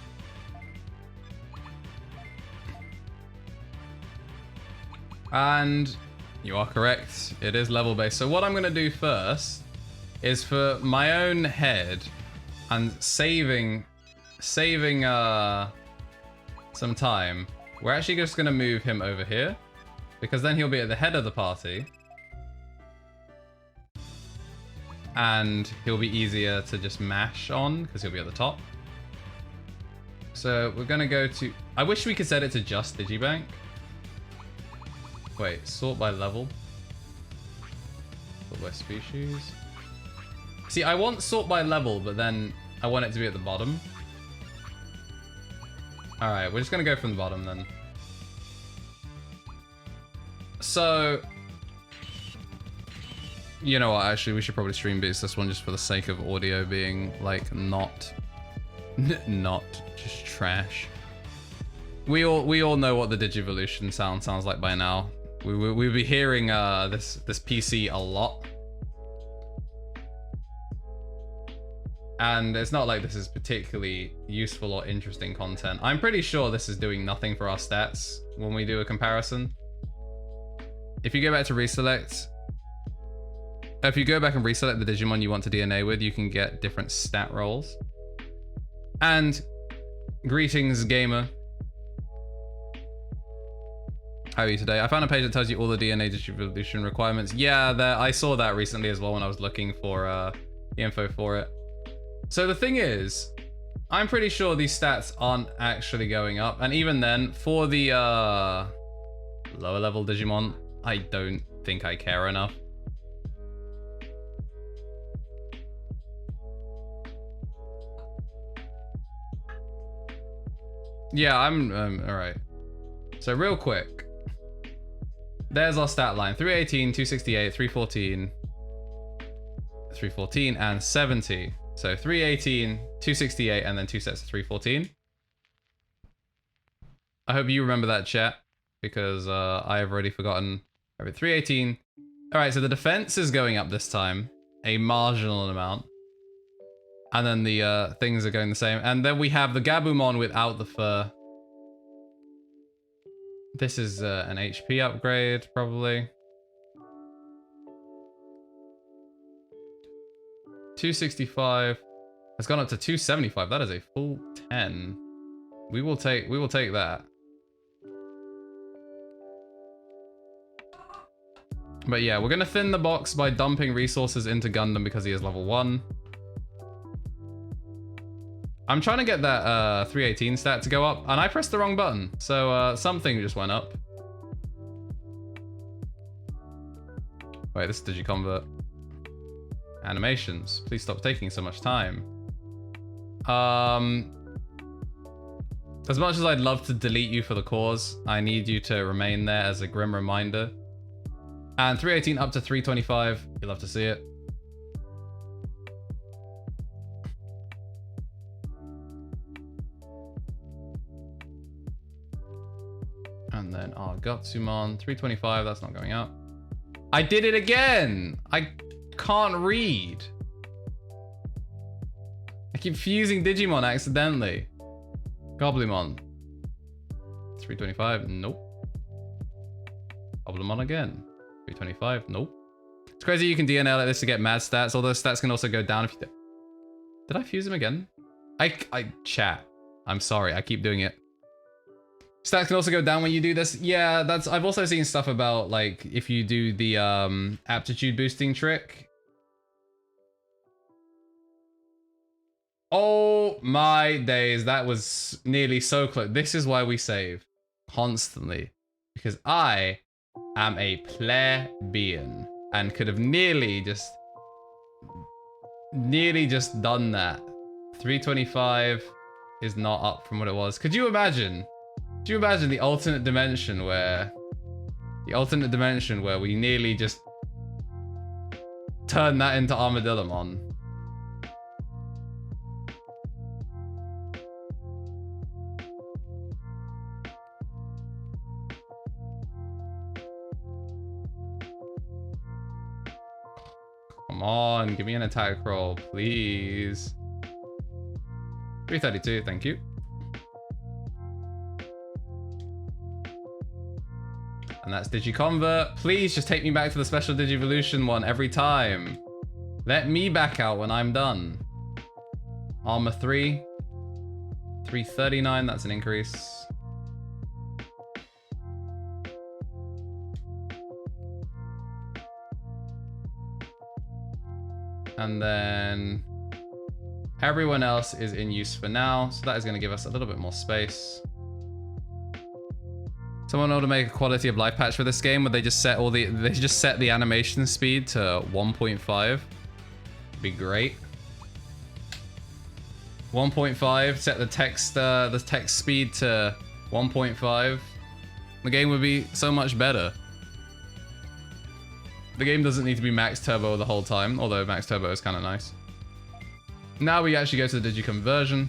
And you are correct, it is level-based. So what I'm going to do first is, for my own head and saving some time, we're actually just going to move him over here, because then he'll be at the head of the party and he'll be easier to just mash on because he'll be at the top. So we're going to go to... I wish we could set it to just Digibank. Wait, sort by level. Sort by species. See, I want sort by level, but then I want it to be at the bottom. Alright, we're just gonna go from the bottom then. So... you know what, actually, we should probably stream beats this one just for the sake of audio being, like, not just trash. We all know what the Digivolution sounds like by now. We'll be hearing this PC a lot. And it's not like this is particularly useful or interesting content. I'm pretty sure this is doing nothing for our stats when we do a comparison. If you go back to reselect, if you go back and reselect the Digimon you want to DNA with, you can get different stat rolls. And greetings, gamer. How are you today? I found a page that tells you all the DNA Digivolution requirements. Yeah, I saw that recently as well when I was looking for the info for it. So the thing is, I'm pretty sure these stats aren't actually going up. And even then, for the lower level Digimon, I don't think I care enough. Yeah, I'm alright. So real quick, there's our stat line: 318, 268, 314, 314, and 70. So 318, 268, and then 2 sets of 314. I hope you remember that, chat, because I have already forgotten. All right, 318. All right, so the defense is going up this time, a marginal amount. And then the things are going the same. And then we have the Gabumon without the fur. This is an HP upgrade, probably. 265 has gone up to 275. That is a full 10. We will take that. But yeah, we're gonna thin the box by dumping resources into Gundam because he is level 1. I'm trying to get that 318 stat to go up, and I pressed the wrong button, so something just went up. Wait, this is Digiconvert. Animations. Please stop taking so much time. As much as I'd love to delete you for the cause, I need you to remain there as a grim reminder. And 318 up to 325. You'll love to see it. And then our Gutsumon, 325, that's not going up. I did it again! I can't read. I keep fusing Digimon accidentally. Goblumon. 325, nope. Goblumon again. 325, nope. It's crazy you can DNL like this to get mad stats, although stats can also go down if you do. Did I fuse him again? Chat. I'm sorry, I keep doing it. Stats can also go down when you do this. Yeah, I've also seen stuff about like if you do the aptitude boosting trick. Oh my days, that was nearly so close. This is why we save constantly, because I am a plebeian and could have nearly just done that. 325 is not up from what it was. Could you imagine? Do you imagine the alternate dimension where we nearly just turn that into Armadillomon? Come on, give me an attack roll, please. 332, thank you. And that's Digiconvert. Please just take me back to the special Digivolution one every time. Let me back out when I'm done. Armor 3. 339, that's an increase. And then everyone else is in use for now, so that is going to give us a little bit more space. Someone ought to make a quality of life patch for this game where they just set the animation speed to 1.5. Be great. 1.5, set the text speed to 1.5. The game would be so much better. The game doesn't need to be max turbo the whole time, although max turbo is kind of nice. Now we actually go to the Digiconversion.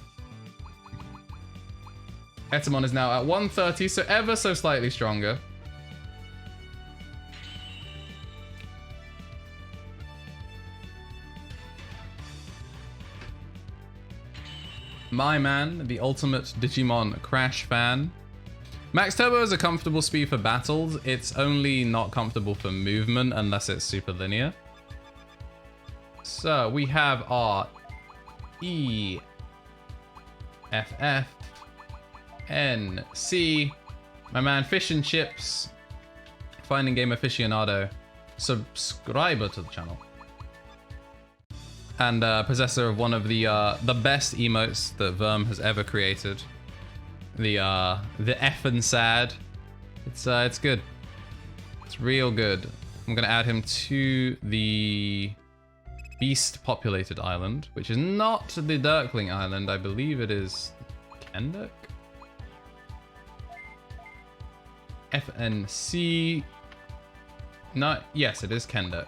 Etamon is now at 130, so ever so slightly stronger. My man, the ultimate Digimon Crash fan. Max Turbo is a comfortable speed for battles. It's only not comfortable for movement unless it's super linear. So we have our E, F, F, N, C, my man Fish and Chips, Finding Game Aficionado, subscriber to the channel, and possessor of one of the best emotes that Verm has ever created, the F and sad. It's good. It's real good. I'm gonna add him to the beast populated island, which is not the Dirkling Island. I believe it is KnTElixARCHIve. FNC. No, yes, it is KnTElixARCHIve.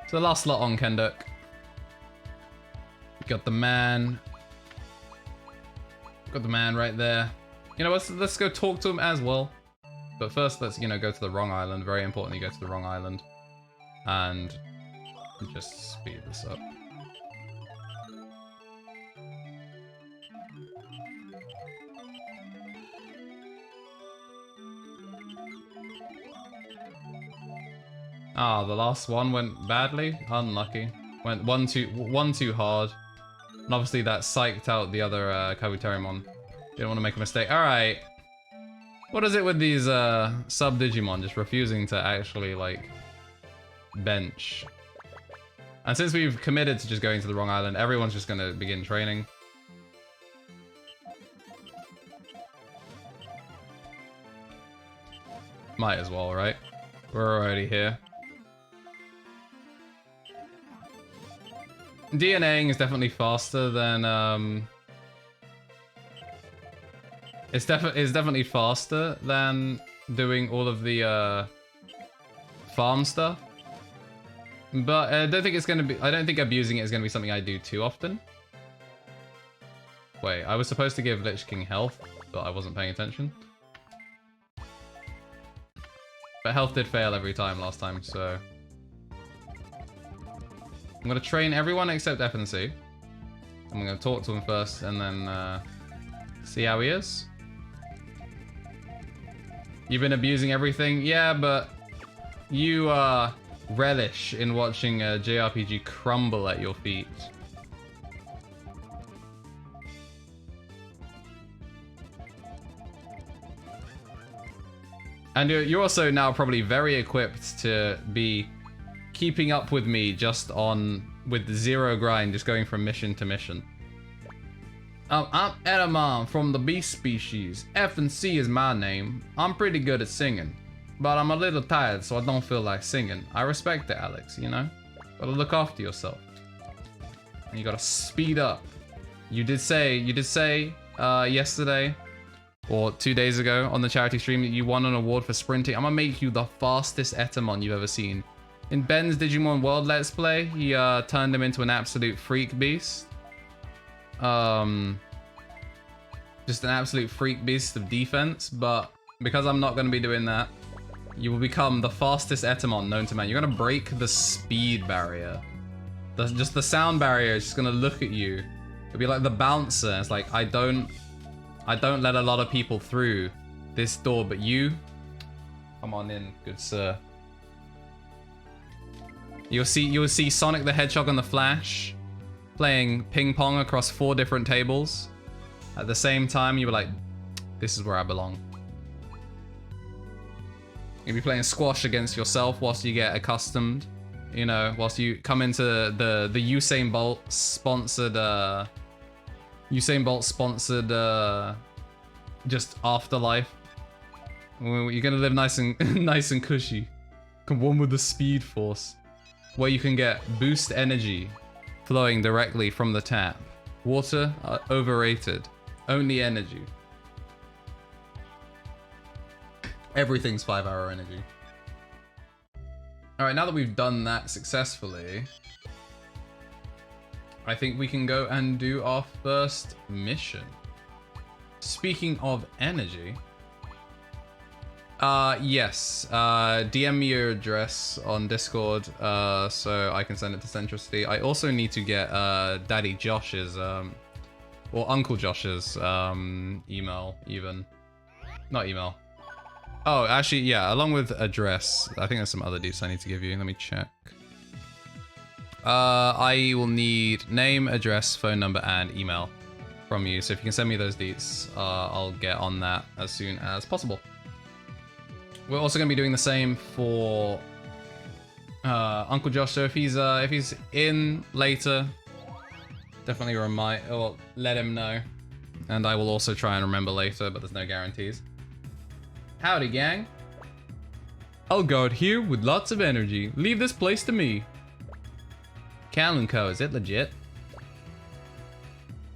So the last slot on KnTElixARCHIve. We got the man. Got the man right there. You know, let's go talk to him as well. But first, let's, you know, go to the wrong island. Very importantly, go to the wrong island. And just speed this up. Ah, the last one went badly. Unlucky. Went one too hard. And obviously that psyched out the other Kabuterimon. Didn't want to make a mistake. Alright. What is it with these sub-Digimon just refusing to actually, like, bench. And since we've committed to just going to the wrong island, everyone's just going to begin training. Might as well, right? We're already here. DNAing is definitely faster than it's definitely faster than doing all of the farm stuff. But I don't think abusing it is gonna be something I do too often. Wait, I was supposed to give Lich King health, but I wasn't paying attention. But health did fail every time last time, so I'm gonna train everyone except FNC. I'm gonna talk to him first and then see how he is. You've been abusing everything? Yeah, but you relish in watching a JRPG crumble at your feet. And you're also now probably very equipped to be keeping up with me just with zero grind, just going from mission to mission. I'm Edamon from the Beast species. F&C is my name. I'm pretty good at singing, but I'm a little tired, so I don't feel like singing. I respect it, Alex, you know? Gotta look after yourself. And you gotta speed up. You did say yesterday, or 2 days ago on the charity stream, that you won an award for sprinting. I'm gonna make you the fastest Etamon you've ever seen. In Ben's Digimon World Let's Play, he turned him into an absolute freak beast. Just an absolute freak beast of defense, but because I'm not gonna be doing that, you will become the fastest Etamon known to man. You're gonna break the speed barrier. Just the sound barrier is just gonna look at you. It'll be like the bouncer. It's like, I don't let a lot of people through this door, but you, come on in, good sir. You'll see Sonic the Hedgehog and the Flash playing ping pong across 4 different tables. At the same time, you were like, this is where I belong. You'll be playing squash against yourself whilst you get accustomed. You know, whilst you come into the Usain Bolt sponsored just afterlife. You're gonna live nice and nice and cushy. Come one with the speed force, where you can get boost energy flowing directly from the tap. Water, overrated. Only energy. Everything's 5-hour energy. All right, now that we've done that successfully, I think we can go and do our first mission. Speaking of energy, yes, DM me your address on Discord so I can send it to Centricity. I also need to get Daddy Josh's, or Uncle Josh's email even. Not email. Oh, actually, yeah, along with address. I think there's some other deets I need to give you. Let me check. I will need name, address, phone number, and email from you. So if you can send me those deets, I'll get on that as soon as possible. We're also going to be doing the same for Uncle Josh. So if he's in later, definitely let him know. And I will also try and remember later, but there's no guarantees. Howdy, gang. I'll guard here with lots of energy. Leave this place to me. Cal & Co, is it legit?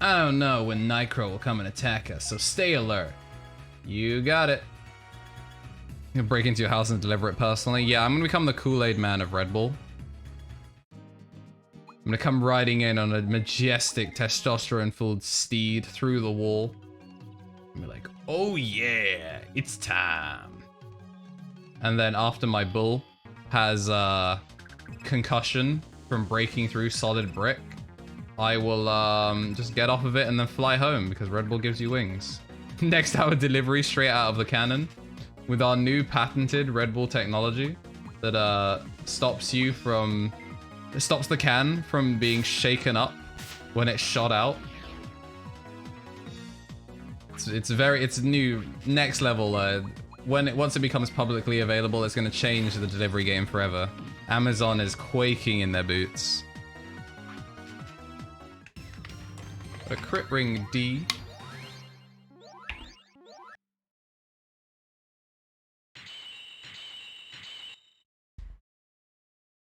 I don't know when Nightcrow will come and attack us, so stay alert. You got it. You break into your house and deliver it personally? Yeah, I'm gonna become the Kool-Aid man of Red Bull. I'm gonna come riding in on a majestic testosterone-filled steed through the wall. And be like, oh yeah, it's time. And then after my bull has concussion from breaking through solid brick, I will just get off of it and then fly home because Red Bull gives you wings. Next hour delivery straight out of the cannon with our new patented Red Bull technology that stops the can from being shaken up when it's shot out. It's new, next level. Once it becomes publicly available, it's going to change the delivery game forever. Amazon is quaking in their boots. A crit ring D.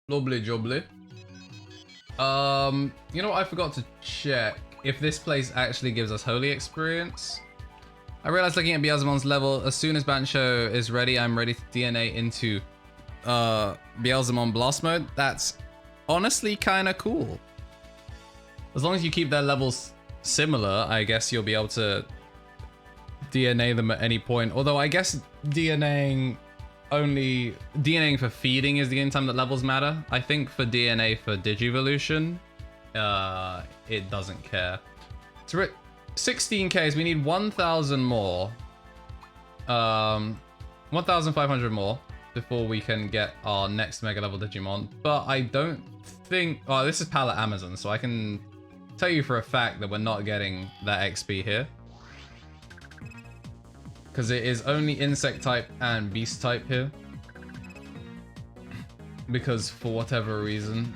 Lovely jubbly. You know what? I forgot to check if this place actually gives us holy experience. I realized looking at Beelzemon's level, as soon as Bancho is ready, I'm ready to DNA into Beelzemon Blast Mode. That's honestly kind of cool. As long as you keep their levels similar, I guess you'll be able to DNA them at any point. Although I guess DNAing for feeding is the only time that levels matter. I think for DNA for Digivolution, it doesn't care. So we're at 16Ks, we need 1,000 more. 1,500 more before we can get our next Mega Level Digimon. But I don't think... Oh, this is Palette Amazon, so I can tell you for a fact that we're not getting that XP here. Because it is only Insect type and Beast type here. Because for whatever reason...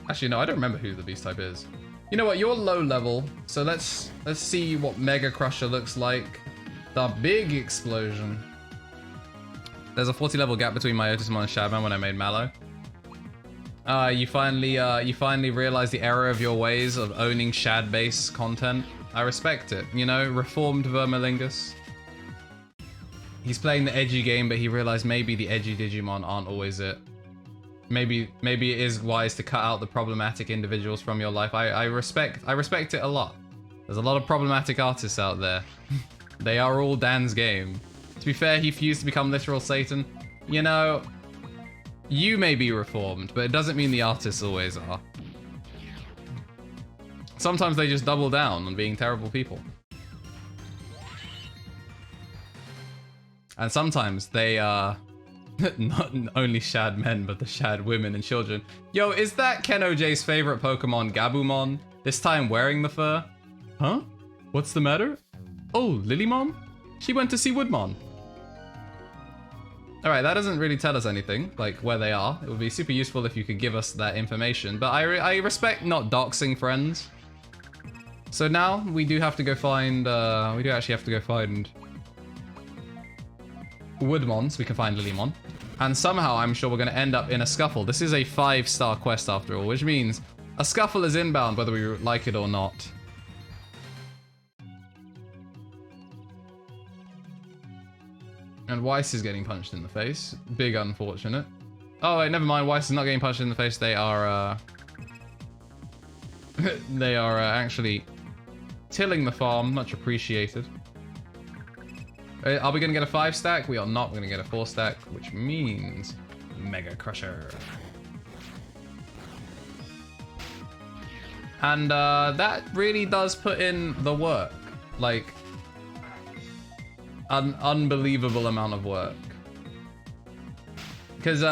Actually, no, I don't remember who the Beast type is. You know what? You're low level, so let's see what Mega Crusher looks like. The big explosion. There's a 40 level gap between Myotismon and Shadman when I made Mallow. You finally realized the error of your ways of owning Shad-based content. I respect it. You know, reformed Vermilingus. He's playing the edgy game, but he realized maybe the edgy Digimon aren't always it. Maybe it is wise to cut out the problematic individuals from your life. I respect it a lot. There's a lot of problematic artists out there. They are all Dan's game. To be fair, he fused to become literal Satan. You know, you may be reformed, but it doesn't mean the artists always are. Sometimes they just double down on being terrible people. And sometimes they are not only Shad men, but the Shad women and children. Yo, is that Ken OJ's favorite Pokemon, Gabumon? This time wearing the fur? Huh? What's the matter? Oh, Lilymon? She went to see Woodmon. Alright, that doesn't really tell us anything, like where they are. It would be super useful if you could give us that information, but I respect not doxing friends. So now we do have to go find, we do actually have to go find Woodmon so we can find Lilymon. And somehow I'm sure we're going to end up in a scuffle. This is a 5-star quest after all, which means a scuffle is inbound whether we like it or not. And Weiss is getting punched in the face. Big unfortunate. Oh wait, never mind. Weiss is not getting punched in the face. They are they are actually tilling the farm. Much appreciated. Are we going to get a 5-stack? We are not going to get a 4-stack, which means Mega Crusher. And that really does put in the work. Like, an unbelievable amount of work. Because,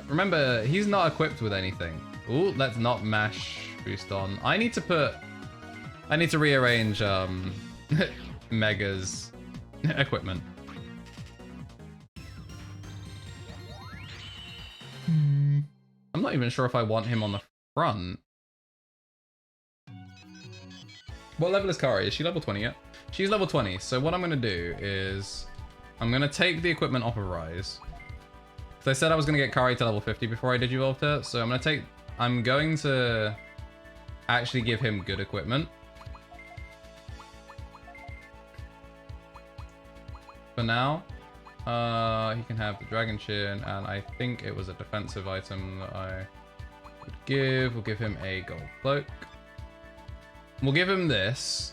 remember, he's not equipped with anything. Ooh, let's not mash boost on. I need to rearrange Mega's equipment. I'm not even sure if I want him on the front. What level is Kari? Is she level 20 yet? She's level 20, so what I'm going to do is I'm going to take the equipment off of Rise. So I said I was going to get Kari to level 50 before I digivolved her, so I'm going to actually give him good equipment. For now, he can have the Dragon Chin, and I think it was a defensive item that I would give. We'll give him a gold cloak. We'll give him this,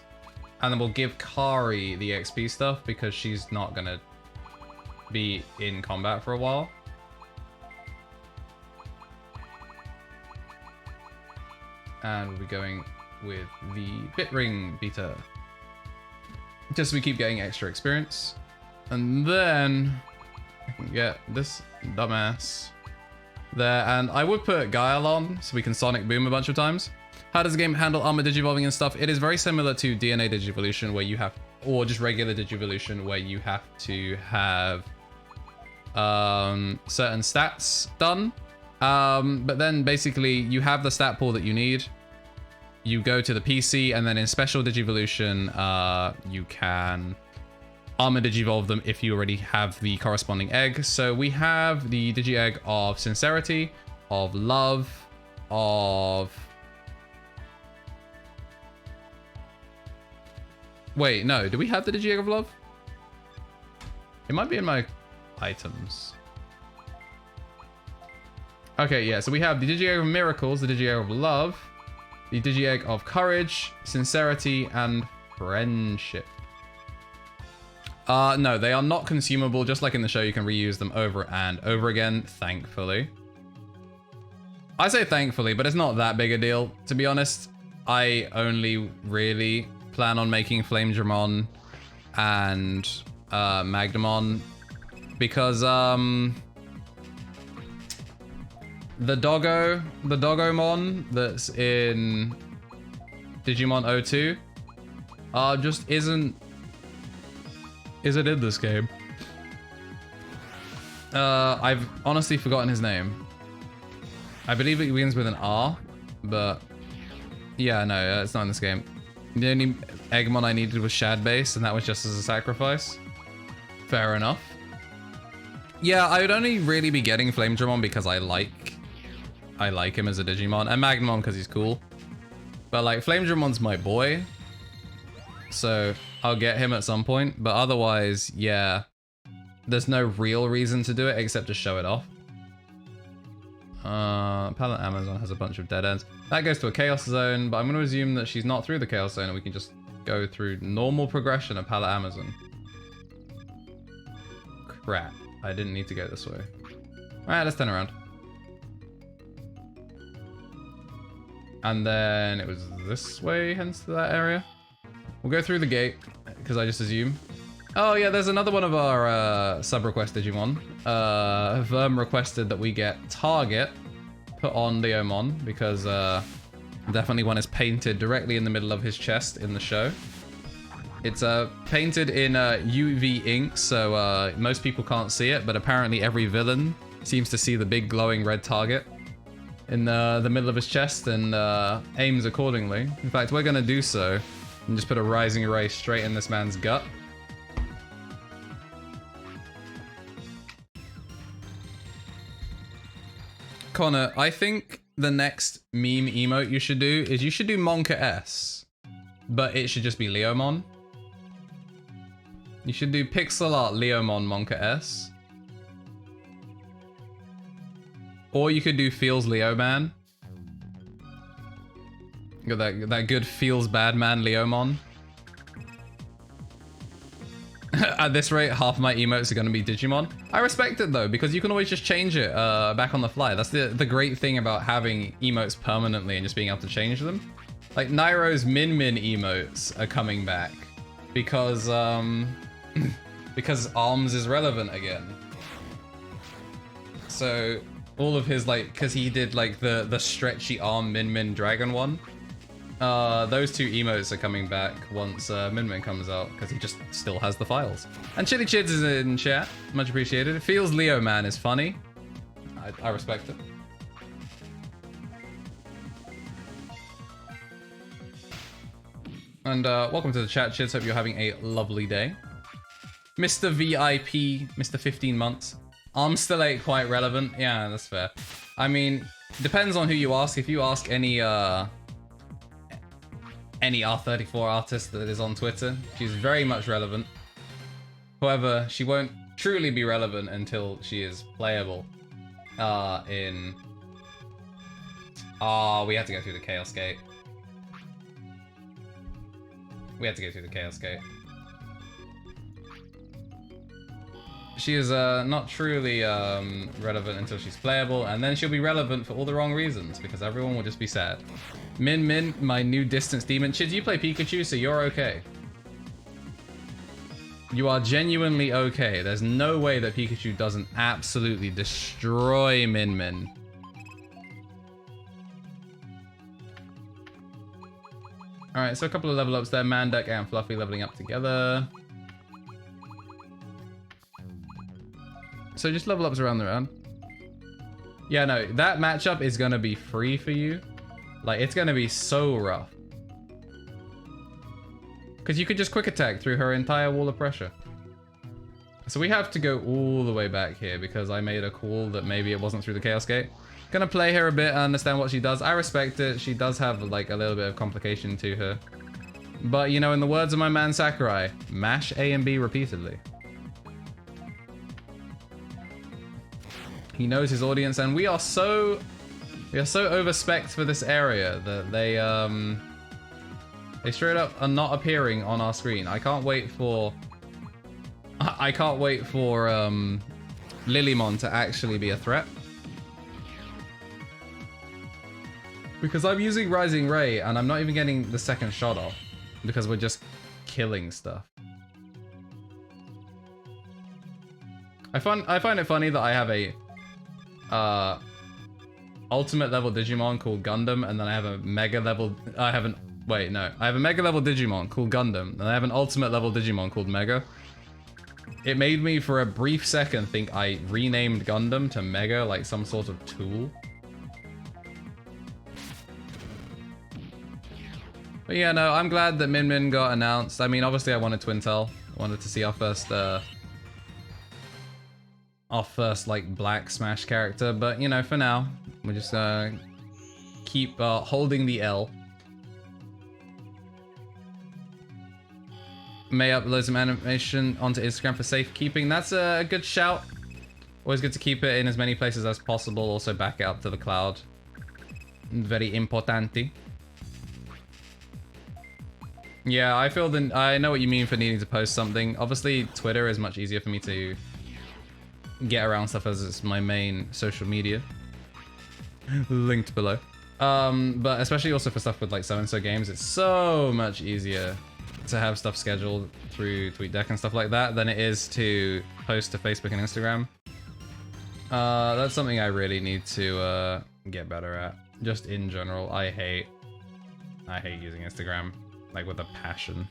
and then we'll give Kari the XP stuff because she's not gonna be in combat for a while. And we'll be going with the Bit Ring Beater. Just so we keep getting extra experience. And then I can get this dumbass there. And I would put Guile on so we can Sonic Boom a bunch of times. How does the game handle armor digivolving and stuff? It is very similar to DNA Digivolution where you have, or just regular Digivolution where you have to have certain stats done. But then basically you have the stat pool that you need. You go to the PC, and then in Special Digivolution, you can Armor Digivolve them if you already have the corresponding egg. So we have the Digi-Egg of Sincerity, of Love, of... Wait, no, do we have the Digi-Egg of Love? It might be in my items. Okay, yeah, so we have the Digi-Egg of Miracles, the Digi-Egg of Love, the Digi-Egg of Courage, Sincerity, and Friendship. No, they are not consumable. Just like in the show, you can reuse them over and over again, thankfully. I say thankfully, but it's not that big a deal. To be honest, I only really plan on making Flamedramon and Magnamon because the Doggomon that's in Digimon 02 just isn't in this game. I've honestly forgotten his name. I believe it begins with an R, but yeah, no, it's not in this game. The only Eggmon I needed was Shad Base, and that was just as a sacrifice. Fair enough. Yeah, I would only really be getting Flamedramon because I like him as a Digimon, and Magnamon because he's cool. But like, Flamedramon's my boy, so I'll get him at some point. But otherwise, yeah, there's no real reason to do it except to show it off. Palette Amazon has a bunch of dead ends. That goes to a Chaos Zone, but I'm going to assume that she's not through the Chaos Zone and we can just go through normal progression of Palette Amazon. Crap, I didn't need to go this way. Alright, let's turn around. And then it was this way, hence to that area. We'll go through the gate, because I just assume. Oh yeah, there's another one of our sub-request Digimon. Verm requested that we get Target put on Leomon, because definitely one is painted directly in the middle of his chest in the show. It's painted in UV ink, so most people can't see it, but apparently every villain seems to see the big glowing red target in the middle of his chest and aims accordingly. In fact, we're gonna do so and just put a rising ray straight in this man's gut. Connor, I think the next meme emote you should do is you should do Monka S, but it should just be Leomon. You should do pixel art Leomon Monka S. Or you could do Feels Leo Man. You got that good Feels Bad Man Leomon. At this rate, half my emotes are going to be Digimon. I respect it though, because you can always just change it back on the fly. That's the great thing about having emotes permanently and just being able to change them. Like Nairo's Min Min emotes are coming back because because Arms is relevant again. So all of his, like, because he did like the stretchy arm Min Min Dragon one. Those two emotes are coming back once Min Min comes out, because he just still has the files. And Chili Chids is in chat, much appreciated. It feels Leo Man is funny. I respect it. And welcome to the chat, Chids. Hope you're having a lovely day. Mr. VIP, Mr. 15 months. Arms still ain't quite relevant. Yeah, that's fair. I mean, depends on who you ask. If you ask any R34 artist that is on Twitter, she's very much relevant. However, she won't truly be relevant until she is playable. We had to go through the Chaos Gate. She is not truly relevant until she's playable, and then she'll be relevant for all the wrong reasons, because everyone will just be sad. Min Min, my new distance demon. Chids, you play Pikachu, so you're okay. You are genuinely okay. There's no way that Pikachu doesn't absolutely destroy Min Min. Alright, so a couple of level ups there. Mandek and Fluffy leveling up together. So just level ups around the round. Yeah, no, that matchup is gonna be free for you. Like, it's gonna be so rough. Because you could just quick attack through her entire wall of pressure. So we have to go all the way back here because I made a call that maybe it wasn't through the Chaos Gate. Gonna play her a bit and understand what she does. I respect it. She does have like a little bit of complication to her. But, you know, in the words of my man Sakurai, mash A and B repeatedly. He knows his audience, and we are so over-spec'd for this area that they straight up are not appearing on our screen. I can't wait for Lilymon to actually be a threat. Because I'm using Rising Ray and I'm not even getting the second shot off because we're just killing stuff. I find it funny that I have a ultimate level Digimon called Gundam, and then I have a mega level I have a mega level Digimon called Gundam, and I have an ultimate level Digimon called Mega. It made me for a brief second think I renamed Gundam to Mega like some sort of tool. But yeah, no, I'm glad that Min Min got announced. I mean, obviously I wanted twintel. I wanted to see our first like Black Smash character, but you know, for now, we're just keep holding the L. May upload some animation onto Instagram for safekeeping. That's a good shout. Always good to keep it in as many places as possible. Also back it up to the cloud. Very importante. Yeah, I know what you mean for needing to post something. Obviously, Twitter is much easier for me to get around stuff as it's my main social media. Linked below. But especially also for stuff with like so-and-so games, it's so much easier to have stuff scheduled through TweetDeck and stuff like that than it is to post to Facebook and Instagram. That's something I really need to get better at. Just in general, I hate using Instagram like with a passion.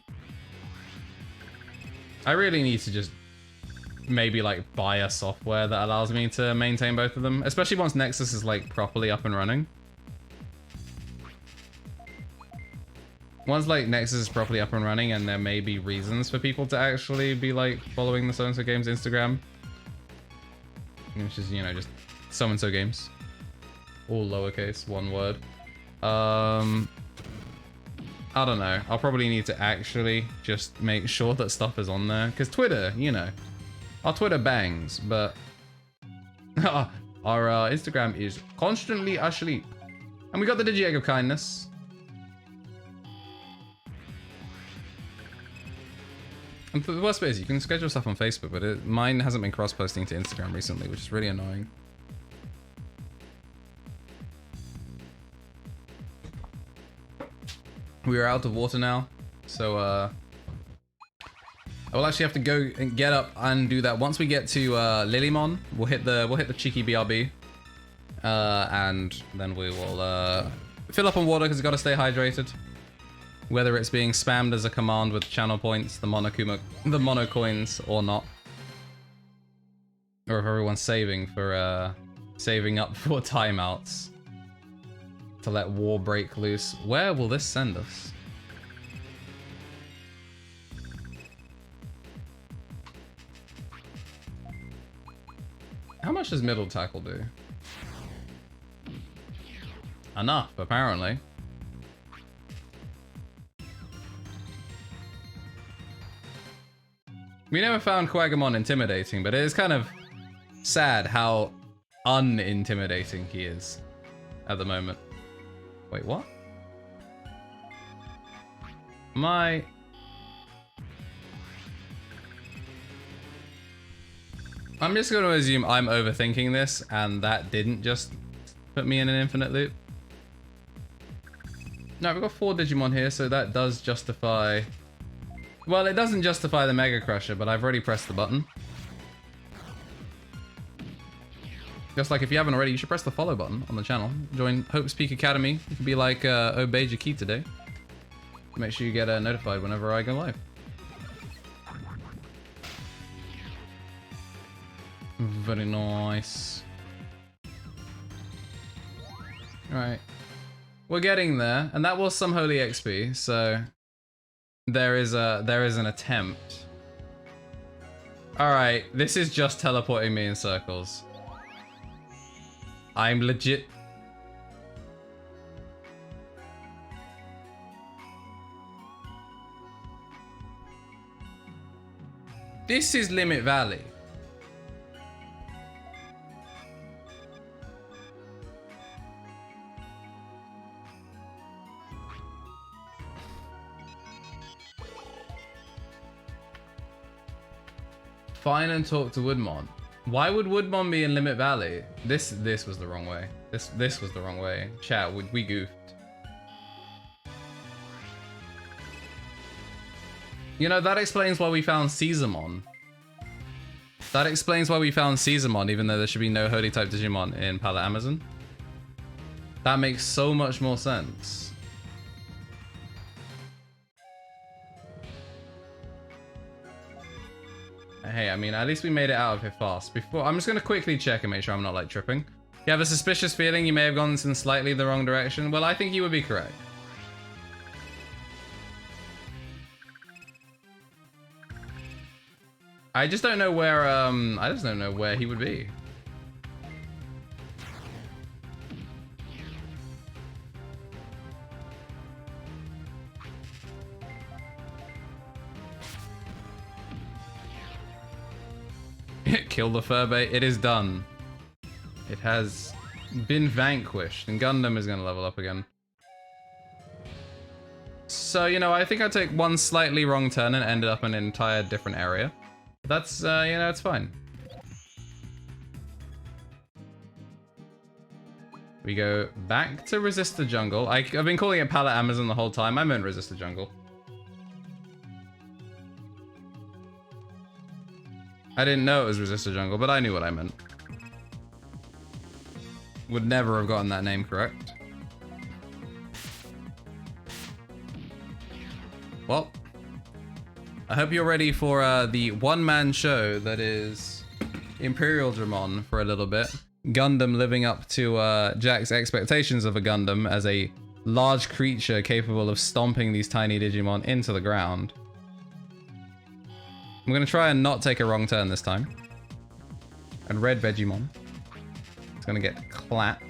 I really need to just maybe like buy a software that allows me to maintain both of them, especially once Nexus is like properly up and running. Once like Nexus is properly up and running and there may be reasons for people to actually be like following the so-and-so games Instagram, which is, you know, just so-and-so games, all lowercase, one word. I don't know, I'll probably need to actually just make sure that stuff is on there, because Twitter, you know, our Twitter bangs, but our Instagram is constantly asleep. And we got the Digi Egg of Kindness. And the worst bit is you can schedule stuff on Facebook, but mine hasn't been cross-posting to Instagram recently, which is really annoying. We are out of water now, so I will actually have to go and get up and do that. Once we get to Lilymon, we'll hit the cheeky BRB, and then we will fill up on water because it's got to stay hydrated. Whether it's being spammed as a command with channel points, the mono coins, or not, or if everyone's saving up for timeouts to let war break loose. Where will this send us? How much does middle tackle do? Enough, apparently. We never found Quagamon intimidating, but it is kind of sad how unintimidating he is at the moment. Wait, what? I'm just going to assume I'm overthinking this, and that didn't just put me in an infinite loop. No, we've got 4 Digimon here, so that does justify... Well, it doesn't justify the Mega Crusher, but I've already pressed the button. Just like if you haven't already, you should press the follow button on the channel. Join Hope's Peak Academy. You can be like Obey Jaki today. Make sure you get notified whenever I go live. Very nice. Alright. We're getting there, and that was some holy XP, so there is an attempt. Alright, this is just teleporting me in circles. I'm legit. This is Limit Valley. Fine and talk to Woodmon. Why would Woodmon be in Limit Valley? This was the wrong way. This was the wrong way. Chat, we goofed. You know, that explains why we found Caesarmon. That explains why we found Caesarmon, even though there should be no holy type Digimon in Palette Amazon. That makes so much more sense. Hey, I mean, at least we made it out of here fast. Before, I'm just gonna quickly check and make sure I'm not like tripping. You have a suspicious feeling you may have gone in slightly the wrong direction? Well, I think you would be correct. I just don't know where, I just don't know where he would be. Kill the Furbait. It is done. It has been vanquished, and Gundam is going to level up again. So, you know, I think I took one slightly wrong turn and ended up in an entire different area. That's, you know, it's fine. We go back to Resist the Jungle. I've been calling it Palette Amazon the whole time. I meant Resist the Jungle. I didn't know it was Resist the Jungle, but I knew what I meant. Would never have gotten that name correct. Well, I hope you're ready for the one-man show that is Imperial Dramon for a little bit. Gundam living up to Jack's expectations of a Gundam as a large creature capable of stomping these tiny Digimon into the ground. I'm gonna try and not take a wrong turn this time. And Red Vegemon is gonna get clapped.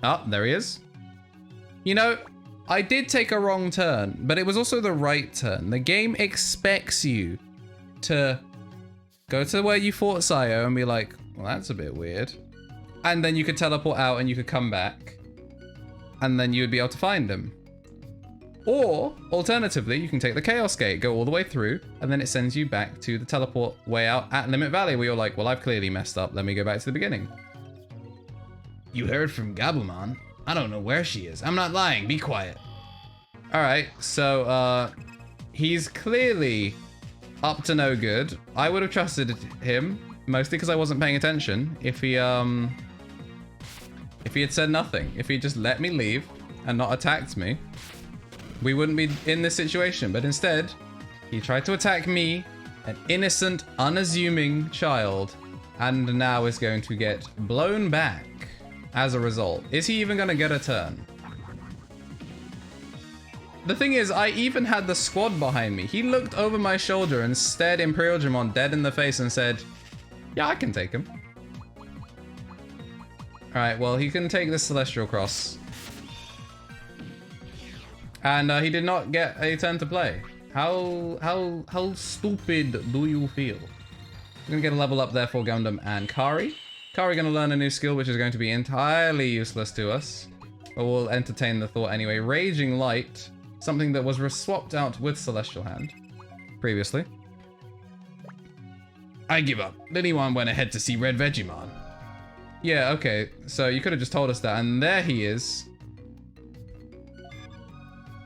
Oh, there he is. You know, I did take a wrong turn, but it was also the right turn. The game expects you to go to where you fought Sayo and be like, well, that's a bit weird. And then you could teleport out and you could come back. And then you would be able to find him. Or, alternatively, you can take the Chaos Gate, go all the way through, and then it sends you back to the teleport way out at Limit Valley, where you're like, well, I've clearly messed up. Let me go back to the beginning. You heard from Gabumon? I don't know where she is. I'm not lying. Be quiet. All right, so he's clearly up to no good. I would have trusted him, mostly because I wasn't paying attention. If he had said nothing, if he just let me leave and not attacked me, we wouldn't be in this situation. But instead, he tried to attack me, an innocent, unassuming child, and now is going to get blown back as a result. Is he even going to get a turn? The thing is, I even had the squad behind me. He looked over my shoulder and stared Imperial Dramon dead in the face and said, yeah, I can take him. Alright, well, he can take the Celestial Cross. And he did not get a turn to play. How stupid do you feel? I'm gonna get a level up there for Gundam and Kari. Kari gonna learn a new skill, which is going to be entirely useless to us. But we'll entertain the thought anyway. Raging Light. Something that was swapped out with Celestial Hand previously. I give up. Lilywan went ahead to see Red Vegemon. Yeah, okay. So you could have just told us that. And there he is.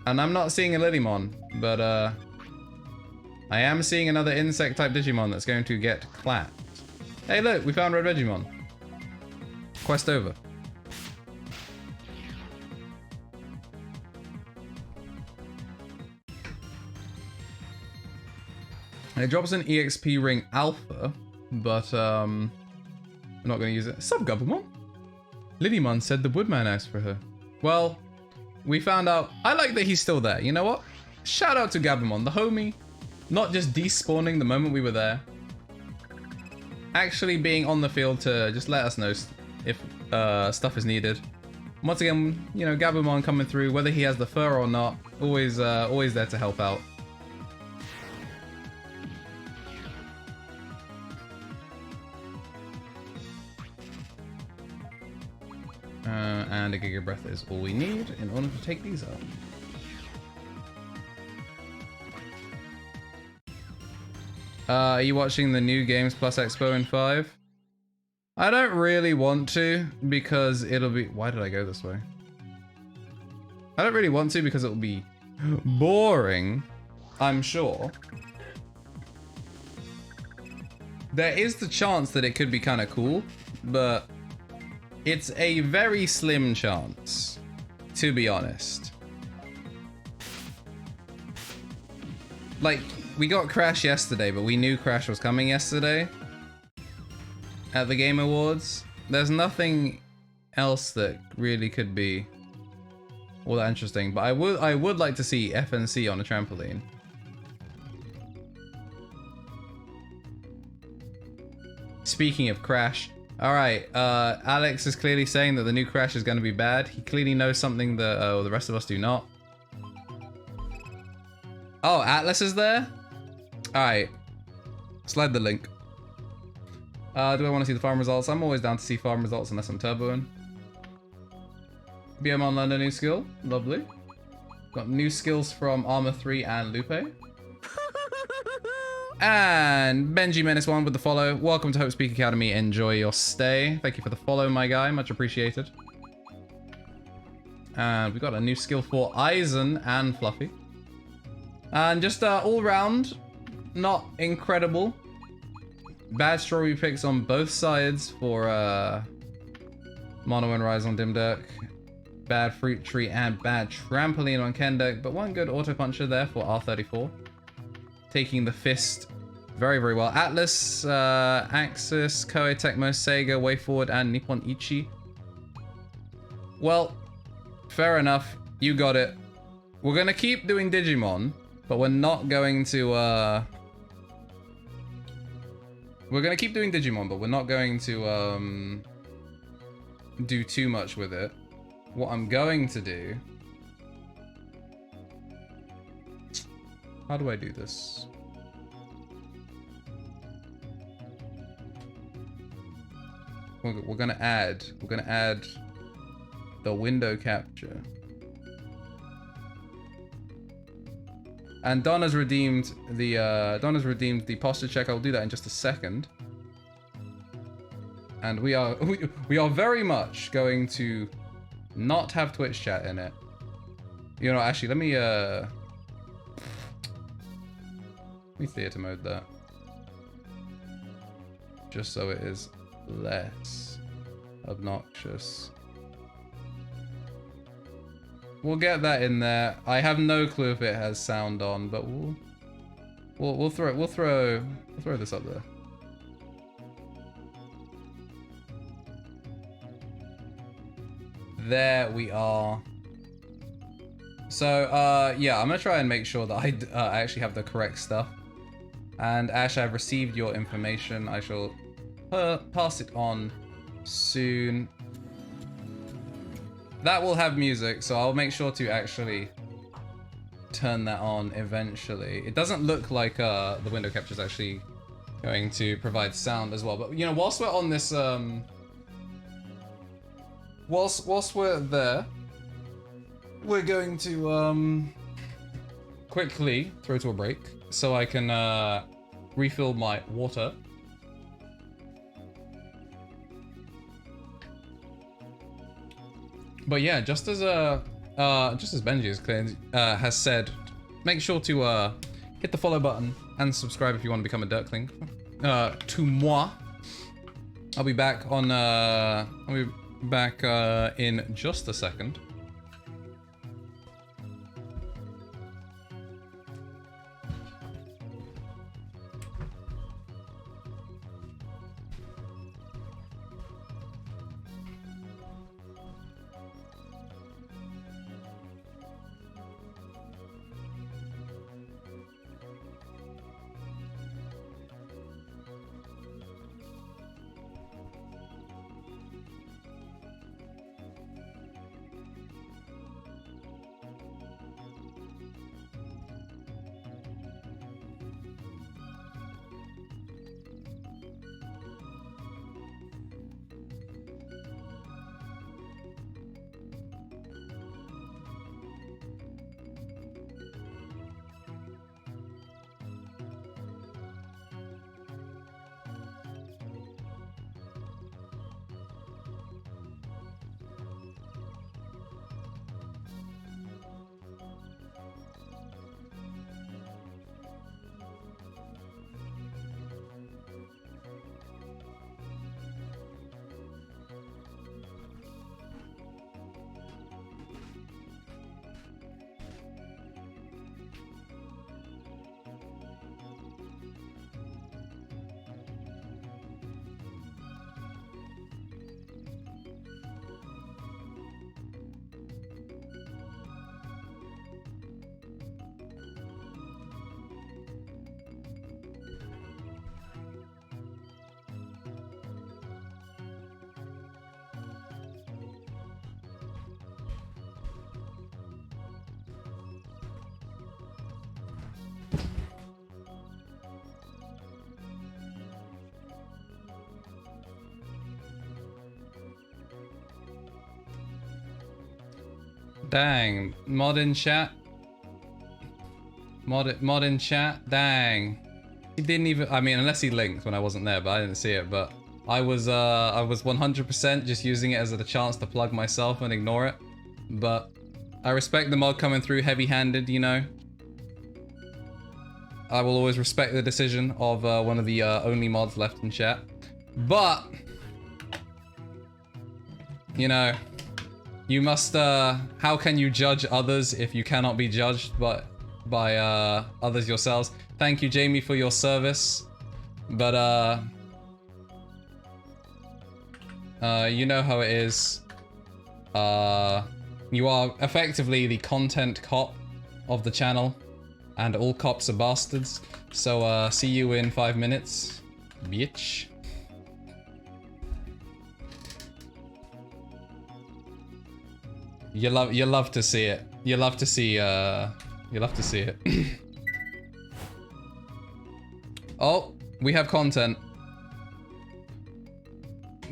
And I'm not seeing a Lilymon, but I am seeing another insect type Digimon that's going to get clapped. Hey look, we found Red Vegemon. Quest over. And it drops an EXP ring alpha, but I'm not going to use it. Sup, Gabumon? Lidimon said the Woodman asked for her. Well, we found out. I like that he's still there. You know what? Shout out to Gabumon, the homie. Not just despawning the moment we were there. Actually being on the field to just let us know if stuff is needed. Once again, you know, Gabumon coming through, whether he has the fur or not, always there to help out. And a Giga Breath is all we need in order to take these out. Are you watching the new Games Plus Expo in 5? I don't really want to because it'll be... Why did I go this way? I don't really want to because it'll be boring, I'm sure. There is the chance that it could be kind of cool, but it's a very slim chance, to be honest. Like, we got Crash yesterday, but we knew Crash was coming yesterday at the Game Awards. There's nothing else that really could be all that interesting, but I would like to see FNC on a trampoline. Speaking of Crash, all right, Alex is clearly saying that the new Crash is going to be bad. He clearly knows something that the rest of us do not. Oh, Atlas is there? All right, slide the link. Do I want to see the farm results? I'm always down to see farm results unless I'm turboing. BM learned a new skill. Lovely. Got new skills from Armor 3 and Lupe. And Benji Menace 1 with the follow. Welcome to Hope Speak Academy. Enjoy your stay. Thank you for the follow, my guy. Much appreciated. And we got a new skill for Eisen and Fluffy. And just all round, not incredible. Bad strawberry picks on both sides for Mono and Rise on Dimdirk. Bad fruit tree and bad trampoline on Kendek, but one good auto puncher there for R34. Taking the fist very, very well. Atlas, Axis, Koei Tecmo, Sega, WayForward, and Nippon Ichi. Well, fair enough. You got it. We're gonna keep doing Digimon, but we're not going to we're gonna keep doing Digimon, but we're not going to do too much with it. What I'm going to do... How do I do this? We're gonna add the window capture. And Donna's redeemed the posture check. I'll do that in just a second. And we are very much going to not have Twitch chat in it. You know, actually, let me theater mode that. Just so it is less obnoxious. We'll get that in there. I have no clue if it has sound on, but we'll throw this up there. There we are. So yeah, I'm gonna try and make sure that I actually have the correct stuff. And Ash, I've received your information. I shall pass it on soon. That will have music, so I'll make sure to actually turn that on eventually. It doesn't look like the window capture is actually going to provide sound as well. But you know, whilst we're on this, whilst we're there, we're going to quickly throw to a break so I can refill my water. But yeah, just as Benji has said, make sure to hit the follow button and subscribe if you want to become a Dirkling. To moi. I'll be back in just a second. Dang, mod in chat. Mod in chat. Dang. He didn't even. I mean, unless he linked when I wasn't there, but I didn't see it. But I was 100% just using it as a chance to plug myself and ignore it. But I respect the mod coming through heavy-handed, you know. I will always respect the decision of one of the only mods left in chat. But you know, you must. How can you judge others if you cannot be judged by others yourselves? Thank you, Jamie, for your service. But you know how it is. You are effectively the content cop of the channel, and all cops are bastards. So see you in 5 minutes, bitch. You love to see it. You love to see it. Oh, we have content.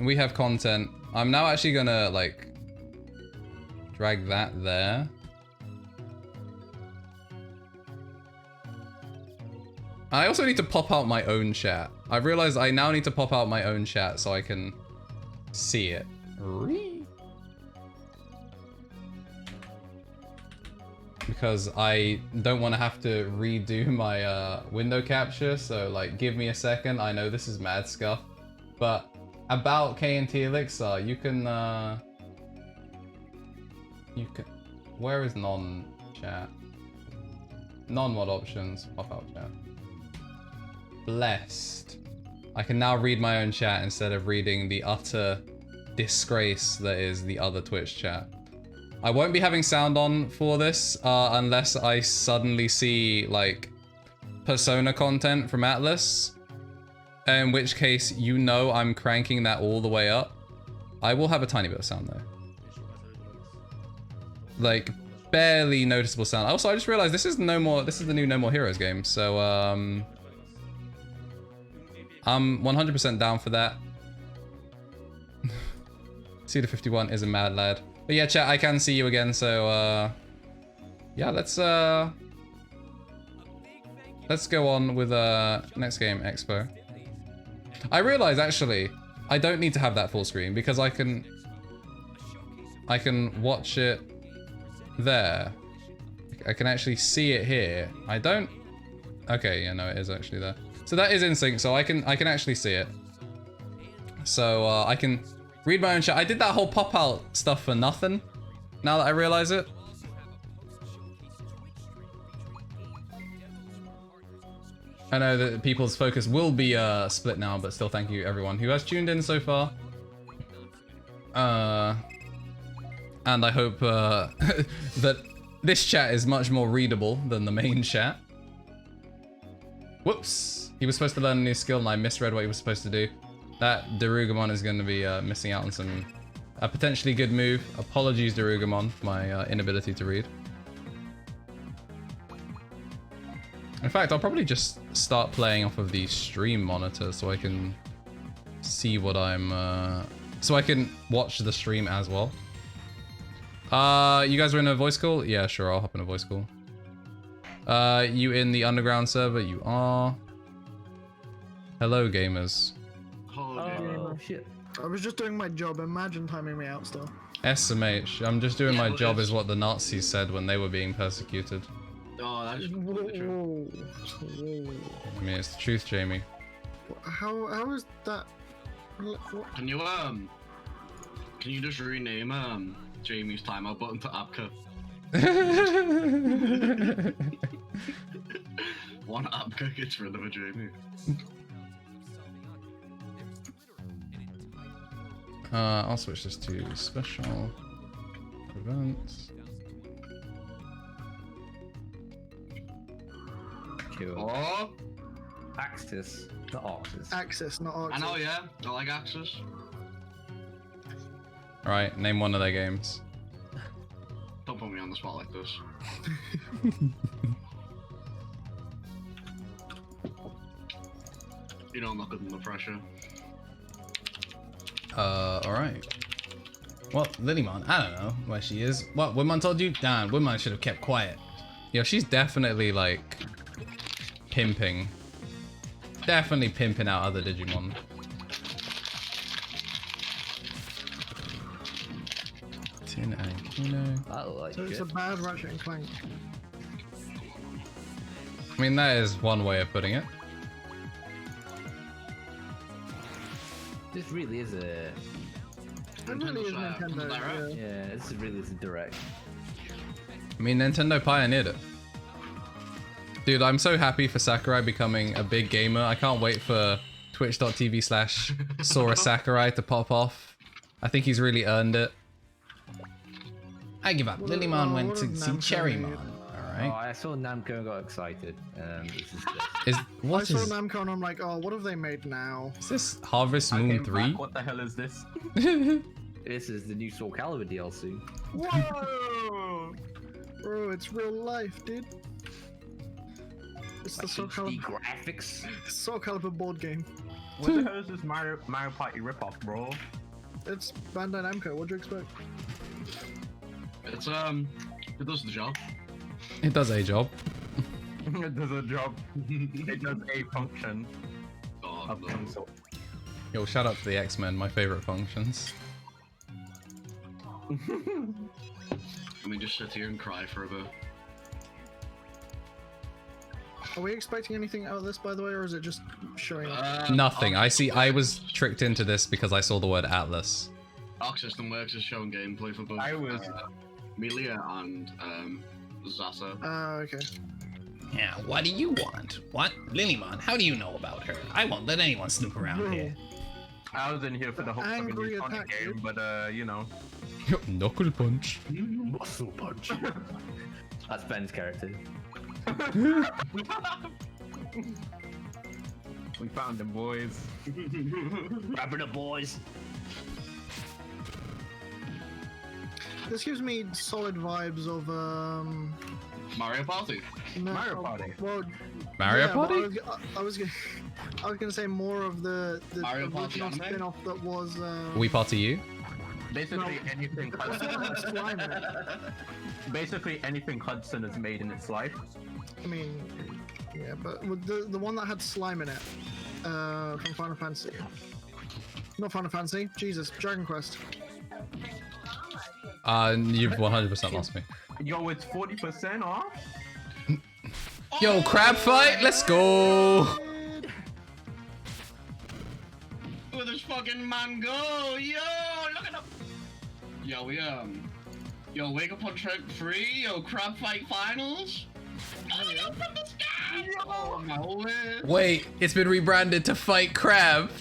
We have content. I'm now actually gonna like drag that there. I also need to pop out my own chat. I realized I now need to pop out my own chat so I can see it. Because I don't want to have to redo my window capture, so like give me a second. I know this is mad scuff, but about KnTElixAR, you can where is non-chat? Non-mod options, pop out chat. Blessed. I can now read my own chat instead of reading the utter disgrace that is the other Twitch chat. I won't be having sound on for this unless I suddenly see like Persona content from Atlas, in which case you know I'm cranking that all the way up. I will have a tiny bit of sound though. Like barely noticeable sound. Also, I just realized this is the new No More Heroes game, so I'm 100% down for that. Cedar51 is a mad lad. But yeah, chat, I can see you again, so yeah, let's go on with next game, Expo. I realize actually I don't need to have that full screen because I can watch it there. I can actually see it here. I don't. Okay, yeah, no, it is actually there. So that is in sync, so I can actually see it. So I can read my own chat. I did that whole pop out stuff for nothing. Now that I realize it. I know that people's focus will be split now, but still thank you everyone who has tuned in so far. And I hope that this chat is much more readable than the main chat. Whoops. He was supposed to learn a new skill and I misread what he was supposed to do. That Darugumon is going to be missing out on a potentially good move. Apologies, Darugumon, for my inability to read. In fact, I'll probably just start playing off of the stream monitor so I can see what I'm... so I can watch the stream as well. You guys are in a voice call? Yeah, sure, I'll hop in a voice call. You in the underground server? You are. Hello, gamers. Oh, shit. I was just doing my job. Imagine timing me out still. SMH. I'm just doing my job is what the Nazis said when they were being persecuted. Oh, that's true. I mean, it's the truth, Jamie. How is that? What? Can you just rename Jamie's timeout button to Abka? One Abka gets rid of a Jamie. I'll switch this to special events. Cool. Oh! Axis, not Arxis. Axis, not Arxis. I know, yeah. I like Axis. Alright, name one of their games. Don't put me on the spot like this. You know I'm not good under pressure. Alright. Well, Lilymon, I don't know where she is. What, Wimon told you? Damn, Wimon should have kept quiet. Yo, she's definitely like pimping. Definitely pimping out other Digimon. Tin and Kino. I like So it's it. a bad Ratchet and Clank. I mean, that is one way of putting it. This really is a. It really is Nintendo. Direct. Yeah. Yeah, this really is a direct. I mean, Nintendo pioneered it. Dude, I'm so happy for Sakurai becoming a big gamer. I can't wait for twitch.tv/Sora Sakurai to pop off. I think he's really earned it. I give up. Lilymon went to see Cherrymon. Oh, Alright. I saw Namco and got excited. This is just... Is I what saw is Namco and I'm like, oh, what have they made now? this Harvest I Moon came 3? back, what the hell is this? This is the new Soul Calibur DLC. Whoa! Bro, it's real life, dude. It's the Soul HD Calibur, graphics. Soul Calibur board game. What the hell is this Mario Party ripoff, bro? It's Bandai Namco. What do you expect? It's it does the job. It does a job. It does a job. It does a function Oh, of no. some sort. Yo, shout out to the X-Men, my favorite functions. Let me just sit here and cry for a bit. Are we expecting anything out of this, by the way, or is it just showing up? Nothing. I was tricked into this because I saw the word Atlas. Arc System Works is showing gameplay for both I was- Melia and Zasa. Okay. Yeah, what do you want? What? Lilymon, how do you know about her? I won't let anyone snoop around here. I was in here for the whole fucking Angry new Sonic attack, game, dude. but you know. Knuckle punch. Muscle punch. That's Ben's character. We found them, boys. Wrap it up, boys. This gives me solid vibes of Mario Party. no, Mario Party. Well, Mario yeah, but Party? I was gonna say more of the Mario Party original anime? spin-off that was. We party you? Basically anything Hudson. Slime it. Basically anything Hudson has made in its life. I mean, yeah, but with the one that had slime in it from Final Fantasy. Not Final Fantasy. Jesus, Dragon Quest. You've 100% lost me. Yo, it's 40% off? Yo, crab fight, let's go! Where this fucking man go? Yo, look at him. Yo, yo, Wake Up on Track 3. Yo, Crab Fight Finals. Oh, yo, from the sky. Yo, my lord. Wait, it's been rebranded to Fight Crab.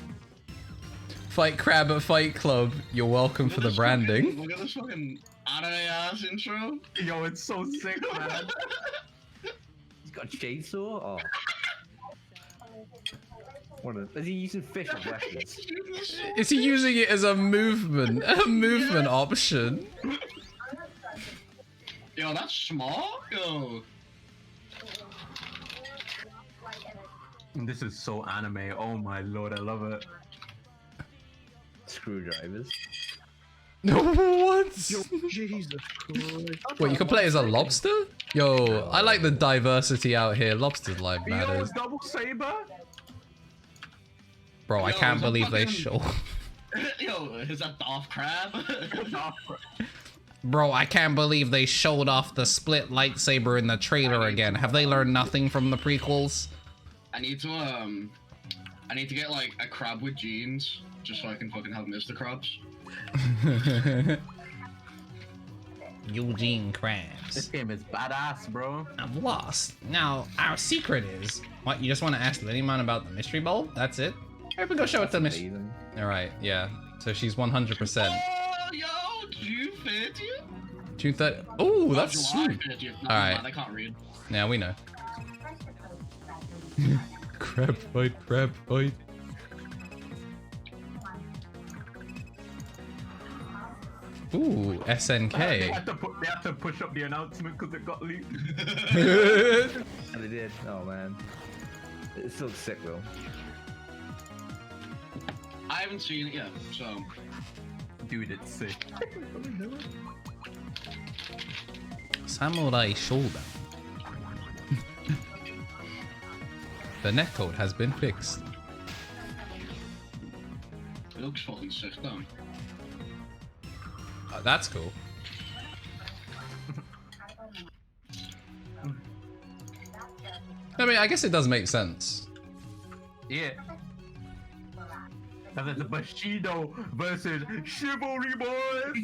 Fight Crab at Fight Club. You're welcome for the branding. Look at this fucking anime ass intro. Yo, it's so sick, man. He's got a chainsaw. Oh. What is he using fish as weapons? Is he using it as a movement option? Yo, that's smart. Yo. This is so anime. Oh my lord, I love it. Screwdrivers. What? Jesus Christ. Wait, you can play as a lobster? Yo, I like the diversity out here. Lobsters life Yo, matters. double saber? Bro, I Yo, can't is that believe they fucking- show. Yo, is that Darth Crab? Bro, I can't believe they showed off the split lightsaber in the trailer again. Have they learned nothing from the prequels? I need to get like a crab with jeans, just so I can fucking have Mr. Krabs. Eugene This Krabs. game is badass, bro. I'm lost. Now, our secret is... What, you just want to ask Lilymon about the mystery bowl? That's it? Alright, we go show it to the mystery... Amazing. Alright, yeah. So she's 100%. Oh, yo, June 30th? June 30th. Oh, that's July sweet. 30th. No, Alright. man, I can't read. Now we know. Crab fight, crab fight. Ooh, They SNK. had to push up the announcement because it got leaked. And they did. Oh man. It still looks sick though. I haven't seen it yet, so Dude, it's sick. Samurai shoulder. The netcode has been fixed. It looks fucking sick though. That's cool. I mean, I guess it does make sense. Yeah. That's the Bushido versus Chivalry Boys.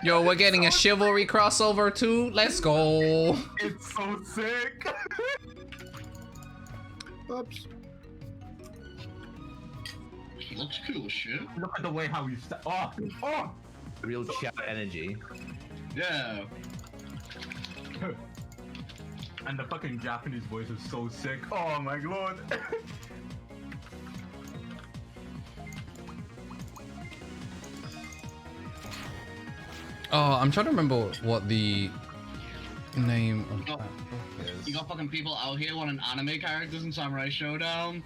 Yo, we're getting a chivalry crossover too. Let's go. It's so sick. Oops. It looks cool as shit. Look at the way how you oh. Real chat energy. Yeah. And the fucking Japanese voice is so sick. Oh my lord. Oh, I'm trying to remember what the name of that book is. You got fucking people out here wanting anime characters in Samurai Showdown,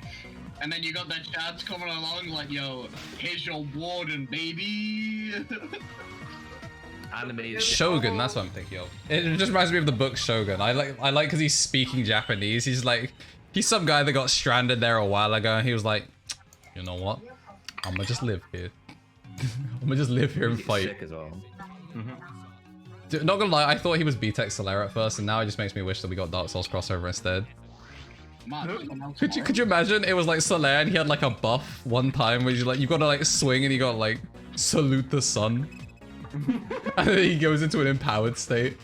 and then you got their chats coming along like, yo, here's your warden, baby. Anime. Shogun, that's what I'm thinking of. It just reminds me of the book Shogun. I like because he's speaking Japanese. He's some guy that got stranded there a while ago, and he was like, you know what? I'm gonna just live here. I'm gonna just live here and fight. Sick as well. Dude, not gonna lie, I thought he was kntelixar at first, and now it just makes me wish that we got Dark Souls crossover instead. Man, Could you imagine? It was like Solaire, and he had like a buff one time where you gotta like swing, and you gotta like salute the sun, and then he goes into an empowered state.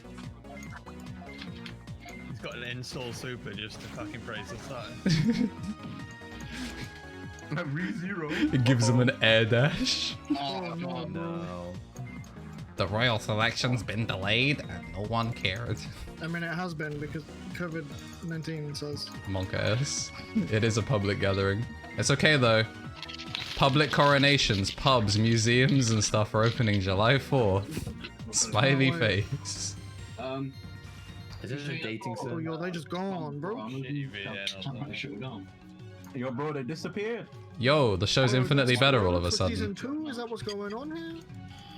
He's got an install super just to fucking praise the sun. Re-zero. It gives him an air dash. Oh, no. No. The royal selection's been delayed, and no one cared. I mean, it has been because COVID-19 says. Monk-ass. It is a public gathering. It's okay though. Public coronations, pubs, museums, and stuff are opening July 4th. Smiley face. Is this a dating Oh, sim? yo, they just gone, bro. Shitty VN or Samurai something. Showdown. Yo, bro, they disappeared. Yo, the show's Oh, infinitely that's better what all of a for sudden. Season 2? Is that what's going on here?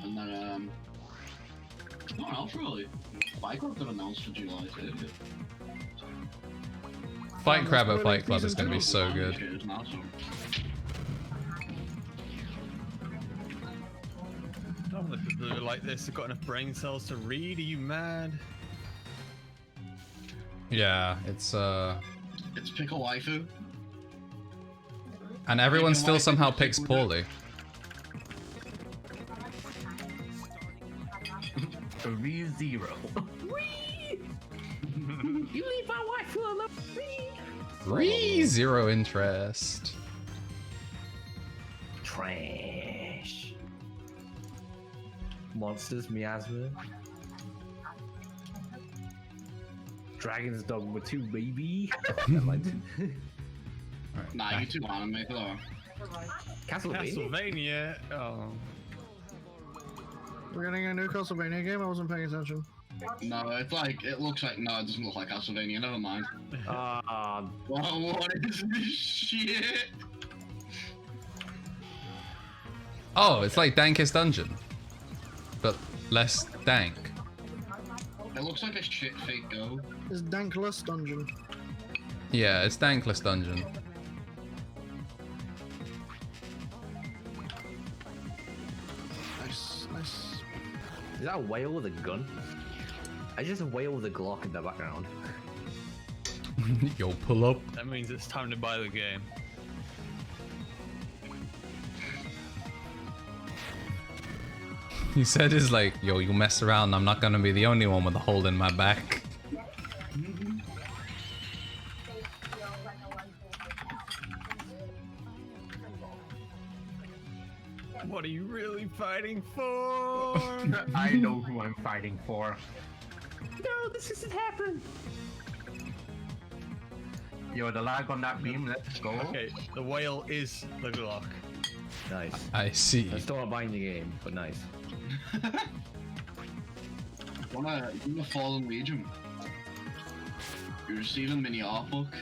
And then, no else really. Fight Club got announced for July 30th. Fight Crab at Let's Fight go Club to is gonna be season so good. Cheers, now, so. I don't know if people who are like this have got enough brain cells to read. Are you mad? Yeah, it's It's pick a waifu. and everyone still somehow picks poorly. Re-zero. You leave my wife alone. Zero interest. Trash. Monsters, miasma. Dragon's Dogma 2, baby. Nah, you too anime though. Castlevania. Castlevania. Oh. We're getting a new Castlevania game. I wasn't paying attention. No, it's like, it looks like, no, it doesn't look like Castlevania, never mind. What is this shit? Oh, it's like Dankest Dungeon, but less dank. It looks like a shit fake Go. It's Dankless Dungeon. Yeah, it's Dankless Dungeon. Nice, nice. Is that a whale with a gun? I just a whale with a Glock in the background. Yo, pull up. That means it's time to buy the game. He said is like, yo, you mess around, I'm not gonna be the only one with a hole in my back. What are you really fighting for? I know who I'm fighting for. No, this isn't happening. Yo, the lag on that beam, let's go. Okay, the whale is the Glock. Nice. I see. I'm still not buying the game, but nice. Wanna Fallen Legion? You receive a mini art book.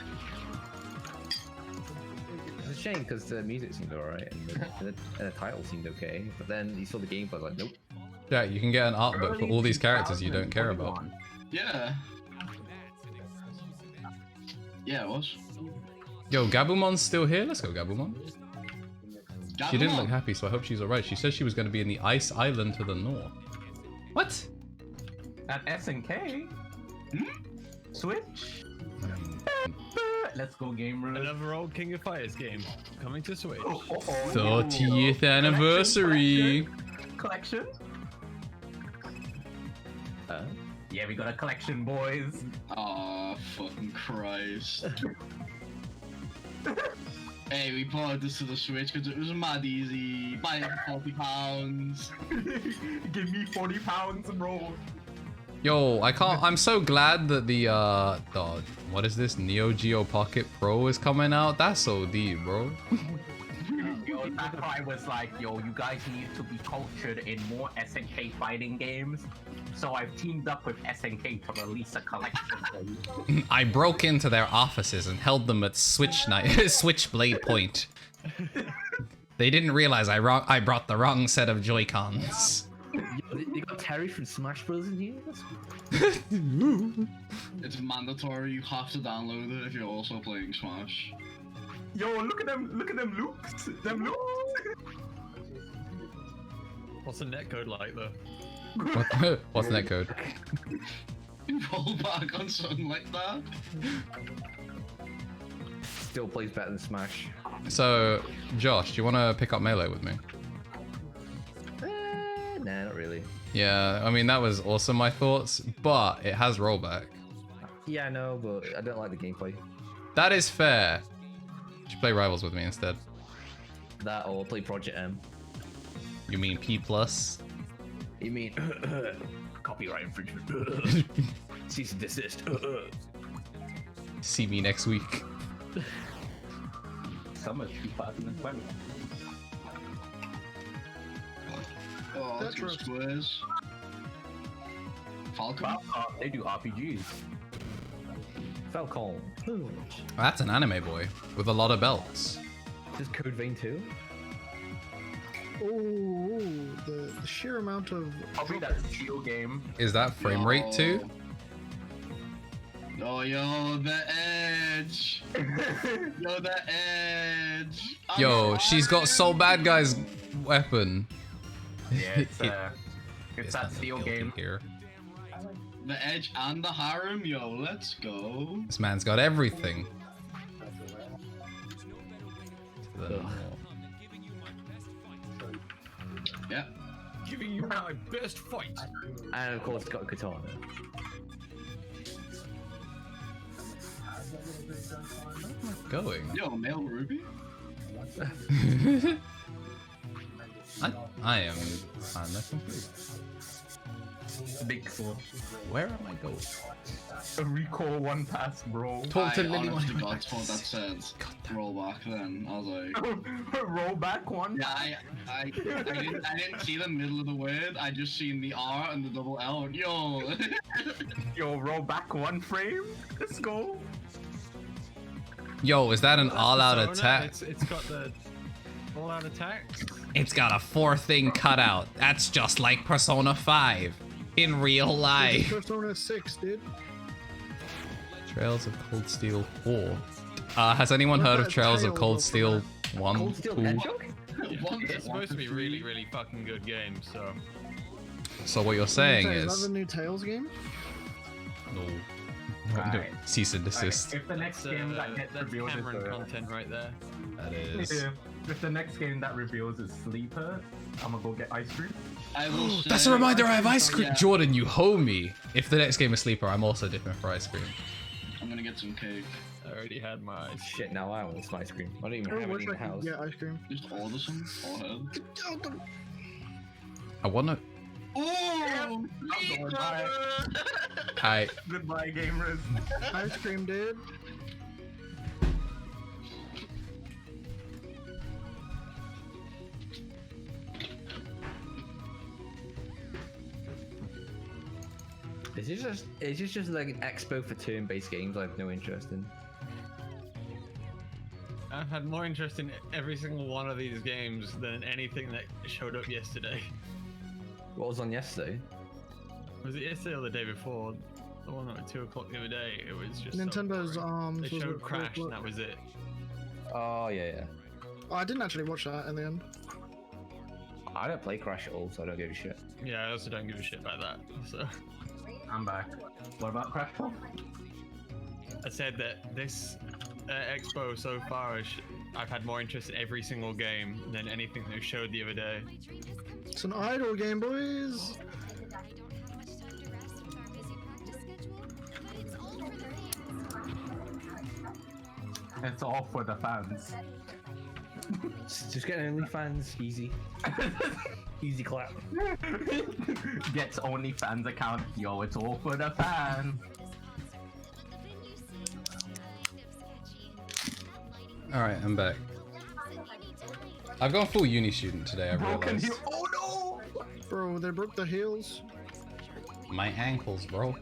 a shame because the music seemed alright and the title seemed okay, but then you saw the gameplay, I was like, nope. Yeah, you can get an art book for all these characters you don't care about. Yeah. Yeah, it was. Yo, Gabumon's still here? Let's go, Gabumon. She didn't look Gabumon. happy, so I hope she's alright. She said she was going to be in the ice island to the north. What? At SNK? Switch? Let's go, gamers. Another old King of Fighters game coming to Switch. 30th anniversary. Collection? Yeah, we got a collection, boys. Oh, fucking Christ. Hey, we bought this to the Switch because it was mad easy. Buy it for £40. Give me £40, bro. Yo, I'm so glad that the what is this? Neo Geo Pocket Pro is coming out. That's OD, bro. Yo, that guy was like, yo, you guys need to be cultured in more SNK fighting games. So I've teamed up with SNK to release a collection for you. I broke into their offices and held them at switchblade point. They didn't realize I brought the wrong set of Joy-Cons. They got Terry from Smash Bros. In here? It's mandatory, you have to download it if you're also playing Smash. Yo, look at them loops. Them loops. What's the netcode like though? What's the netcode? Roll back on something like that. Still plays better than Smash. So, Josh, do you want to pick up Melee with me? Nah, not really. Yeah, I mean, that was also my thoughts, but it has rollback. Yeah, I know, but I don't like the gameplay. That is fair. You should play Rivals with me instead. That or play Project M. You mean P+? You mean copyright infringement? Cease and desist. See me next week. Summer 2020. Oh, That's two rough. squares. Falcon? They do RPGs. Falcon. That's an anime boy with a lot of belts. Is Code Vein 2? Oh, the sheer amount of Probably that Geo game. Is that frame rate too? Oh, yo, the edge. Yo, the edge. I'm Yo, she's got Soul Bad Guy's weapon. Yeah, it's It's that not Steel guilty game. here. The edge and the harem. Yo, let's go. This man's got everything. Yeah. Giving you my best fight. And of course, it's got a katana. Going. Yo, male Ruby. I am kinda confused. Big sword. Where am I going? A recall one pass, bro. Talk to I Lily honest to one. God thought that said roll back then. I was like, Roll back one. yeah, I didn't see the middle of the word. I just seen the R and the double L. And yo, Yo, roll back one frame. Let's go. Yo, is that an all-out Persona, attack? It's got the all-out attack. It's got a 4-thing cutout. That's just like Persona 5 in real life. Persona 6, dude. Trails of Cold Steel 4. Has anyone What heard about of Trails of Tails Cold of Steel 1? Cold Steel 2? Hedgehog? It's supposed to be really, really fucking good game. So So what you're saying Is is... that the new Tails game? No. Alright. Cease and desist. If the next game that gets that's revealed Cameron is content right there. That is... if the next game that reveals is Sleeper, I'm gonna go get ice cream. I will say, That's a reminder I have ice cream. Yeah. Jordan, you homie. If the next game is Sleeper, I'm also dipping for ice cream. I'm gonna get some cake. I already had my. Shit, now I want some ice cream. I don't even I have any wish in I the could house. get ice cream. Just order some. All ahead. I wanna... Oh, Bye. I... Goodbye, gamers. Ice cream, dude. Is this just like an expo for turn-based games I have no interest in? I've had more interest in every single one of these games than anything that showed up yesterday. What was on yesterday? Was it yesterday or the day before? The one at 2 o'clock the other day. It was just Nintendo's so arms. They was showed at Crash, 4 and that o'clock. was it. Oh yeah. Oh, I didn't actually watch that in the end. I don't play Crash at all, so I don't give a shit. Yeah, I also don't give a shit about that. So I'm back. What about Crash Talk? I said that this expo so far, I've had more interest in every single game than anything they showed the other day. It's an idle game, boys. It's all for the fans. Just get an OnlyFans, easy. Easy clap. Gets OnlyFans account. Yo, it's all for the fans. Alright, I'm back. I've gone full uni student today, I Broken realized. heel. Oh no! Bro, they broke the heels. My ankles, bro.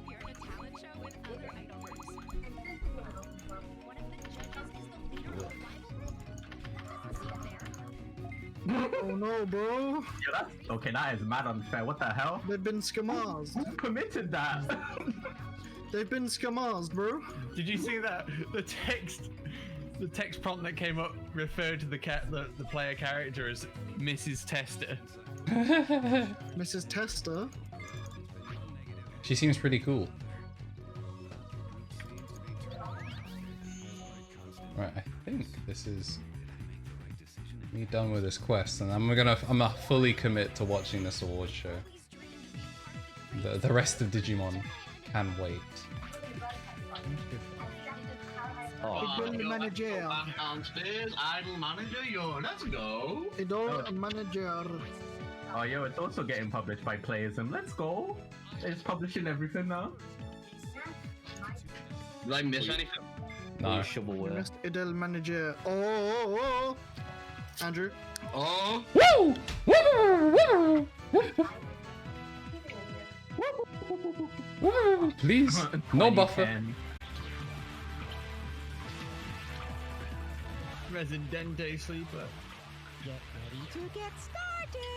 Oh no, bro. Yo, okay, that is mad unfair. What the hell? They've been scammers. Who permitted that? They've been scammers, bro. Did you see that? The text prompt that came up referred to the player character as Mrs. Tester. Mrs. Tester. She seems pretty cool. Right, I think this is me done with this quest, and I'm gonna fully commit to watching this awards show. The rest of Digimon can wait. Idol manager. Back downstairs, idle manager, yo, let's go. Idol manager. Oh, yo, it's also getting published by Playism. Let's go. It's publishing everything now. Did I miss anything? No. Shovelware. Missed Idol manager. Oh. Andrew. Oh, Woo! Woo! Woo! Woo! Please, no buffer. 2010. Residente sleeper. Get ready to get started.